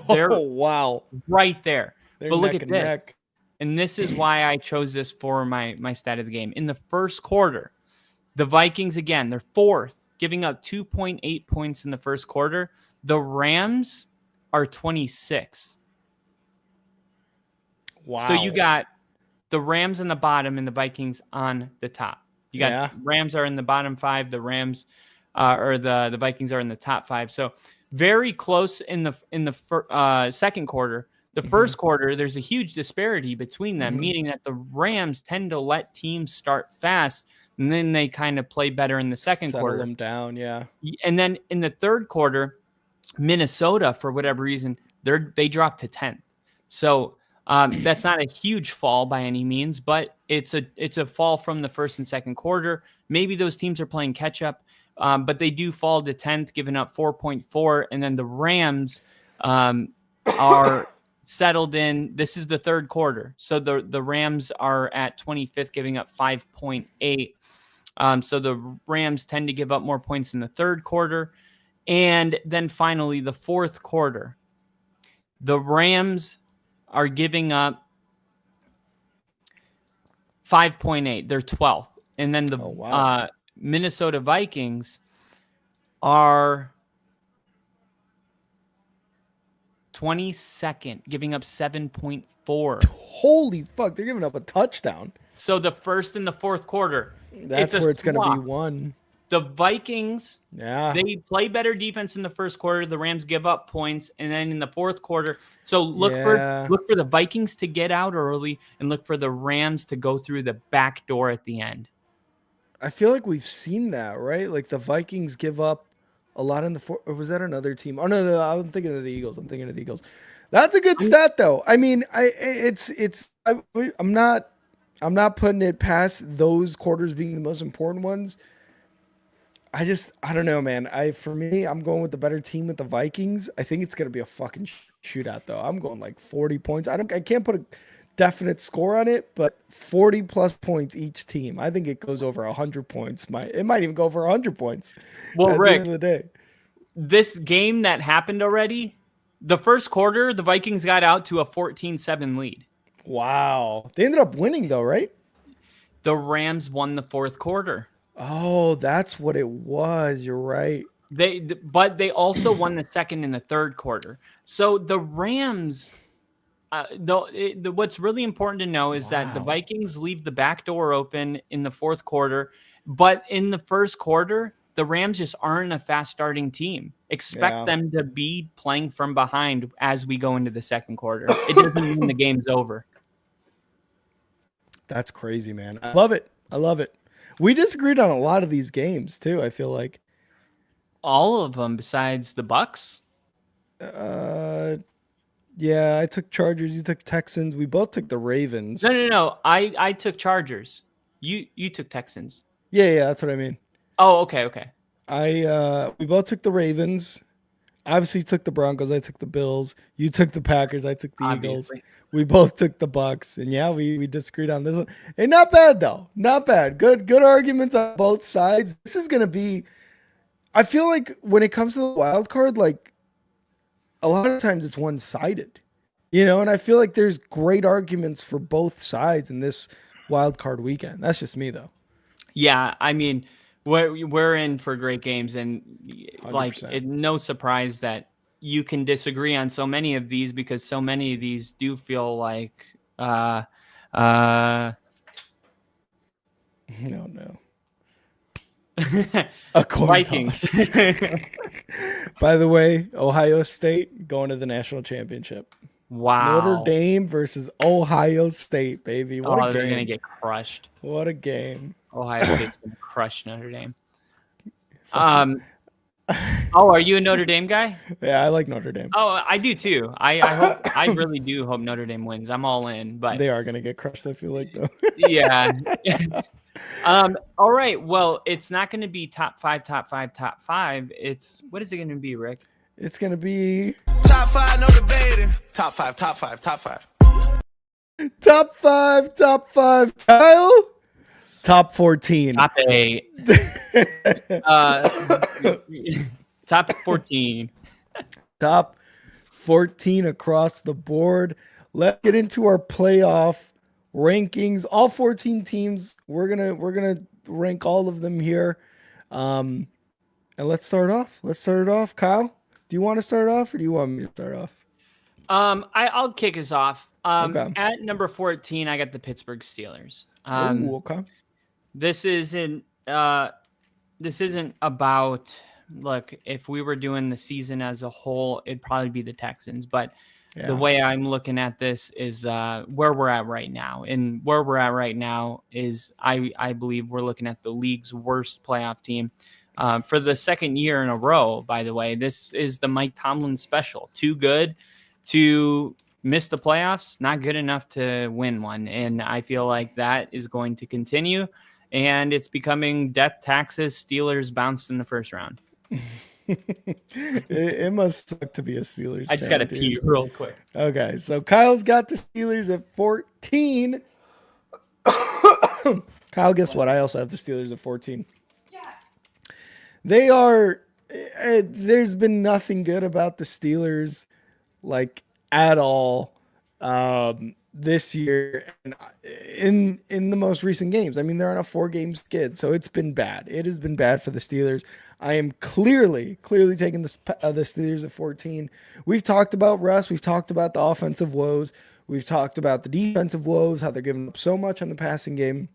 Speaker 2: They're right there.
Speaker 1: They're
Speaker 2: but look at this.
Speaker 1: Neck.
Speaker 2: And this is why I chose this for my stat of the game. In the first quarter, the Vikings, again, they're fourth, giving up 2.8 points in the first quarter. The Rams are 26th.
Speaker 1: Wow.
Speaker 2: So you got the Rams on the bottom and the Vikings on the top. You got Rams are in the bottom five. The Rams or the Vikings are in the top five. So very close in the second quarter. The first quarter, there's a huge disparity between them, meaning that the Rams tend to let teams start fast, and then they kind of play better in the second quarter.
Speaker 1: Settle them down, yeah.
Speaker 2: And then in the third quarter, Minnesota, for whatever reason, they dropped to 10th. So that's not a huge fall by any means, but it's a fall from the first and second quarter. Maybe those teams are playing catch up, but they do fall to 10th, giving up 4.4. And then the Rams are settled in. This is the third quarter. So the Rams are at 25th, giving up 5.8. So the Rams tend to give up more points in the third quarter. And then finally, the fourth quarter, the Rams are giving up 5.8. They're 12th. And then the Minnesota Vikings are 22nd, giving up 7.4.
Speaker 1: Holy fuck, they're giving up a touchdown.
Speaker 2: So the first and the fourth quarter,
Speaker 1: That's where it's going to be won.
Speaker 2: The Vikings,
Speaker 1: Yeah.
Speaker 2: they play better defense in the first quarter. The Rams give up points, and then in the fourth quarter, so look for the Vikings to get out early, and look for the Rams to go through the back door at the end.
Speaker 1: I feel like we've seen that, right? Like the Vikings give up a lot in the fourth. Or was that another team? Oh no, I'm thinking of the Eagles. That's a good stat, though. I mean, I'm not putting it past those quarters being the most important ones. I don't know, man. For me, I'm going with the better team with the Vikings. I think it's going to be a fucking shootout, though. I'm going like 40 points. I can't put a definite score on it, but 40 plus points each team. I think it goes over 100 points. It might even go over 100 points.
Speaker 2: Well,
Speaker 1: at
Speaker 2: Rick,
Speaker 1: the end of the day,
Speaker 2: this game that happened already, the first quarter, the Vikings got out to a 14-7 lead.
Speaker 1: Wow. They ended up winning, though, right?
Speaker 2: The Rams won the fourth quarter.
Speaker 1: Oh, that's what it was. You're right.
Speaker 2: But they also won the second and the third quarter. So the Rams, what's really important to know is that the Vikings leave the back door open in the fourth quarter, but in the first quarter, the Rams just aren't a fast starting team. Expect them to be playing from behind as we go into the second quarter. It doesn't mean the game's over.
Speaker 1: That's crazy, man. I love it. We disagreed on a lot of these games too, I feel like.
Speaker 2: All of them besides the Bucks?
Speaker 1: Yeah, I took Chargers, you took Texans. We both took the Ravens.
Speaker 2: No. I took Chargers. You took Texans.
Speaker 1: Yeah, that's what I mean.
Speaker 2: Oh, okay.
Speaker 1: We both took the Ravens. Obviously took the Broncos, I took the Bills. You took the Packers, I took the Eagles. We both took the Bucks, and we disagreed on this one. And not bad though. Not bad. Good arguments on both sides. This is gonna be. I feel like when it comes to the wild card, like a lot of times it's one-sided, and I feel like there's great arguments for both sides in this wild card weekend. That's just me though.
Speaker 2: Yeah, I mean, we're in for great games, and
Speaker 1: 100%.
Speaker 2: No surprise that you can disagree on so many of these because so many of these do feel like
Speaker 1: No. A coin
Speaker 2: Vikings.
Speaker 1: toss. By the way, Ohio State going to the national championship.
Speaker 2: Wow.
Speaker 1: Notre Dame versus Ohio State, baby. What a game.
Speaker 2: They're going to get crushed.
Speaker 1: What a game.
Speaker 2: Ohio State's going to crush Notre Dame. Are you a Notre Dame guy?
Speaker 1: Yeah, I like Notre Dame.
Speaker 2: Oh, I do too. I really do hope Notre Dame wins. I'm all in, but
Speaker 1: they are going to get crushed, I feel like, though.
Speaker 2: Yeah. All right. Well, it's not going to be top five. It's what is it going to be, Rick?
Speaker 1: It's going to be
Speaker 5: top five, no debating. Top five.
Speaker 1: Top five, Kyle. Top 14.
Speaker 2: Top 8. Top 14.
Speaker 1: Top 14 across the board. Let's get into our playoff rankings. All 14 teams. We're gonna rank all of them here. And let's start off. Kyle, do you want to start off or do you want me to start off?
Speaker 2: I'll kick us off.
Speaker 1: Okay.
Speaker 2: At number 14, I got the Pittsburgh Steelers.
Speaker 1: Okay.
Speaker 2: This isn't about, look, if we were doing the season as a whole, it'd probably be the Texans. But the way I'm looking at this is where we're at right now. And where we're at right now is I believe we're looking at the league's worst playoff team. For the second year in a row, by the way, this is the Mike Tomlin special. Too good to miss the playoffs, not good enough to win one. And I feel like that is going to continue. And it's becoming death taxes. Steelers bounced in the first round.
Speaker 1: It must suck to be a Steelers fan.
Speaker 2: I just got to pee real quick.
Speaker 1: Okay, so Kyle's got the Steelers at 14. Kyle, guess what? I also have the Steelers at 14.
Speaker 2: Yes.
Speaker 1: They are. There's been nothing good about the Steelers, like at all. this year and in the most recent games. I mean, they're on a 4-game skid, so it's been bad. It has been bad for the Steelers. I am clearly taking the Steelers at 14. We've talked about Russ. We've talked about the offensive woes. We've talked about the defensive woes, how they're giving up so much on the passing game.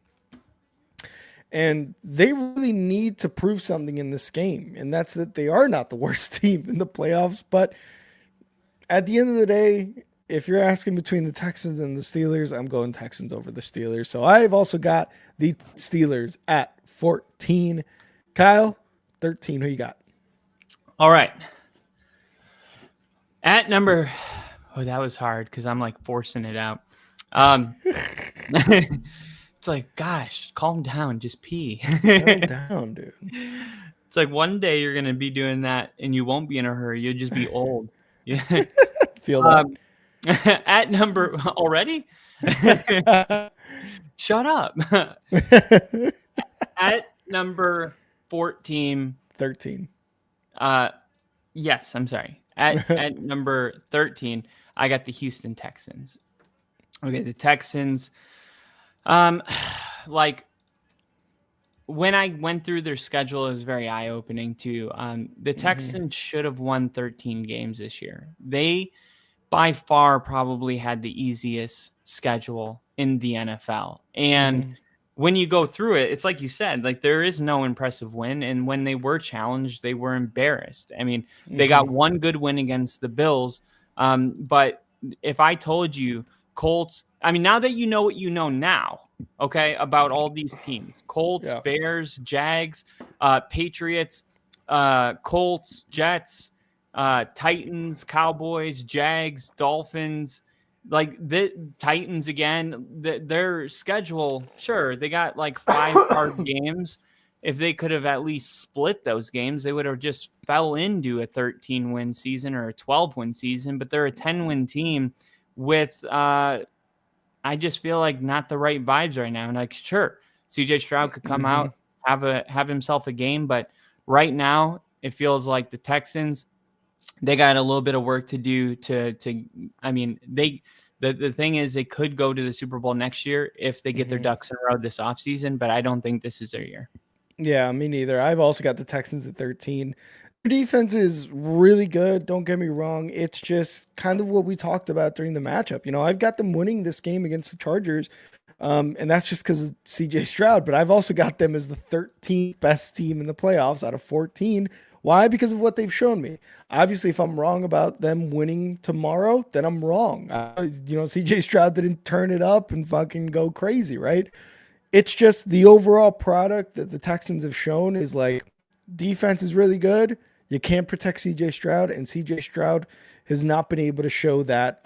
Speaker 1: And they really need to prove something in this game, and that's that they are not the worst team in the playoffs. But at the end of the day, if you're asking between the Texans and the Steelers, I'm going Texans over the Steelers. So I've also got the Steelers at 14. Kyle, 13, who you got?
Speaker 2: All right. At number, that was hard because I'm like forcing it out. It's like, gosh, calm down, just pee.
Speaker 1: Calm down, dude.
Speaker 2: It's like one day you're going to be doing that and you won't be in a hurry. You'll just be old. Yeah.
Speaker 1: Feel that.
Speaker 2: At number already? Shut up. At number 14.
Speaker 1: 13.
Speaker 2: Yes, I'm sorry. At number 13, I got the Houston Texans. Okay, the Texans. Like when I went through their schedule, it was very eye-opening too. The Texans should have won 13 games this year. They by far probably had the easiest schedule in the NFL. And when you go through it, it's like you said, like there is no impressive win. And when they were challenged, they were embarrassed. I mean, they got one good win against the Bills. But if I told you Colts, I mean, now that you know what you know now, okay, about all these teams, Colts, Bears, Jags, Patriots, Colts, Jets, Titans, Cowboys, Jags, Dolphins, like the Titans again, their schedule, sure, they got like 5 hard games. If they could have at least split those games, they would have just fell into a 13-win season or a 12-win season, but they're a 10-win team with I just feel like not the right vibes right now. And like, sure, CJ Stroud could come out, have himself a game, but right now it feels like the Texans, they got a little bit of work to do to I mean, the thing is they could go to the Super Bowl next year if they get their ducks in a row this offseason, but I don't think this is their year. Yeah,
Speaker 1: me neither. I've also got the Texans at 13. Their defense is really good. Don't get me wrong. It's just kind of what we talked about during the matchup. You know, I've got them winning this game against the Chargers, and that's just because of CJ Stroud, but I've also got them as the 13th best team in the playoffs out of 14. Why? Because of what they've shown me. Obviously, if I'm wrong about them winning tomorrow, then I'm wrong. CJ Stroud didn't turn it up and fucking go crazy, right? It's just the overall product that the Texans have shown is like defense is really good. You can't protect CJ Stroud, and CJ Stroud has not been able to show that,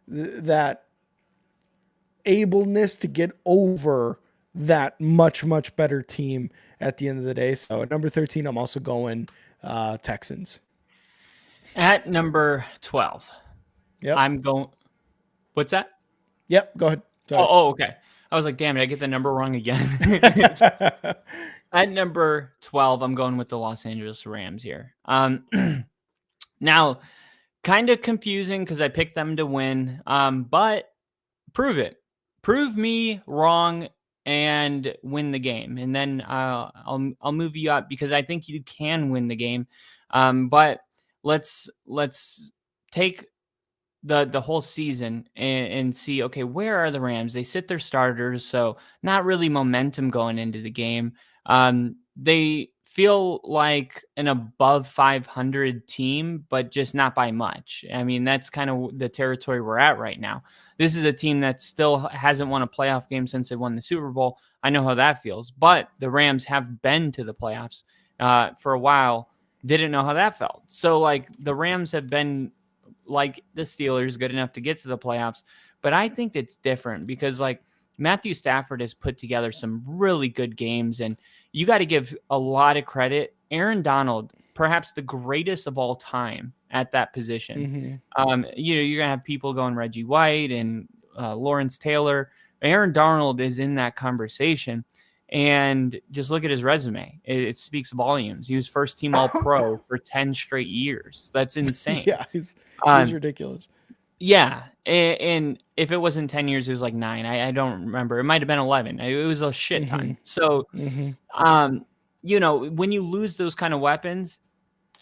Speaker 1: that ableness to get over that much, much better team at the end of the day. So at number 13, I'm also going Texans.
Speaker 2: At number 12, I'm going. What's that?
Speaker 1: Yep, go ahead.
Speaker 2: Oh, okay. I was like, damn it, I get the number wrong again. At number 12, I'm going with the Los Angeles Rams here. Now, kind of confusing because I picked them to win, but prove it. Prove me wrong and win the game, and then I'll move you up because I think you can win the game. But let's take the whole season and see, okay, where are the Rams? They sit their starters, so not really momentum going into the game. They feel like an above 500 team, but just not by much. I mean, that's kind of the territory we're at right now. This is a team that still hasn't won a playoff game since they won the Super Bowl. I know how that feels, but the Rams have been to the playoffs for a while. Didn't know how that felt. So like the Rams have been like the Steelers, good enough to get to the playoffs, but I think it's different because like Matthew Stafford has put together some really good games, and you got to give a lot of credit. Aaron Donald, perhaps the greatest of all time at that position. You're gonna have people going Reggie White and Lawrence Taylor. Aaron Donald is in that conversation, and just look at his resume. It speaks volumes. He was first team All-Pro for 10 straight years. That's insane.
Speaker 1: Yeah, he's ridiculous.
Speaker 2: Yeah, and if it wasn't 10 years, it was like 9. I don't remember. It might have been 11. It was a shit ton. So, when you lose those kind of weapons,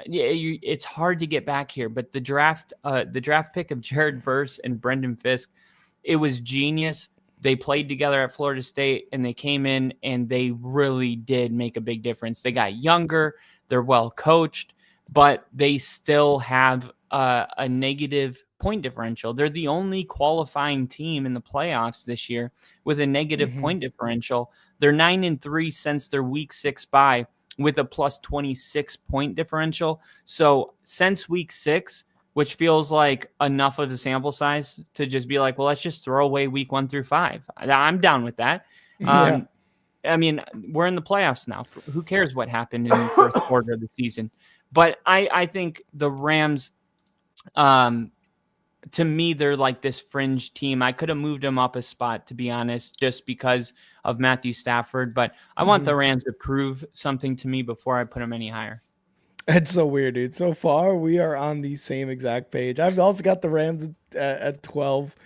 Speaker 2: it's hard to get back here. But the draft pick of Jared Verse and Brendan Fisk, it was genius. They played together at Florida State, and they came in and they really did make a big difference. They got younger, they're well coached, but they still have a negative point differential. They're the only qualifying team in the playoffs this year with a negative point differential. They're 9-3 since their week 6 bye with a plus 26 point differential. So since week 6, which feels like enough of the sample size to just be like, well, let's just throw away week 1 through 5. I'm down with that.
Speaker 1: Yeah.
Speaker 2: I mean, we're in the playoffs now. Who cares what happened in the first quarter of the season? But I think the Rams, to me, they're like this fringe team. I could have moved them up a spot, to be honest, just because of Matthew Stafford. But I want the Rams to prove something to me before I put them any higher.
Speaker 1: It's so weird, dude. So far, we are on the same exact page. I've also got the Rams at 12.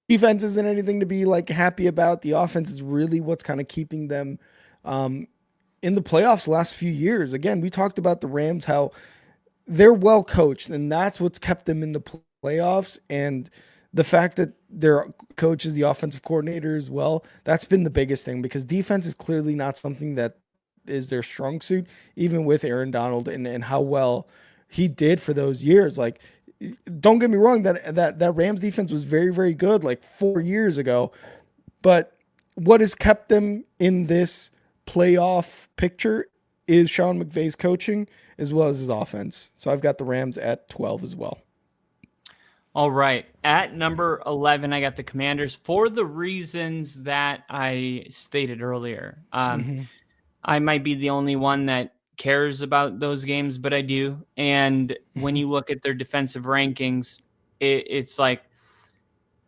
Speaker 1: Defense isn't anything to be like happy about. The offense is really what's kind of keeping them in the playoffs the last few years. Again, we talked about the Rams, how they're well coached, and that's what's kept them in the playoffs. And the fact that their coach is the offensive coordinator as well, that's been the biggest thing, because defense is clearly not something that is their strong suit, even with Aaron Donald and how well he did for those years. Like, don't get me wrong, that Rams defense was very, very good like 4 years ago. But what has kept them in this playoff picture is Sean McVay's coaching as well as his offense. So I've got the Rams at 12 as well.
Speaker 2: All right. At number 11, I got the Commanders for the reasons that I stated earlier. I might be the only one that cares about those games, but I do. And when you look at their defensive rankings, it's like,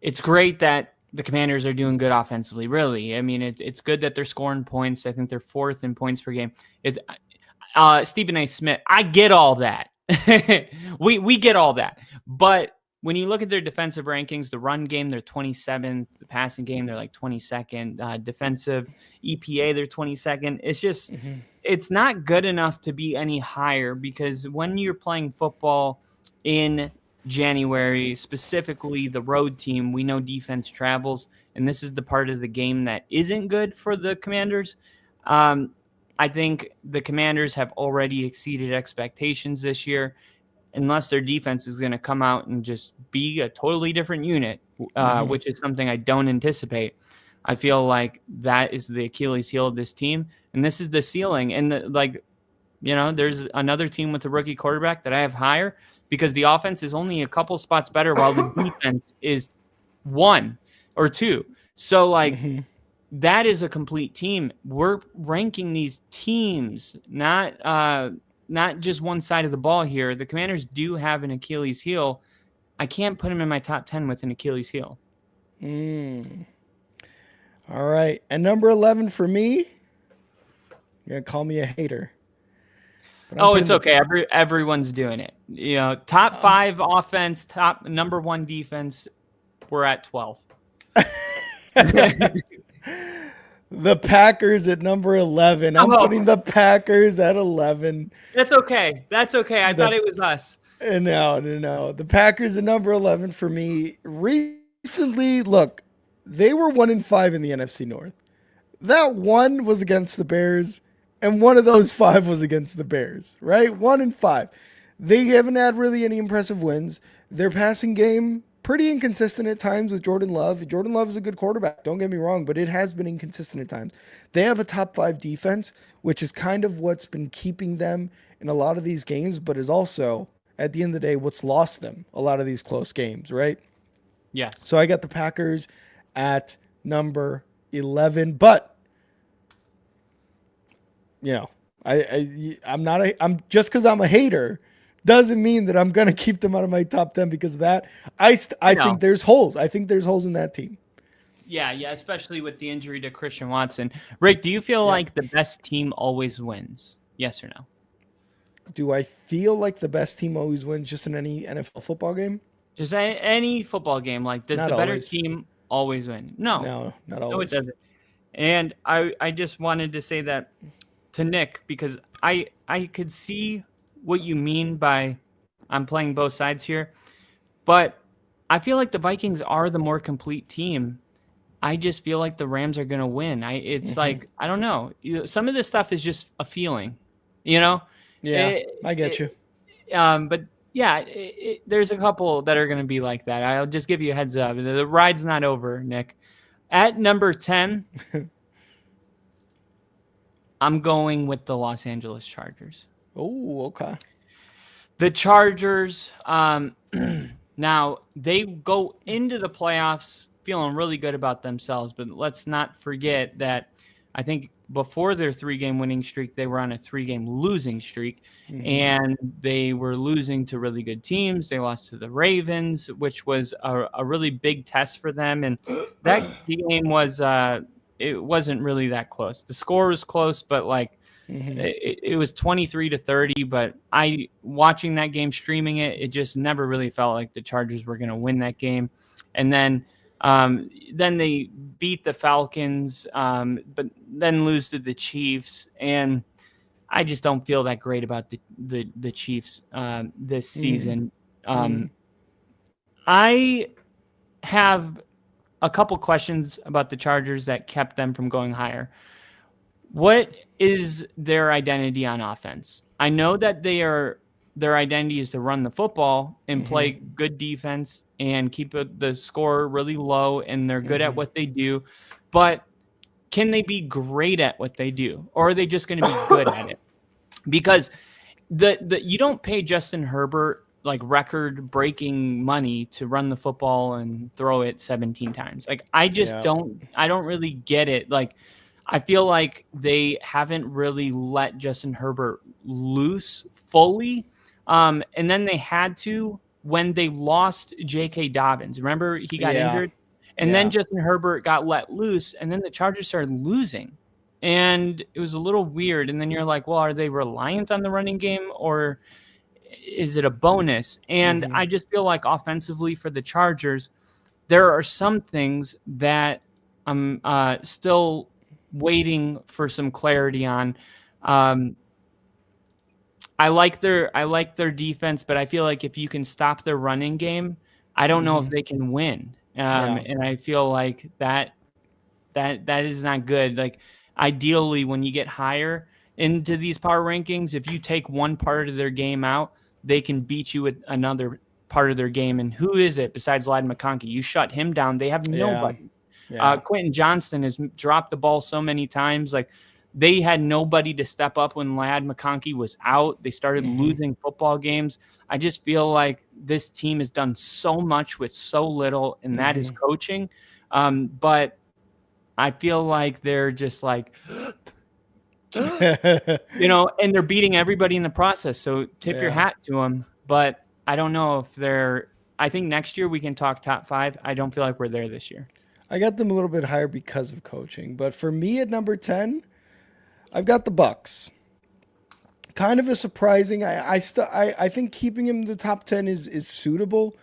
Speaker 2: it's great that the Commanders are doing good offensively. Really. I mean, it's good that they're scoring points. I think they're 4th in points per game. It's Stephen A. Smith. I get all that. we get all that. But when you look at their defensive rankings, the run game, they're 27th. The passing game, they're like 22nd. Defensive EPA, they're 22nd. It's just, it's not good enough to be any higher, because when you're playing football in January, specifically the road team, we know defense travels, and this is the part of the game that isn't good for the Commanders. I think the Commanders have already exceeded expectations this year, unless their defense is going to come out and just be a totally different unit, which is something I don't anticipate. I feel like that is the Achilles heel of this team, and this is the ceiling. And there's another team with a rookie quarterback that I have higher, because the offense is only a couple spots better while the defense is 1 or 2. So that is a complete team. We're ranking these teams, not just one side of the ball here. The Commanders do have an Achilles heel. I can't put them in my top 10 with an Achilles heel.
Speaker 1: All right. And number 11 for me, you're going to call me a hater.
Speaker 2: It's okay. Everyone's doing it. Top 5 offense, top number 1 defense. We're at 12.
Speaker 1: The Packers at number 11. I'm putting the Packers at 11.
Speaker 2: That's okay. I thought it was us.
Speaker 1: No. The Packers at number 11 for me. Recently, look, they were 1-5 in the NFC North. That one was against the Bears, and one of those 5 was against the Bears, right? 1-5. They haven't had really any impressive wins. Their passing game, pretty inconsistent at times with Jordan Love. Jordan Love is a good quarterback, don't get me wrong, but it has been inconsistent at times. They have a top 5 defense, which is kind of what's been keeping them in a lot of these games, but is also, at the end of the day, what's lost them a lot of these close games, right?
Speaker 2: Yeah.
Speaker 1: So I got the Packers at number 11, but I'm just because I'm a hater doesn't mean that I'm going to keep them out of my top 10 because of that. I think there's holes. I think there's holes in that team.
Speaker 2: Yeah, especially with the injury to Christian Watson. Rick, do you feel like the best team always wins? Yes or no?
Speaker 1: Do I feel like the best team always wins just in any NFL football game?
Speaker 2: Just any football game, like, does
Speaker 1: Not
Speaker 2: the better
Speaker 1: always.
Speaker 2: team always win? No,
Speaker 1: No, not
Speaker 2: no, it
Speaker 1: always.
Speaker 2: doesn't. And I just wanted to say that to Nick, because I could see what you mean by I'm playing both sides here, but I feel like the Vikings are the more complete team. I just feel like the Rams are going to win. It's like, I don't know. Some of this stuff is just a feeling, you know?
Speaker 1: Yeah, I get you.
Speaker 2: But yeah, there's a couple that are going to be like that. I'll just give you a heads up. The ride's not over, Nick. At number 10, I'm going with the Los Angeles Chargers.
Speaker 1: Oh, okay.
Speaker 2: The Chargers, now they go into the playoffs feeling really good about themselves, but let's not forget that I think before their 3-game winning streak, they were on a 3-game losing streak, and they were losing to really good teams. They lost to the Ravens, which was a really big test for them, and that game was it wasn't really that close. The score was close, but like it was 23-30. But watching that game, streaming it just never really felt like the Chargers were going to win that game, and then they beat the Falcons, but then lose to the Chiefs, and I just don't feel that great about the Chiefs this season. I have a couple questions about the Chargers that kept them from going higher. What is their identity on offense? I know that their identity is to run the football and play good defense and keep the score really low, and they're good at what they do. But can they be great at what they do, or are they just going to be good at it? Because you don't pay Justin Herbert like record-breaking money to run the football and throw it 17 times. Like, I just don't really get it. Like, I feel like they haven't really let Justin Herbert loose fully. And then they had to when they lost J.K. Dobbins. Remember, he got injured? And then Justin Herbert got let loose, and then the Chargers started losing. And it was a little weird. And then you're like, well, are they reliant on the running game, or is it a bonus? And I just feel like offensively for the Chargers, there are some things that I'm still waiting for some clarity on. I like their defense, but I feel like if you can stop their running game, I don't know if they can win. And I feel like that is not good. Like, ideally, when you get higher into these power rankings, if you take one part of their game out, they can beat you with another part of their game. And who is it besides Ladd McConkey? You shut him down, they have nobody. Quentin Johnston has dropped the ball so many times. Like, they had nobody to step up when Ladd McConkey was out. They started losing football games. I just feel like this team has done so much with so little, and that is coaching. But I feel like they're just like, and they're beating everybody in the process. So tip your hat to them. But I don't know if I think next year we can talk top 5. I don't feel like we're there this year.
Speaker 1: I got them a little bit higher because of coaching. But for me at number 10, I've got the Bucks. Kind of a surprising. I think keeping him in the top 10 is suitable.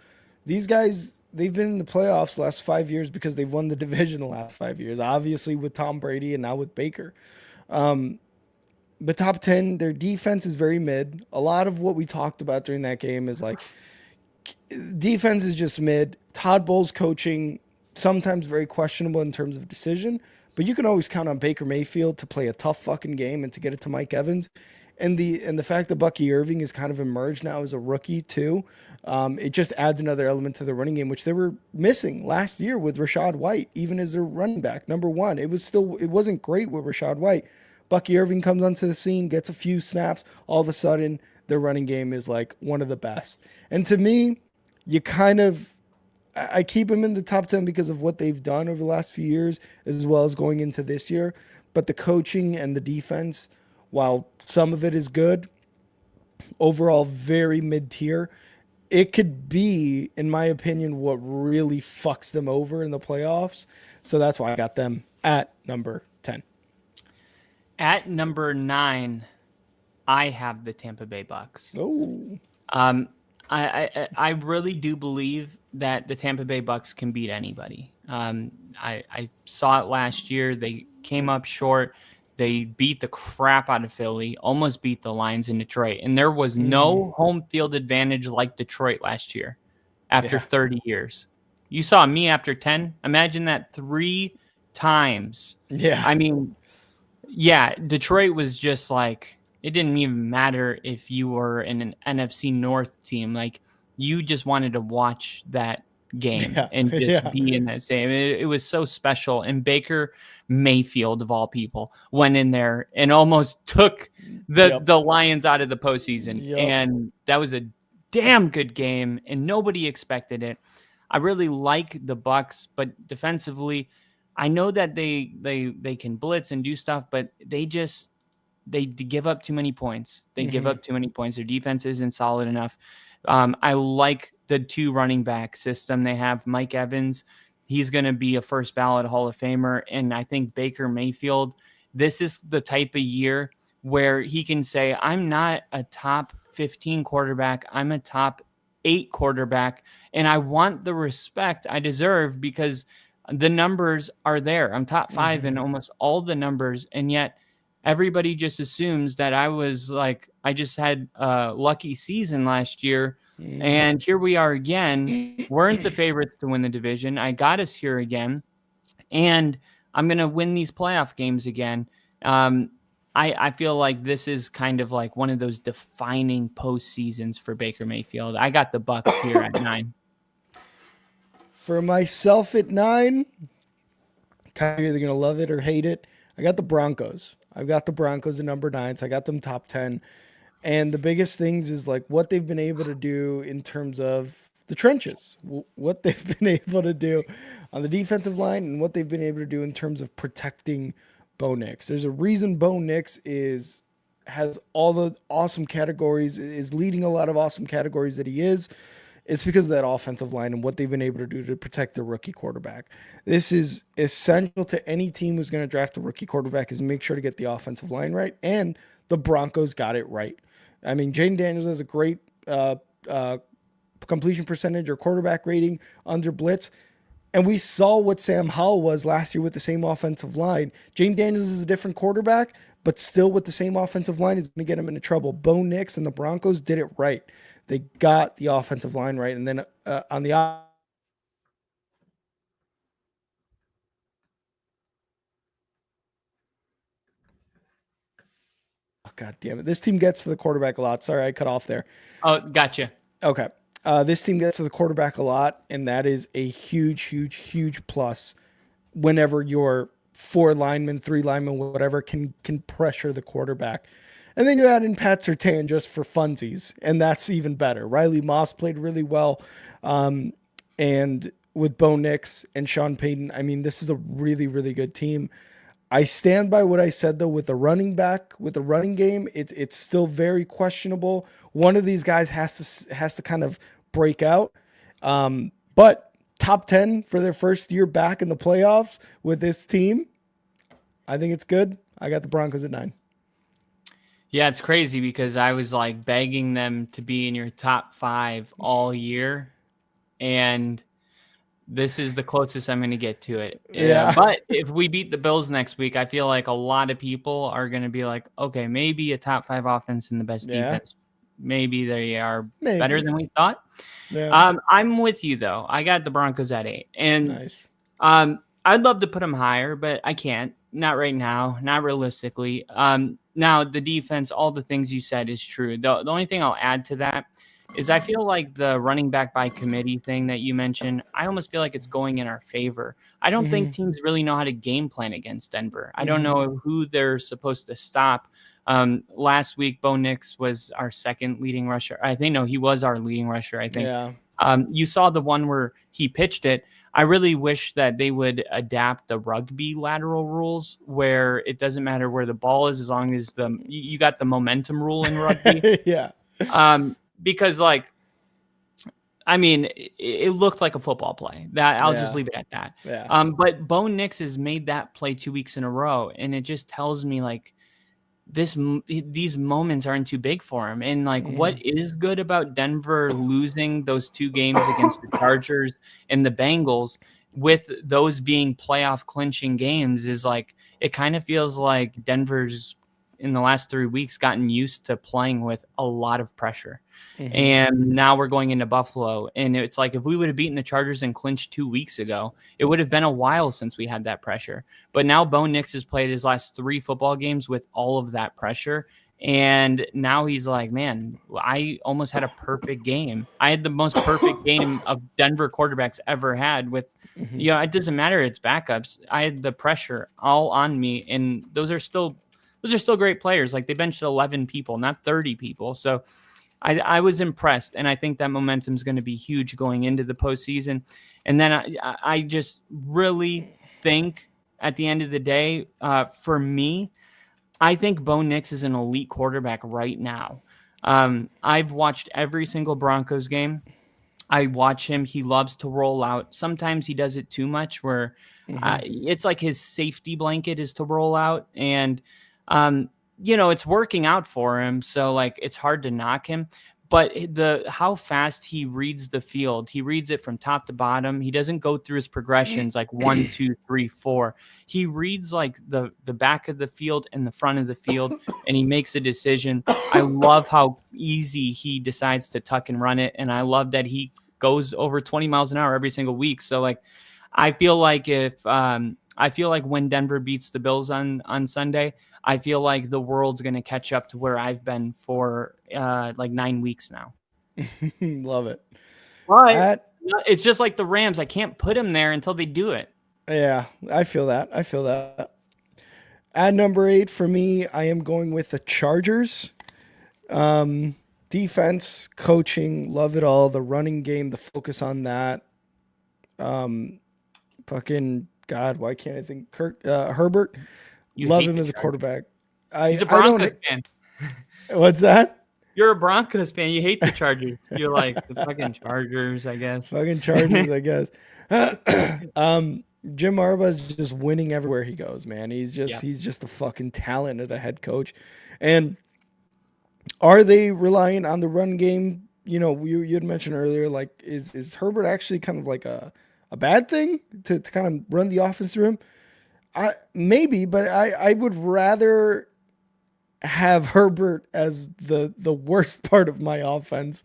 Speaker 1: These guys, they've been in the playoffs the last 5 years because they've won the division the last 5 years, obviously with Tom Brady and now with Baker. But top 10, their defense is very mid. A lot of what we talked about during that game is like defense is just mid. Todd Bowles coaching, sometimes very questionable in terms of decision, but you can always count on Baker Mayfield to play a tough fucking game and to get it to Mike Evans. And the fact that Bucky Irving has kind of emerged now as a rookie too, it just adds another element to the running game, which they were missing last year with Rachaad White, even as their running back, number 1. It wasn't great with Rachaad White. Bucky Irving comes onto the scene, gets a few snaps. All of a sudden, their running game is like one of the best. And to me, I keep them in the top 10 because of what they've done over the last few years, as well as going into this year. But the coaching and the defense, while some of it is good, overall very mid-tier. It could be, in my opinion, what really fucks them over in the playoffs. So that's why I got them at number 10.
Speaker 2: At number 9, I have the Tampa Bay Bucks.
Speaker 1: Oh,
Speaker 2: I really do believe that the Tampa Bay Bucks can beat anybody. I saw it last year. They came up short. They beat the crap out of Philly, almost beat the Lions in Detroit. And there was no home field advantage like Detroit last year after 30 years. You saw me after 10. Imagine that 3 times.
Speaker 1: yeah.
Speaker 2: I mean, yeah, Detroit was just like, it didn't even matter if you were in an NFC North team. Like, you just wanted to watch that game and just be in that same. It was so special. And Baker Mayfield, of all people, went in there and almost took the Lions out of the postseason. And that was a damn good game, and nobody expected it. I really like the Bucks, but defensively, I know that they can blitz and do stuff, but they give up too many points. They give up too many points. Their defense isn't solid enough. I like the 2 running back system they have. Mike Evans, he's going to be a first ballot Hall of Famer. And I think Baker Mayfield, this is the type of year where he can say, I'm not a top 15 quarterback. I'm a top 8 quarterback. And I want the respect I deserve because the numbers are there. I'm top 5 in almost all the numbers. And yet everybody just assumes that I just had a lucky season last year. And here we are again. Weren't the favorites to win the division. I got us here again. And I'm going to win these playoff games again. I feel like this is kind of like one of those defining postseasons for Baker Mayfield. I got the Bucks here at 9.
Speaker 1: For myself at 9, kind of either going to love it or hate it. I got the Broncos. I've got the Broncos at number 9, so I got them top 10. And the biggest things is like what they've been able to do in terms of the trenches, what they've been able to do on the defensive line and what they've been able to do in terms of protecting Bo Nix. There's a reason Bo Nix has all the awesome categories, is leading a lot of awesome categories that he is. It's because of that offensive line and what they've been able to do to protect their rookie quarterback. This is essential to any team who's going to draft a rookie quarterback, is make sure to get the offensive line right. And the Broncos got it right. I mean, Jaden Daniels has a great completion percentage or quarterback rating under blitz. And we saw what Sam Howell was last year with the same offensive line. Jaden Daniels is a different quarterback, but still with the same offensive line is going to get him into trouble. Bo Nix and the Broncos did it right. They got the offensive line right. And then on the oh, God damn it. This team gets to the quarterback a lot. Sorry, I cut off there.
Speaker 2: Oh, gotcha.
Speaker 1: Okay. This team gets to the quarterback a lot, and that is a huge, huge, huge plus whenever your 4 linemen, 3 linemen, whatever, can pressure the quarterback. And then you add in Pat Surtain just for funsies, and that's even better. Riley Moss played really well. And with Bo Nix and Sean Payton, I mean, this is a really, really good team. I stand by what I said, though, with the running back, with the running game, it's still very questionable. One of these guys has to kind of break out. But top 10 for their first year back in the playoffs with this team, I think it's good. I got the Broncos at 9.
Speaker 2: Yeah, it's crazy because I was like begging them to be in your top 5 all year. And this is the closest I'm going to get to it.
Speaker 1: Yeah.
Speaker 2: But if we beat the Bills next week, I feel like a lot of people are going to be like, okay, maybe a top 5 offense and the best defense. Maybe they are better than we thought. Yeah. I'm with you, though. I got the Broncos at 8. And
Speaker 1: nice.
Speaker 2: I'd love to put them higher, but I can't. Not right now. Not realistically. Now, the defense, all the things you said is true. The only thing I'll add to that is I feel like the running back by committee thing that you mentioned, I almost feel like it's going in our favor. I don't think teams really know how to game plan against Denver. I don't know who they're supposed to stop. Last week, Bo Nix was our second leading rusher. He was our leading rusher, I think.
Speaker 1: Yeah.
Speaker 2: You saw the one where he pitched it. I really wish that they would adapt the rugby lateral rules where it doesn't matter where the ball is as long as you got the momentum rule in rugby.
Speaker 1: Yeah.
Speaker 2: Because it looked like a football play. That I'll just leave it at that.
Speaker 1: Yeah.
Speaker 2: But Bo Nix has made that play 2 weeks in a row, and it just tells me like these moments aren't too big for him. And like, what is good about Denver losing those 2 games against the Chargers and the Bengals, with those being playoff clinching games, is like, it kind of feels like Denver's in the last 3 weeks gotten used to playing with a lot of pressure. And now we're going into Buffalo, and it's like, if we would have beaten the Chargers and clinched 2 weeks ago, it would have been a while since we had that pressure. But now Bo Nix has played his last 3 football games with all of that pressure. And now he's like, man, I almost had a perfect game. I had the most perfect game of Denver quarterbacks ever had with, it doesn't matter. It's backups. I had the pressure all on me. And those are still great players. Like, they benched 11 people, not 30 people. So I was impressed. And I think that momentum is going to be huge going into the postseason. And then I just really think at the end of the day, for me, I think Bo Nix is an elite quarterback right now. I've watched every single Broncos game. I watch him. He loves to roll out. Sometimes he does it too much, where it's like his safety blanket is to roll out. And, it's working out for him. So like, it's hard to knock him. But how fast he reads the field, he reads it from top to bottom. He doesn't go through his progressions like 1, 2, 3, 4. He reads like the back of the field and the front of the field, and he makes a decision. I love how easy he decides to tuck and run it, and I love that he goes over 20 miles an hour every single week. So like, I feel like when Denver beats the Bills on Sunday, I feel like the world's going to catch up to where I've been for like 9 weeks now.
Speaker 1: Love it.
Speaker 2: But it's just like the Rams. I can't put them there until they do it.
Speaker 1: Yeah, I feel that. At number 8 for me, I am going with the Chargers. Defense, coaching, love it all. The running game, the focus on that. Fucking God, why can't I think? Herbert. Love him as a quarterback.
Speaker 2: He's a Broncos fan.
Speaker 1: What's that?
Speaker 2: You're a Broncos fan. You hate the Chargers. You're like, the fucking Chargers, I guess.
Speaker 1: Fucking Chargers, I guess. Jim Harbaugh's just winning everywhere he goes, man. He's just a fucking talent at a head coach. And are they relying on the run game? You had mentioned earlier, like, is Herbert actually kind of like a bad thing to kind of run the offense through him? Maybe, but I would rather have Herbert as the worst part of my offense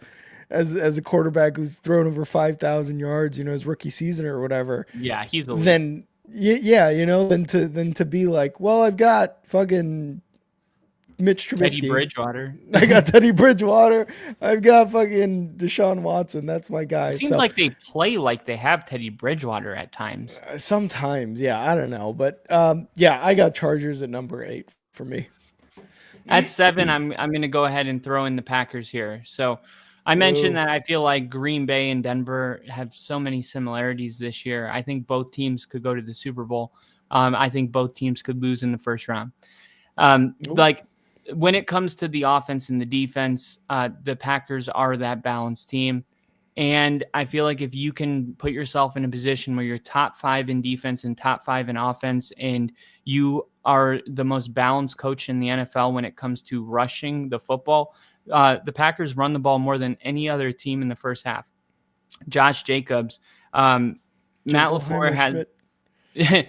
Speaker 1: as a quarterback who's thrown over 5,000 yards, his rookie season or whatever.
Speaker 2: Yeah, he's elite.
Speaker 1: Than to be like, well, I've got fucking Mitch Trubisky.
Speaker 2: Teddy Bridgewater.
Speaker 1: I got Teddy Bridgewater. I've got fucking Deshaun Watson. That's my guy.
Speaker 2: It seems like they play like they have Teddy Bridgewater at times.
Speaker 1: Sometimes, yeah. I don't know. But, I got Chargers at number 8 for me.
Speaker 2: At 7, I'm going to go ahead and throw in the Packers here. So I mentioned that I feel like Green Bay and Denver have so many similarities this year. I think both teams could go to the Super Bowl. I think both teams could lose in the first round. Like, when it comes to the offense and the defense, the Packers are that balanced team. And I feel like if you can put yourself in a position where you're top 5 in defense and top 5 in offense, and you are the most balanced coach in the NFL when it comes to rushing the football, the Packers run the ball more than any other team in the first half. Josh Jacobs, Matt LaFleur has... yeah,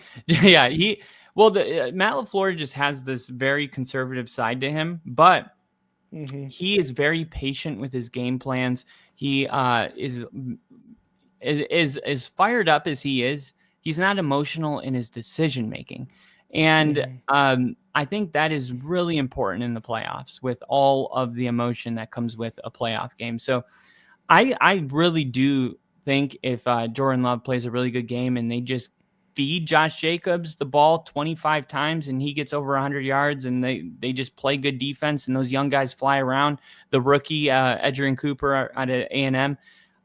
Speaker 2: Matt LaFleur just has this very conservative side to him, but he is very patient with his game plans. He is fired up as he is. He's not emotional in his decision making, and I think that is really important in the playoffs with all of the emotion that comes with a playoff game. So, I really do think if Jordan Love plays a really good game and they just feed Josh Jacobs the ball 25 times and he gets over 100 yards and they just play good defense and those young guys fly around, the rookie Edgerrin Cooper out of A&M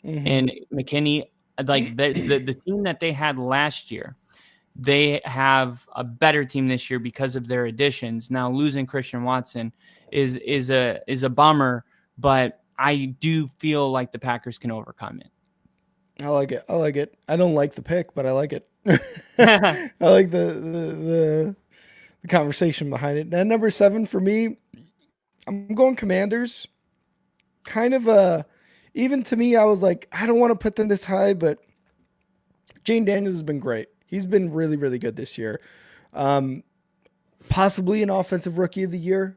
Speaker 2: and McKinney, like the team that they had last year, they have a better team this year because of their additions. Now losing Christian Watson is a bummer, but I do feel like the Packers can overcome it.
Speaker 1: I like it. I don't like the pick, but I like it. I like the the conversation behind it. And number 7 for me, I'm going Commanders. Kind of even to me, I was like, I don't want to put them this high, but Jane Daniels has been great. He's been really, really good this year. Possibly an offensive rookie of the year.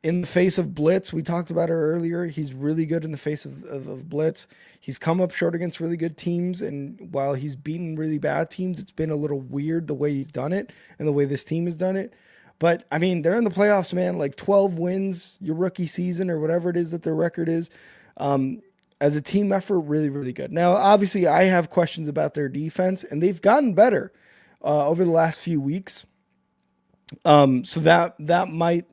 Speaker 1: In the face of blitz, we talked about it earlier. He's really good in the face of blitz. He's come up short against really good teams, and while he's beaten really bad teams, it's been a little weird the way he's done it and the way this team has done it. But, I mean, they're in the playoffs, man, like 12 wins, your rookie season or whatever it is that their record is. As a team effort, really, really good. Now, obviously, I have questions about their defense, and they've gotten better over the last few weeks. So that might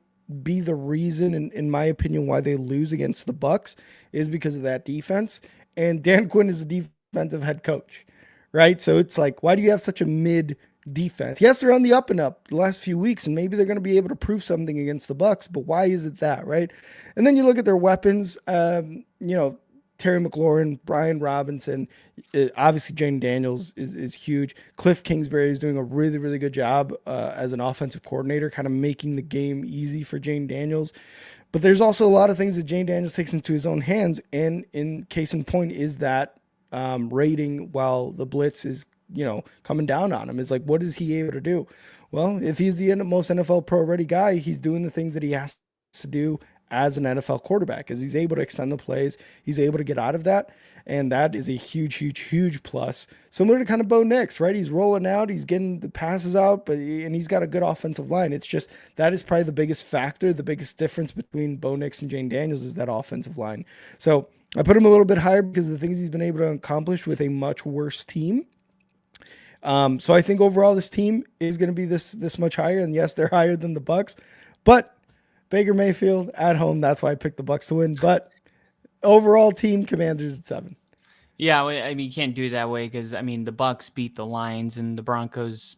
Speaker 1: be the reason, in my opinion, why they lose against the Bucs is because of that defense. And Dan Quinn is a defensive head coach, right? So it's like, why do you have such a mid defense? Yes, they're on the up and up the last few weeks, and maybe they're going to be able to prove something against the Bucs, but why is it that, right? And then you look at their weapons, Terry McLaurin, Brian Robinson, obviously Jane Daniels is huge. Cliff Kingsbury is doing a really, really good job as an offensive coordinator, kind of making the game easy for Jane Daniels. But there's also a lot of things that Jane Daniels takes into his own hands, and in case in point is that rating while the blitz is coming down on him. Is like, what is he able to do? Well, if he's the most NFL pro ready guy, he's doing the things that he has to do as an NFL quarterback, as he's able to extend the plays. He's able to get out of that. And that is a huge, huge, huge plus. Similar to kind of Bo Nix, right? He's rolling out, he's getting the passes out, and he's got a good offensive line. It's just, that is probably the biggest factor, the biggest difference between Bo Nix and Jane Daniels is that offensive line. So I put him a little bit higher because of the things he's been able to accomplish with a much worse team. So I think overall this team is going to be this much higher. And yes, they're higher than the Bucs, but Baker Mayfield at home. That's why I picked the Bucs to win. But overall team, Commanders at 7.
Speaker 2: Yeah, I mean, you can't do it that way because, I mean, the Bucs beat the Lions and the Broncos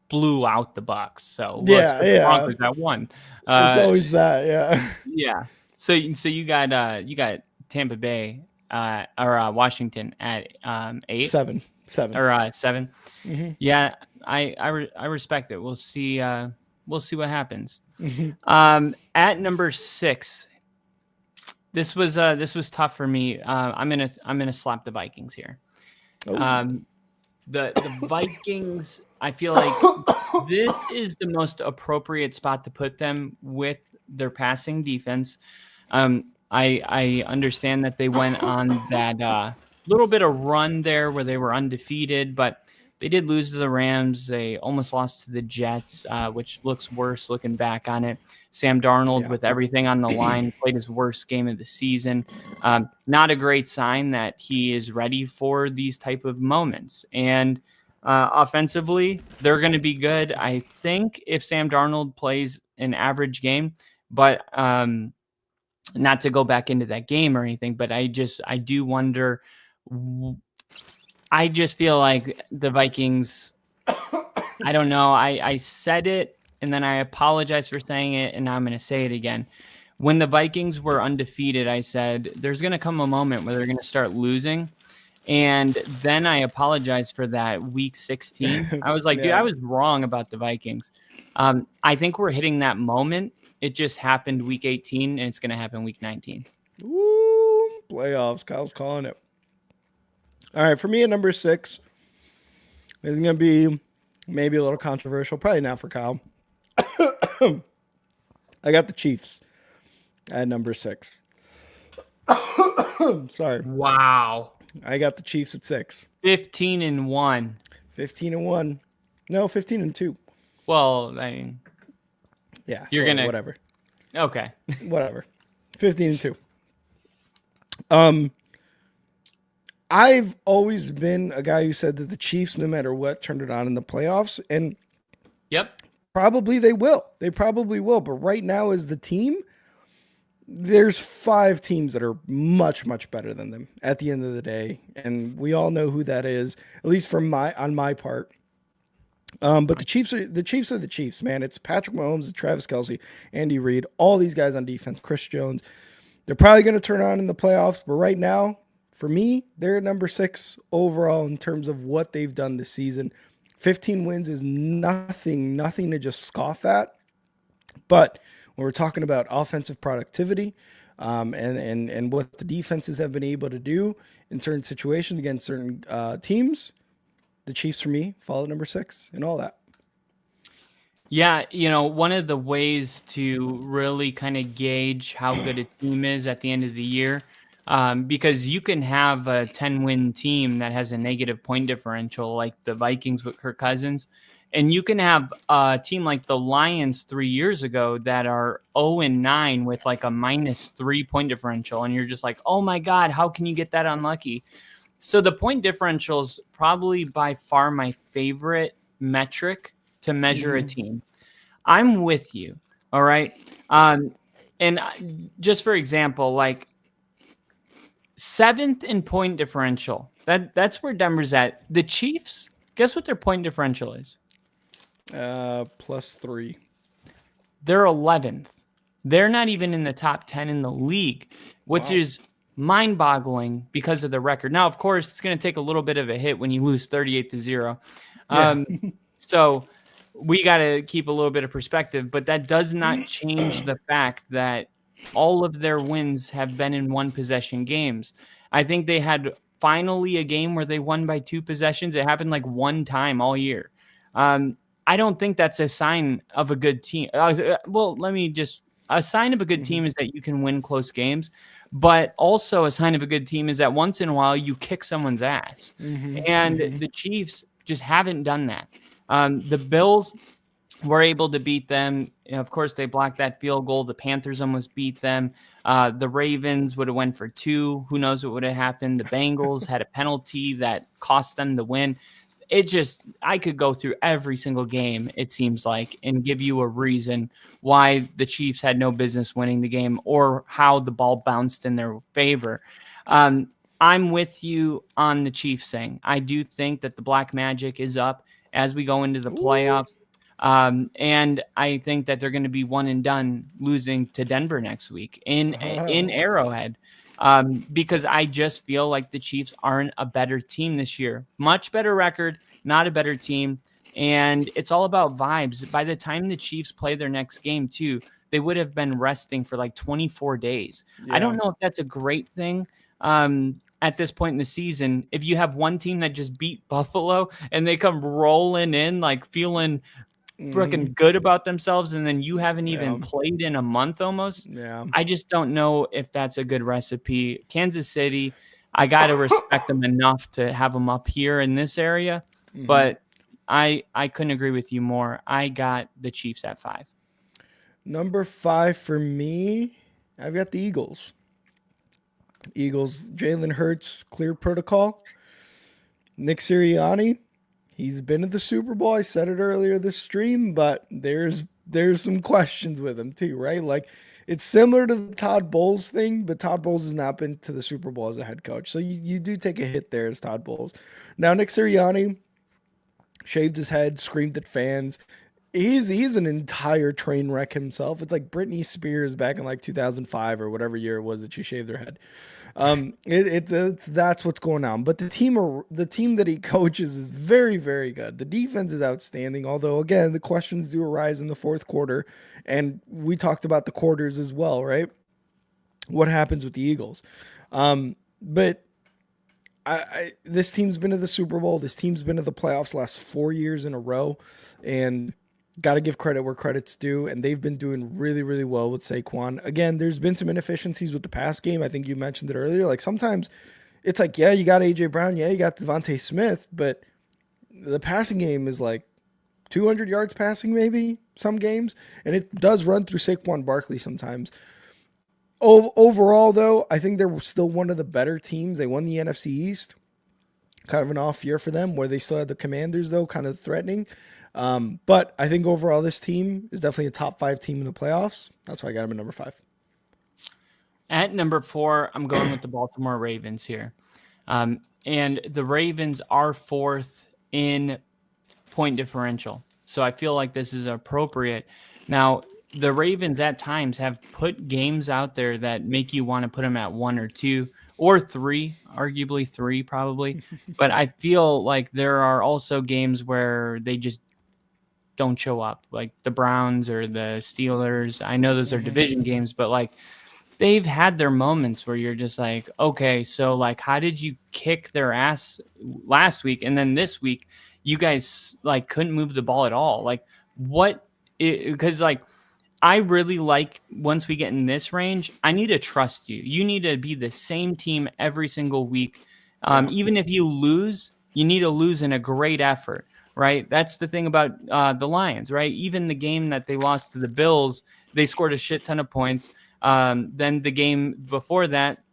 Speaker 2: blew out the Bucs. So the Broncos at 1.
Speaker 1: It's always that, yeah.
Speaker 2: Yeah. So you got Tampa Bay or Washington at 8,
Speaker 1: 7
Speaker 2: or 7.
Speaker 1: Mm-hmm.
Speaker 2: Yeah, I respect it. We'll see. We'll see what happens.
Speaker 1: Mm-hmm.
Speaker 2: At number 6, this was tough for me. I'm gonna slap the Vikings here.
Speaker 1: Oh.
Speaker 2: The Vikings, I feel like this is the most appropriate spot to put them with their passing defense. I understand that they went on that little bit of run there where they were undefeated, but they did lose to the Rams. They almost lost to the Jets, which looks worse looking back on it. Sam Darnold, with everything on the line, played his worst game of the season. Not a great sign that he is ready for these type of moments. And offensively, they're going to be good, I think, if Sam Darnold plays an average game. But not to go back into that game or anything, but I do wonder. I just feel like the Vikings, I don't know. I said it and then I apologize for saying it, and now I'm going to say it again. When the Vikings were undefeated, I said there's going to come a moment where they're going to start losing. And then I apologized for that week 16. I was like, dude, I was wrong about the Vikings. I think we're hitting that moment. It just happened week 18, and it's going to happen week 19.
Speaker 1: Ooh, playoffs. Kyle's calling it. All right, for me at number 6, it's going to be maybe a little controversial, probably not for Kyle. I got the Chiefs at number 6. Sorry.
Speaker 2: Wow.
Speaker 1: I got the Chiefs at 6.
Speaker 2: 15-1.
Speaker 1: 15-1. No, 15-2.
Speaker 2: Well, I mean,
Speaker 1: yeah,
Speaker 2: you're gonna
Speaker 1: whatever.
Speaker 2: Okay.
Speaker 1: Whatever. 15-2. I've always been a guy who said that the Chiefs, no matter what, turned it on in the playoffs, and probably they will. They probably will. But right now, as the team, there's 5 teams that are much, much better than them at the end of the day, and we all know who that is, at least on my part. But the Chiefs are the Chiefs, man. It's Patrick Mahomes, it's Travis Kelce, Andy Reid, all these guys on defense, Chris Jones. They're probably going to turn on in the playoffs, but right now, for me, they're number 6 overall in terms of what they've done this season. 15 wins is nothing to just scoff at. But when we're talking about offensive productivity and what the defenses have been able to do in certain situations against certain teams, the Chiefs for me fall at number 6 and all that.
Speaker 2: Yeah, one of the ways to really kind of gauge how good a team is at the end of the year, because you can have a 10-win team that has a negative point differential, like the Vikings with Kirk Cousins, and you can have a team like the Lions 3 years ago that are 0-9 with like a -3 point differential, and you're just like, oh my God, how can you get that unlucky? So the point differential is probably by far my favorite metric to measure a team. I'm with you. All right. And just for example, like 7th in point differential, that's where Denver's at. The Chiefs, guess what their point differential is?
Speaker 1: +3.
Speaker 2: They're 11th. They're not even in the top 10 in the league, which is mind-boggling because of the record. Now, of course, it's going to take a little bit of a hit when you lose 38-0. So we got to keep a little bit of perspective, but that does not change the fact that all of their wins have been in one possession games. I think they had finally a game where they won by 2 possessions. It happened like one time all year. I don't think that's a sign of a good team. A sign of a good team is that you can win close games, but also a sign of a good team is that once in a while you kick someone's ass. And the Chiefs just haven't done that. The Bills were able to beat them. Of course, they blocked that field goal. The Panthers almost beat them. The Ravens would have went for 2. Who knows what would have happened? The Bengals had a penalty that cost them the win. I could go through every single game, it seems like, and give you a reason why the Chiefs had no business winning the game or how the ball bounced in their favor. I'm with you on the Chiefs thing. I do think that the black magic is up as we go into the playoffs. And I think that they're going to be one and done losing to Denver next week in Arrowhead. Because I just feel like the Chiefs aren't a better team this year. Much better record, not a better team. And it's all about vibes. By the time the Chiefs play their next game, too, they would have been resting for like 24 days. Yeah. I don't know if that's a great thing at this point in the season. If you have one team that just beat Buffalo and they come rolling in, like feeling freaking good about themselves, and then you haven't even played in a month almost. I just don't know if that's a good recipe. Kansas City, I got to respect them enough to have them up here in this area, but I couldn't agree with you more. I got the Chiefs at 5.
Speaker 1: Number 5 for me, I've got the Eagles. Jalen Hurts, clear protocol. Nick Sirianni, he's been to the Super Bowl. I said it earlier this stream, but there's some questions with him too, right? Like, it's similar to the Todd Bowles thing, but Todd Bowles has not been to the Super Bowl as a head coach. So you do take a hit there as Todd Bowles. Now, Nick Sirianni shaved his head, screamed at fans. He's an entire train wreck himself. It's like Britney Spears back in like 2005 or whatever year it was that she shaved her head. That's what's going on. But the team that he coaches is very, very good. The defense is outstanding. Although again, the questions do arise in the fourth quarter, and we talked about the quarters as well, right? What happens with the Eagles? But this team's been to the Super Bowl. This team's been to the playoffs last 4 years in a row, and got to give credit where credit's due, and they've been doing really, really well with Saquon. Again, there's been some inefficiencies with the pass game. I think you mentioned it earlier. Like, sometimes it's like, yeah, you got A.J. Brown, yeah, you got Devontae Smith, but the passing game is like 200 yards passing maybe some games, and it does run through Saquon Barkley sometimes. Overall, though, I think they're still one of the better teams. They won the NFC East. Kind of an off year for them, where they still had the Commanders, though, kind of threatening. But I think overall this team is definitely a top 5 team in the playoffs. That's why I got them at number 5.
Speaker 2: At number 4, I'm going with the Baltimore Ravens here. And the Ravens are 4th in point differential. So I feel like this is appropriate. Now, the Ravens at times have put games out there that make you want to put them at 1 or 2 or 3, arguably 3 probably. But I feel like there are also games where they just don't show up, like the Browns or the Steelers. I know those are division games, but like they've had their moments where you're just like, okay, so like how did you kick their ass last week and then this week you guys like couldn't move the ball at all? Like what? Because like I really like once we get in this range, I need to trust you. You need to be the same team every single week. Even if you lose, you need to lose in a great effort, right? That's the thing about the Lions, right? Even the game that they lost to the Bills, they scored a shit ton of points. Then the game before that,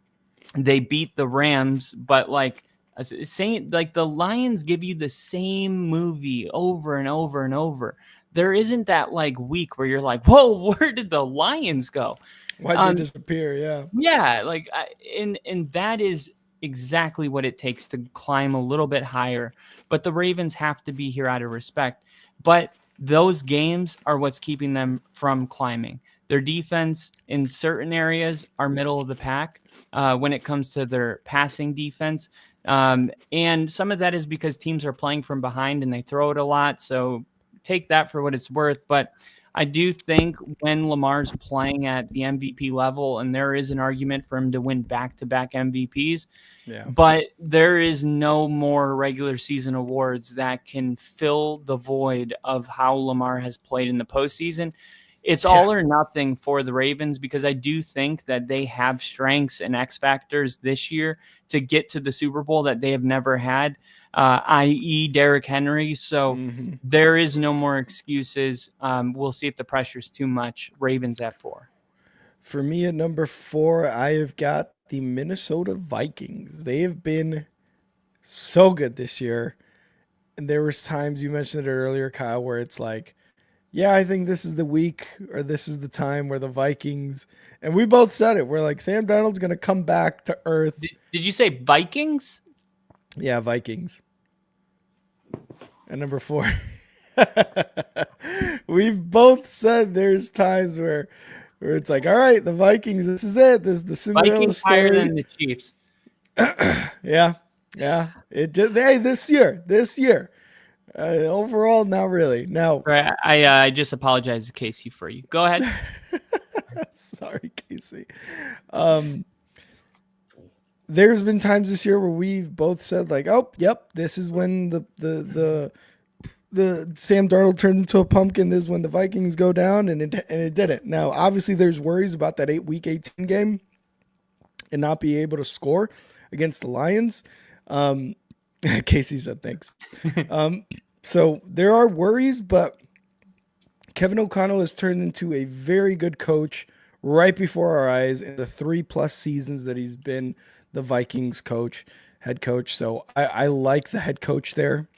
Speaker 2: they beat the Rams, but like saying like the Lions give you the same movie over and over and over. There isn't that like week where you're like, whoa, where did the Lions go?
Speaker 1: Why'd they disappear? Yeah.
Speaker 2: Yeah, like and that is exactly what it takes to climb a little bit higher. But the Ravens have to be here out of respect. But those games are what's keeping them from climbing. Their defense in certain areas are middle of the pack when it comes to their passing defense. And some of that is because teams are playing from behind and they throw it a lot. So take that for what it's worth. But I do think when Lamar's playing at the MVP level, and there is an argument for him to win back-to-back MVPs, but there is no more regular season awards that can fill the void of how Lamar has played in the postseason. It's all or nothing for the Ravens because I do think that they have strengths and X factors this year to get to the Super Bowl that they have never had, i.e. Derrick Henry. So there is no more excuses. We'll see if the pressure's too much. Ravens at 4.
Speaker 1: For me at number 4, I have got the Minnesota Vikings. They have been so good this year. And there was times, you mentioned it earlier, Kyle, where it's like, yeah, I think this is the week or this is the time where the Vikings, and we both said it. We're like, Sam Darnold's going to come back to earth.
Speaker 2: Did you say Vikings?
Speaker 1: Yeah, Vikings. And number 4, we've both said there's times where it's like, all right, the Vikings, this is it. This is the Cinderella
Speaker 2: Vikings
Speaker 1: story.
Speaker 2: higher than the Chiefs.
Speaker 1: Yeah. It did. Hey, this year. Overall, not really. No.
Speaker 2: Right, I just apologize to Casey for you. Go ahead.
Speaker 1: Sorry, Casey. There's been times this year where we've both said like, oh, yep, this is when the Sam Darnold turns into a pumpkin. This is when the Vikings go down, and it didn't. Now, obviously, there's worries about that week 18 game and not be able to score against the Lions. Casey said thanks. So there are worries, but Kevin O'Connell has turned into a very good coach right before our eyes in the 3+ seasons that he's been the Vikings head coach. So I like the head coach there.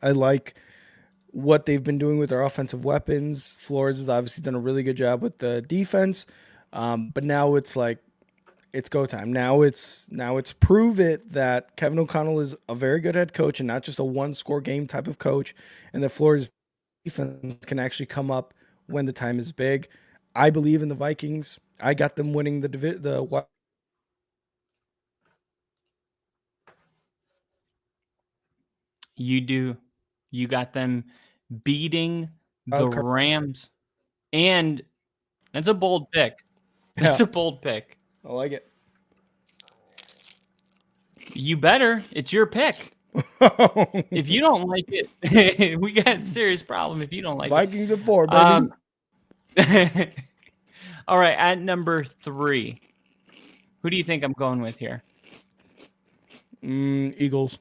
Speaker 1: I like what they've been doing with their offensive weapons. Flores has obviously done a really good job with the defense. But now it's like, it's go time. Now it's prove it that Kevin O'Connell is a very good head coach and not just a one-score game type of coach, and that Flores defense can actually come up when the time is big. I believe in the Vikings. I got them winning the
Speaker 2: You do. You got them beating the Rams, and that's a bold pick. That's a bold pick.
Speaker 1: I like it.
Speaker 2: You better. It's your pick. If you don't like it, we got a serious problem if you don't like
Speaker 1: Vikings at 4, baby.
Speaker 2: All right, at number 3. Who do you think I'm going with here?
Speaker 1: Eagles.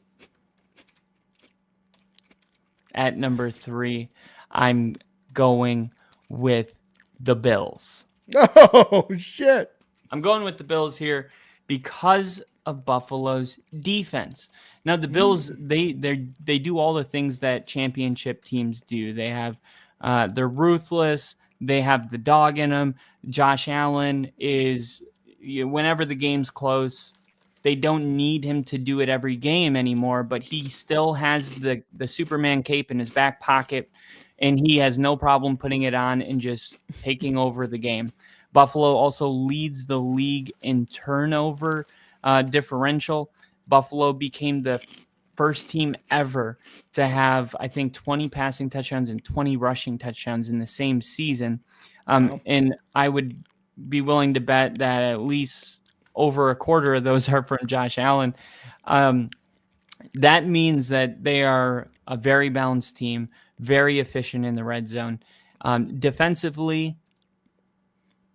Speaker 2: At number 3, I'm going with the Bills.
Speaker 1: Oh, shit.
Speaker 2: I'm going with the Bills here because of Buffalo's defense. Now, the Bills, they do all the things that championship teams do. They have, they're ruthless. They have the dog in them. Josh Allen is, whenever the game's close, they don't need him to do it every game anymore, but he still has the Superman cape in his back pocket. and he has no problem putting it on and just taking over the game. Buffalo also leads the league in turnover differential. Buffalo became the first team ever to have, I think, 20 passing touchdowns and 20 rushing touchdowns in the same season.
Speaker 1: Wow.
Speaker 2: And I would be willing to bet that at least over a quarter of those are from Josh Allen. That means that they are a very balanced team, very efficient in the red zone. Defensively,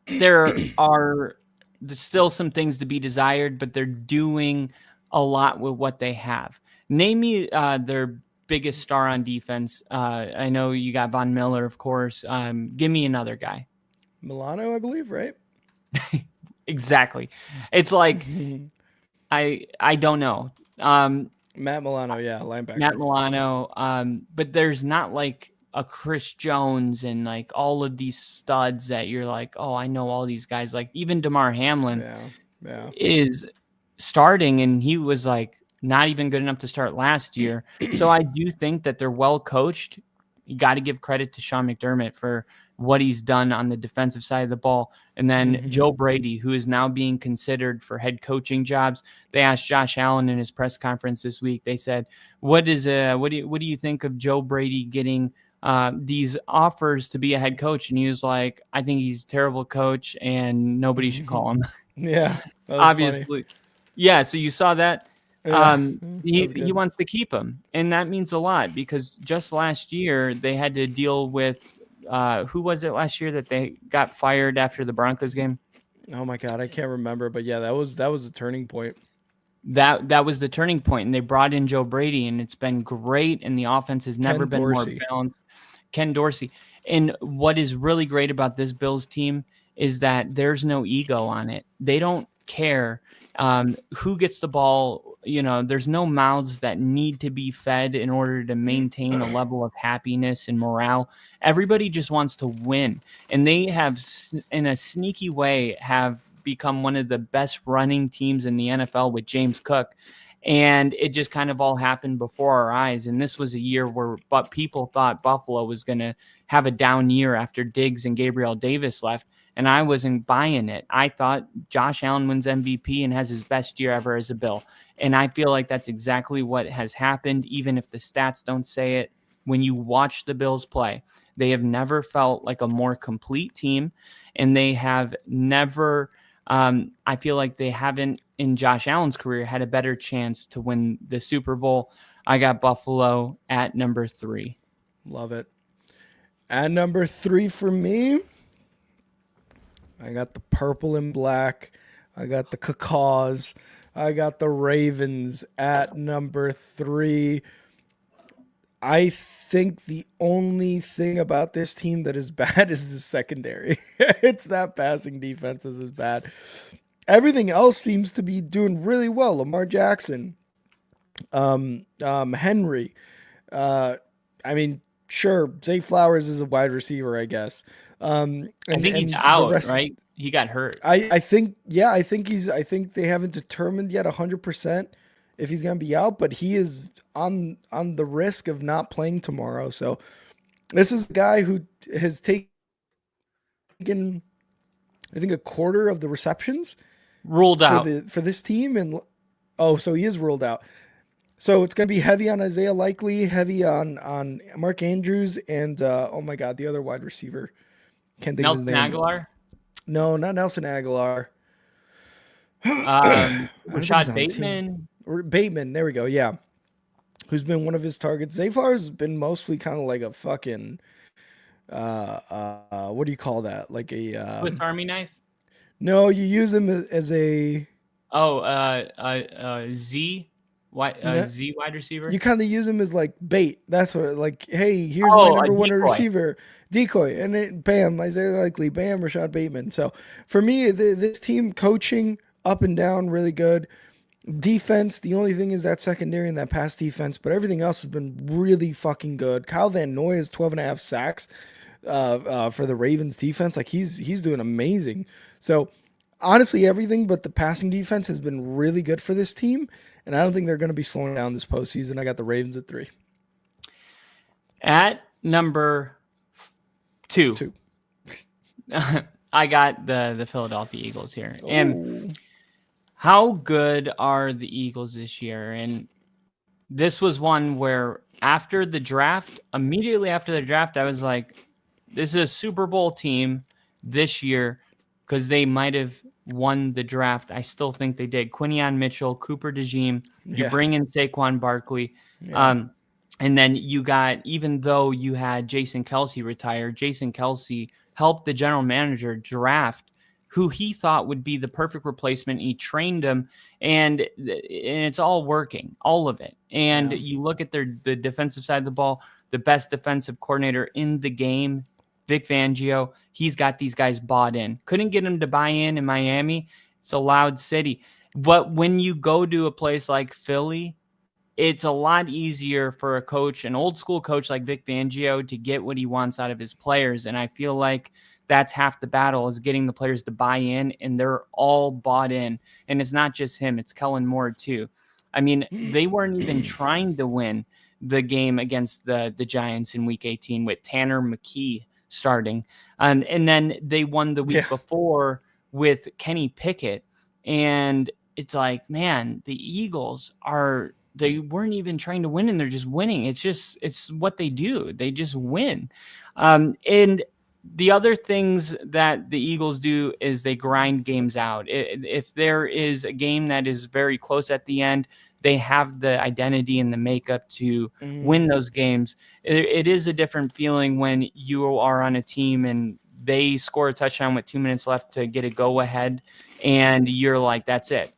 Speaker 2: there are still some things to be desired, but they're doing a lot with what they have. Name me their biggest star on defense. I know you got Von Miller, of course. Give me another guy.
Speaker 1: Milano, I believe, right?
Speaker 2: Exactly. It's like I don't know.
Speaker 1: Matt Milano, yeah, linebacker.
Speaker 2: Matt Milano. But there's not like a Chris Jones and like all of these studs that you're like, oh, I know all these guys. Like even DeMar Hamlin is starting, and he was like not even good enough to start last year. So I do think that they're well coached. You got to give credit to Sean McDermott for what he's done on the defensive side of the ball. And then Joe Brady, who is now being considered for head coaching jobs. They asked Josh Allen in his press conference this week. They said, what do you think of Joe Brady getting these offers to be a head coach? And he was like, I think he's a terrible coach and nobody should call him.
Speaker 1: Yeah.
Speaker 2: Obviously. Funny. Yeah. So you saw that.
Speaker 1: Yeah,
Speaker 2: he wants to keep him. And that means a lot because just last year they had to deal with who was it last year that they got fired after the Broncos game?
Speaker 1: Oh my God, I can't remember, but yeah, that was a turning point.
Speaker 2: That was the turning point, and they brought in Joe Brady, and it's been great, and the offense has never been more balanced. Ken Dorsey. And what is really great about this Bills team is that there's no ego on it. They don't care who gets the ball. There's no mouths that need to be fed in order to maintain a level of happiness and morale. Everybody just wants to win. And they have, in a sneaky way, have become one of the best running teams in the NFL with James Cook. And it just kind of all happened before our eyes. And this was a year where people thought Buffalo was going to have a down year after Diggs and Gabriel Davis left. And I wasn't buying it. I thought Josh Allen wins MVP and has his best year ever as a Bill. And I feel like that's exactly what has happened, even if the stats don't say it. When you watch the Bills play, they have never felt like a more complete team. And they have never, I feel like they haven't, in Josh Allen's career, had a better chance to win the Super Bowl. I got Buffalo at number 3.
Speaker 1: Love it. At number 3 for me, I got the purple and black. I got the Cacaws. I got the Ravens at number 3. I think the only thing about this team that is bad is the secondary. It's that passing defense is bad. Everything else seems to be doing really well. Lamar Jackson, Henry. Sure, Zay Flowers is a wide receiver, I guess.
Speaker 2: I think he's out, right? He got hurt.
Speaker 1: I think they haven't determined yet 100% if he's going to be out, but he is on the risk of not playing tomorrow. So this is a guy who has taken, I think, a quarter of the receptions
Speaker 2: ruled out
Speaker 1: for this team. And so he is ruled out. So it's going to be heavy on Isaiah Likely, heavy on Mark Andrews, and oh my God, the other wide receiver. Can't think of his name.
Speaker 2: Nelson Aguilar?
Speaker 1: No, not Nelson Aguilar.
Speaker 2: Rashad Bateman.
Speaker 1: Bateman, there we go. Yeah, who's been one of his targets? Zay Flowers has been mostly kind of like a fucking what do you call that? Like a
Speaker 2: Swiss Army knife?
Speaker 1: No, you use him as a
Speaker 2: Z wide receiver.
Speaker 1: You kind of use him as like bait. That's what like. Hey, here's my number one receiver, decoy, and then bam, Isaiah Likely, bam, Rashad Bateman. So for me, this team coaching up and down really good. Defense, the only thing is that secondary and that pass defense, but everything else has been really fucking good. Kyle Van Noy has 12.5 sacks for the Ravens defense. Like he's doing amazing. So honestly, everything but the passing defense has been really good for this team. And I don't think they're going to be slowing down this postseason. I got the Ravens at 3.
Speaker 2: At Number 2.
Speaker 1: 2.
Speaker 2: I got the Philadelphia Eagles here. And
Speaker 1: Ooh.
Speaker 2: how good are the Eagles this year? And this was one where after the draft, immediately after the draft, I was like, this is a Super Bowl team this year because they might have won the draft. I still think they did. Quinion Mitchell, Cooper DeJean, you
Speaker 1: Yeah.
Speaker 2: bring in Saquon Barkley.
Speaker 1: Yeah.
Speaker 2: And then you got, even though you had Jason Kelsey retire, Jason Kelsey helped the general manager draft who he thought would be the perfect replacement. He trained him, and it's all working, all of it. And
Speaker 1: Yeah.
Speaker 2: you look at the defensive side of the ball, the best defensive coordinator in the game, Vic Fangio, he's got these guys bought in. Couldn't get him to buy in Miami. It's a loud city. But when you go to a place like Philly, it's a lot easier for a coach, an old school coach like Vic Fangio, to get what he wants out of his players. And I feel like that's half the battle, is getting the players to buy in, and they're all bought in. And it's not just him, it's Kellen Moore too. I mean, they weren't even trying to win the game against the Giants in week 18 with Tanner McKee starting. And then they won the week before with Kenny Pickett. And it's like, man, the Eagles they weren't even trying to win, and they're just winning. It's what they do. They just win. And the other things that the Eagles do is they grind games out. If there is a game that is very close at the end, they have the identity and the makeup to win those games. It is a different feeling when you are on a team and they score a touchdown with 2 minutes left to get a go ahead, and you're like, that's it.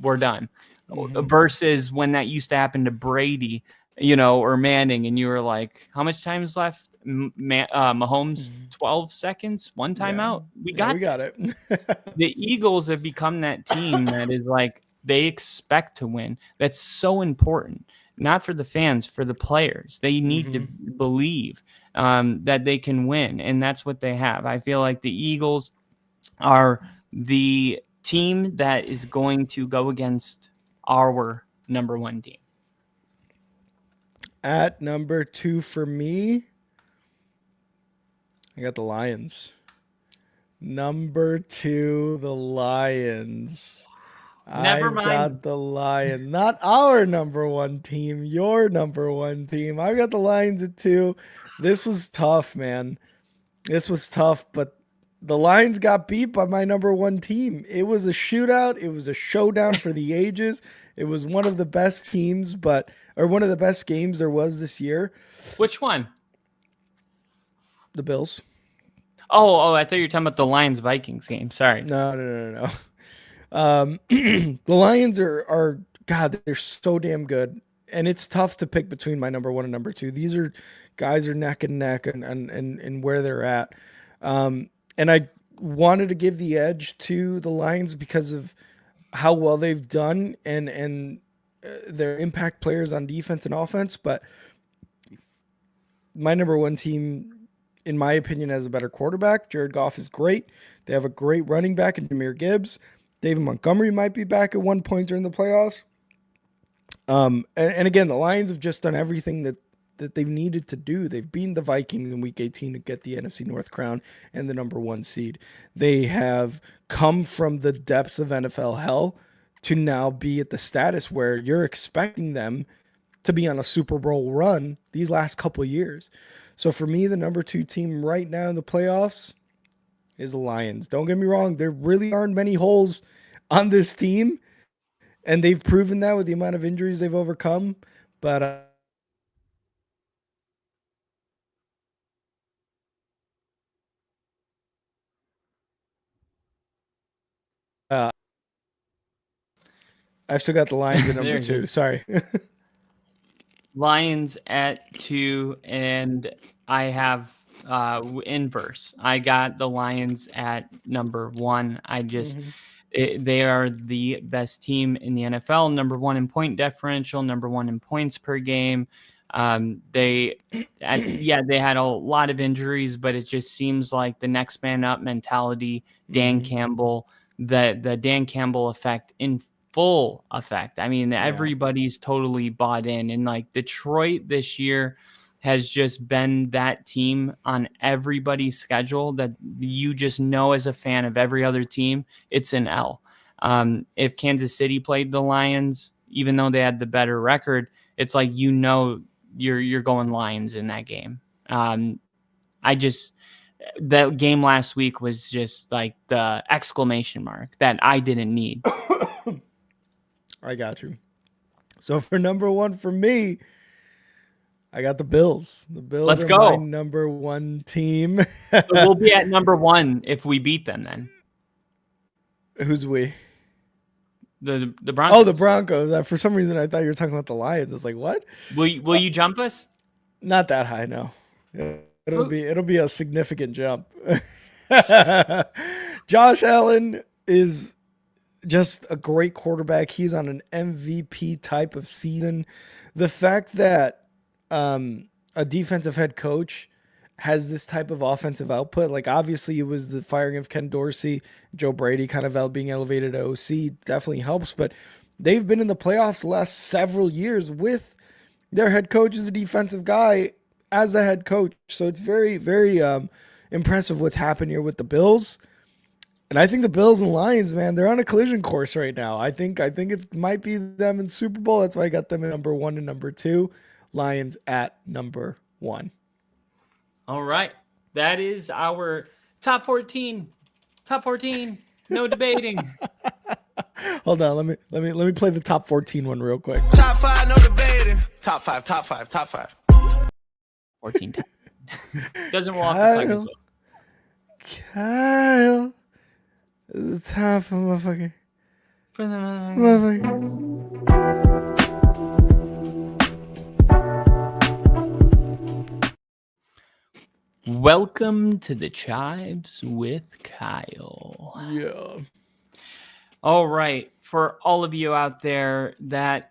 Speaker 2: We're done. Versus when that used to happen to Brady, or Manning, and you were like, how much time is left? Mahomes, 12 seconds, one timeout. We got
Speaker 1: it.
Speaker 2: The Eagles have become that team that is like, they expect to win. That's so important, not for the fans, for the players. They need to believe that they can win, and that's what they have. I feel like the Eagles are the team that is going to go against our number 1 team.
Speaker 1: At number 2 for me, I got the Lions. Number 2, the Lions.
Speaker 2: Never mind.
Speaker 1: I got the Lions. Not our number 1 team, your number 1 team. I got the Lions at 2. This was tough, man. This was tough, but the Lions got beat by my number 1 team. It was a shootout. It was a showdown for the ages. It was one of the best teams, or one of the best games there was this year.
Speaker 2: Which one?
Speaker 1: The Bills.
Speaker 2: Oh, I thought you were talking about the Lions-Vikings game. Sorry.
Speaker 1: No. The Lions are God, they're so damn good. And it's tough to pick between my number 1 and number 2. These guys are neck and neck and where they're at. And I wanted to give the edge to the Lions because of how well they've done and their impact players on defense and offense. But my number 1 team, in my opinion, has a better quarterback. Jared Goff is great. They have a great running back in Jahmyr Gibbs. David Montgomery might be back at one point during the playoffs. And again, the Lions have just done everything that they've needed to do. They've beaten the Vikings in week 18 to get the NFC North crown and the number 1 seed. They have come from the depths of NFL hell to now be at the status where you're expecting them to be on a Super Bowl run these last couple of years. So for me, the number 2 team right now in the playoffs is the Lions. Don't get me wrong. There really aren't many holes on this team, and they've proven that with the amount of injuries they've overcome. But I've still got the Lions at number 2. Sorry.
Speaker 2: Lions at 2, and I have inverse. I got the Lions at number 1. They are the best team in the NFL, number 1 in point differential, number 1 in points per game. They had a lot of injuries, but it just seems like the next man up mentality, Dan Campbell, the Dan Campbell effect in full effect. I mean, everybody's totally bought in. And like Detroit this year has just been that team on everybody's schedule that you just know as a fan of every other team, it's an L. If Kansas City played the Lions, even though they had the better record, it's like, you're going Lions in that game. That game last week was just like the exclamation mark that I didn't need.
Speaker 1: I got you. So for number one for me, I got the Bills. The Bills
Speaker 2: Let's
Speaker 1: are
Speaker 2: go.
Speaker 1: my number one team.
Speaker 2: So we'll be at number one if we beat them then.
Speaker 1: Who's we?
Speaker 2: The Broncos.
Speaker 1: Oh, the Broncos. For some reason, I thought you were talking about the Lions. It's like, what?
Speaker 2: Will you jump us?
Speaker 1: Not that high, no. It'll be a significant jump. Josh Allen is just a great quarterback. He's on an MVP type of season. The fact that a defensive head coach has this type of offensive output, like obviously it was the firing of Ken Dorsey, Joe Brady kind of being elevated to OC definitely helps, but they've been in the playoffs the last several years with their head coach as a defensive guy as a head coach. So it's very, very impressive what's happened here with the Bills. And I think the Bills and Lions, man, they're on a collision course right now. I think it might be them in Super Bowl. That's why I got them at number 1 and number 2. Lions at number 1.
Speaker 2: All right. That is our top 14. Top 14. No debating.
Speaker 1: Hold on, let me play the top 14 one real quick.
Speaker 5: Top 5, no debating. Top 5, top 5, top 5.
Speaker 2: 14. Doesn't walk the plank as well.
Speaker 1: Kyle. It's time for motherfucker.
Speaker 2: Welcome to the Chives with Kyle.
Speaker 1: Yeah.
Speaker 2: All right. For all of you out there that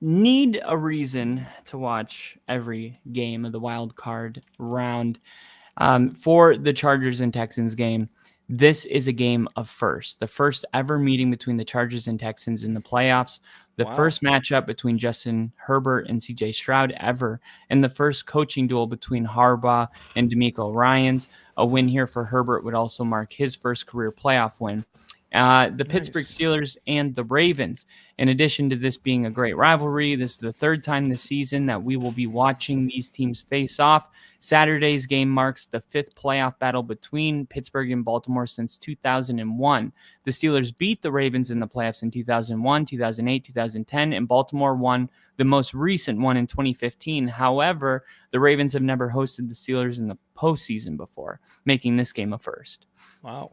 Speaker 2: need a reason to watch every game of the wild card round, for the Chargers and Texans game, this is a game of first. The first ever meeting between the Chargers and Texans in the playoffs. The first matchup between Justin Herbert and CJ Stroud ever. And the first coaching duel between Harbaugh and DeMeco Ryans. A win here for Herbert would also mark his first career playoff win. The Pittsburgh Steelers and the Ravens. In addition to this being a great rivalry, this is the third time this season that we will be watching these teams face off. Saturday's game marks the 5th playoff battle between Pittsburgh and Baltimore since 2001. The Steelers beat the Ravens in the playoffs in 2001, 2008, 2010, and Baltimore won the most recent one in 2015. However, the Ravens have never hosted the Steelers in the postseason before, making this game a first.
Speaker 1: Wow.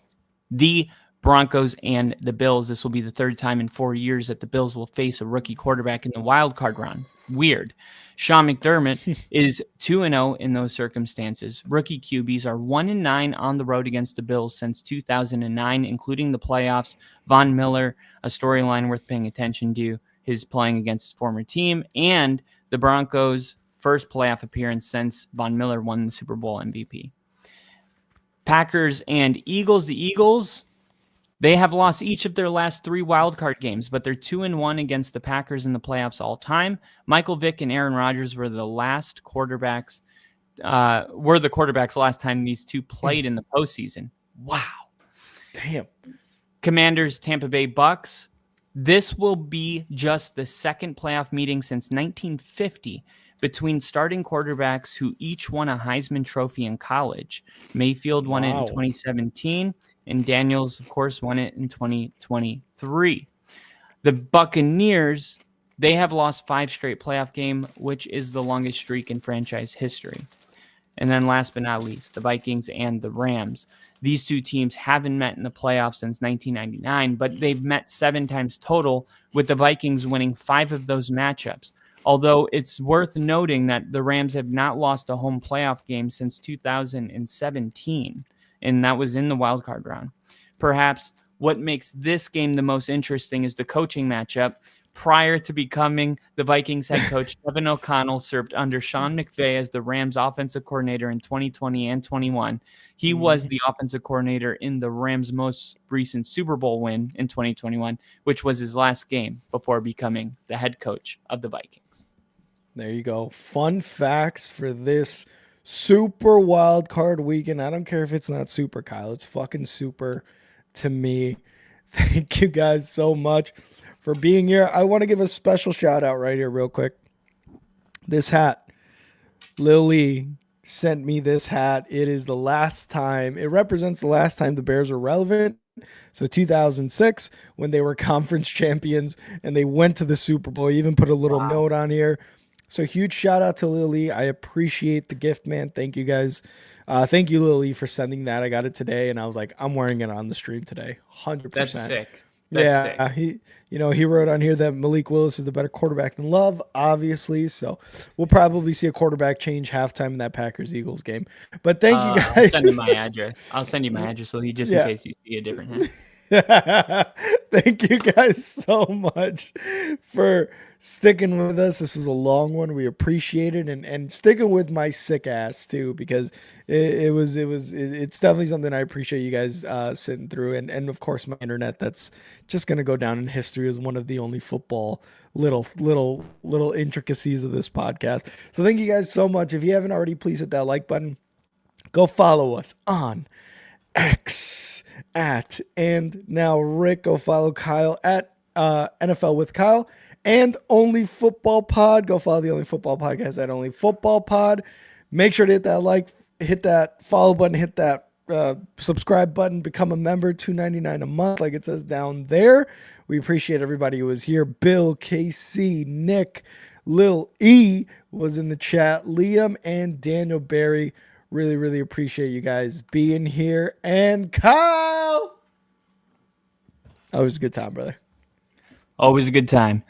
Speaker 2: The Broncos and the Bills. This will be the third time in 4 years that the Bills will face a rookie quarterback in the wild card round. Weird. Sean McDermott is 2-0 in those circumstances. Rookie QBs are 1-9 on the road against the Bills since 2009, including the playoffs. Von Miller, a storyline worth paying attention to, his playing against his former team, and the Broncos' first playoff appearance since Von Miller won the Super Bowl MVP. Packers and Eagles. The Eagles, they have lost each of their last 3 wildcard games, but they're 2-1 against the Packers in the playoffs all time. Michael Vick and Aaron Rodgers were the quarterbacks last time these two played in the postseason. Wow.
Speaker 1: Damn.
Speaker 2: Commanders, Tampa Bay Bucks. This will be just the second playoff meeting since 1950 between starting quarterbacks who each won a Heisman Trophy in college. Mayfield won it in 2017. And Daniels, of course, won it in 2023. The Buccaneers, they have lost 5 straight playoff games, which is the longest streak in franchise history. And then last but not least, the Vikings and the Rams. These two teams haven't met in the playoffs since 1999, but they've met 7 times total, with the Vikings winning 5 of those matchups. Although it's worth noting that the Rams have not lost a home playoff game since 2017. And that was in the wild card round. Perhaps what makes this game the most interesting is the coaching matchup. Prior to becoming the Vikings head coach, Kevin O'Connell served under Sean McVay as the Rams offensive coordinator in 2020 and 21. He was the offensive coordinator in the Rams' most recent Super Bowl win in 2021, which was his last game before becoming the head coach of the Vikings.
Speaker 1: There you go. Fun facts for this super wild card weekend. I don't care if it's not super, Kyle. It's fucking super to me. Thank you guys so much for being here. I want to give a special shout out right here real quick. This hat, Lily sent me this hat. It is the last time. It represents the last time the Bears were relevant. So 2006, when they were conference champions and they went to the Super Bowl. You even put a little note on here. So huge shout out to Lily. I appreciate the gift, man. Thank you guys. Thank you, Lily, for sending that. I got it today, and I was like, I'm wearing it on the stream today. 100%.
Speaker 2: That's sick.
Speaker 1: That's sick. He wrote on here that Malik Willis is the better quarterback than Love, obviously. So we'll probably see a quarterback change halftime in that Packers-Eagles game. But thank you guys.
Speaker 2: I'll send you my address. I'll send you my address, so just in case you see a different hat.
Speaker 1: Thank you guys so much for sticking with us. This was a long one. We appreciate it, and sticking with my sick ass too, because it's definitely something I appreciate you guys sitting through, and of course my internet, that's just gonna go down in history as one of the only football little intricacies of this podcast. So thank you guys so much. If you haven't already, please hit that like button. Go follow us on X at, and now Rick. Go follow Kyle at NFL with Kyle, and Only Football Pod. Go follow the Only Football Podcast at Only Football Pod. Make sure to hit that like, hit that follow button, hit that subscribe button, become a member. $2.99 a month, like it says down there. We appreciate everybody who was here. Bill, KC, Nick, Lil E was in the chat, Liam, and Daniel Barry. Really, really appreciate you guys being here. And Kyle, always a good time, brother.
Speaker 2: Always a good time.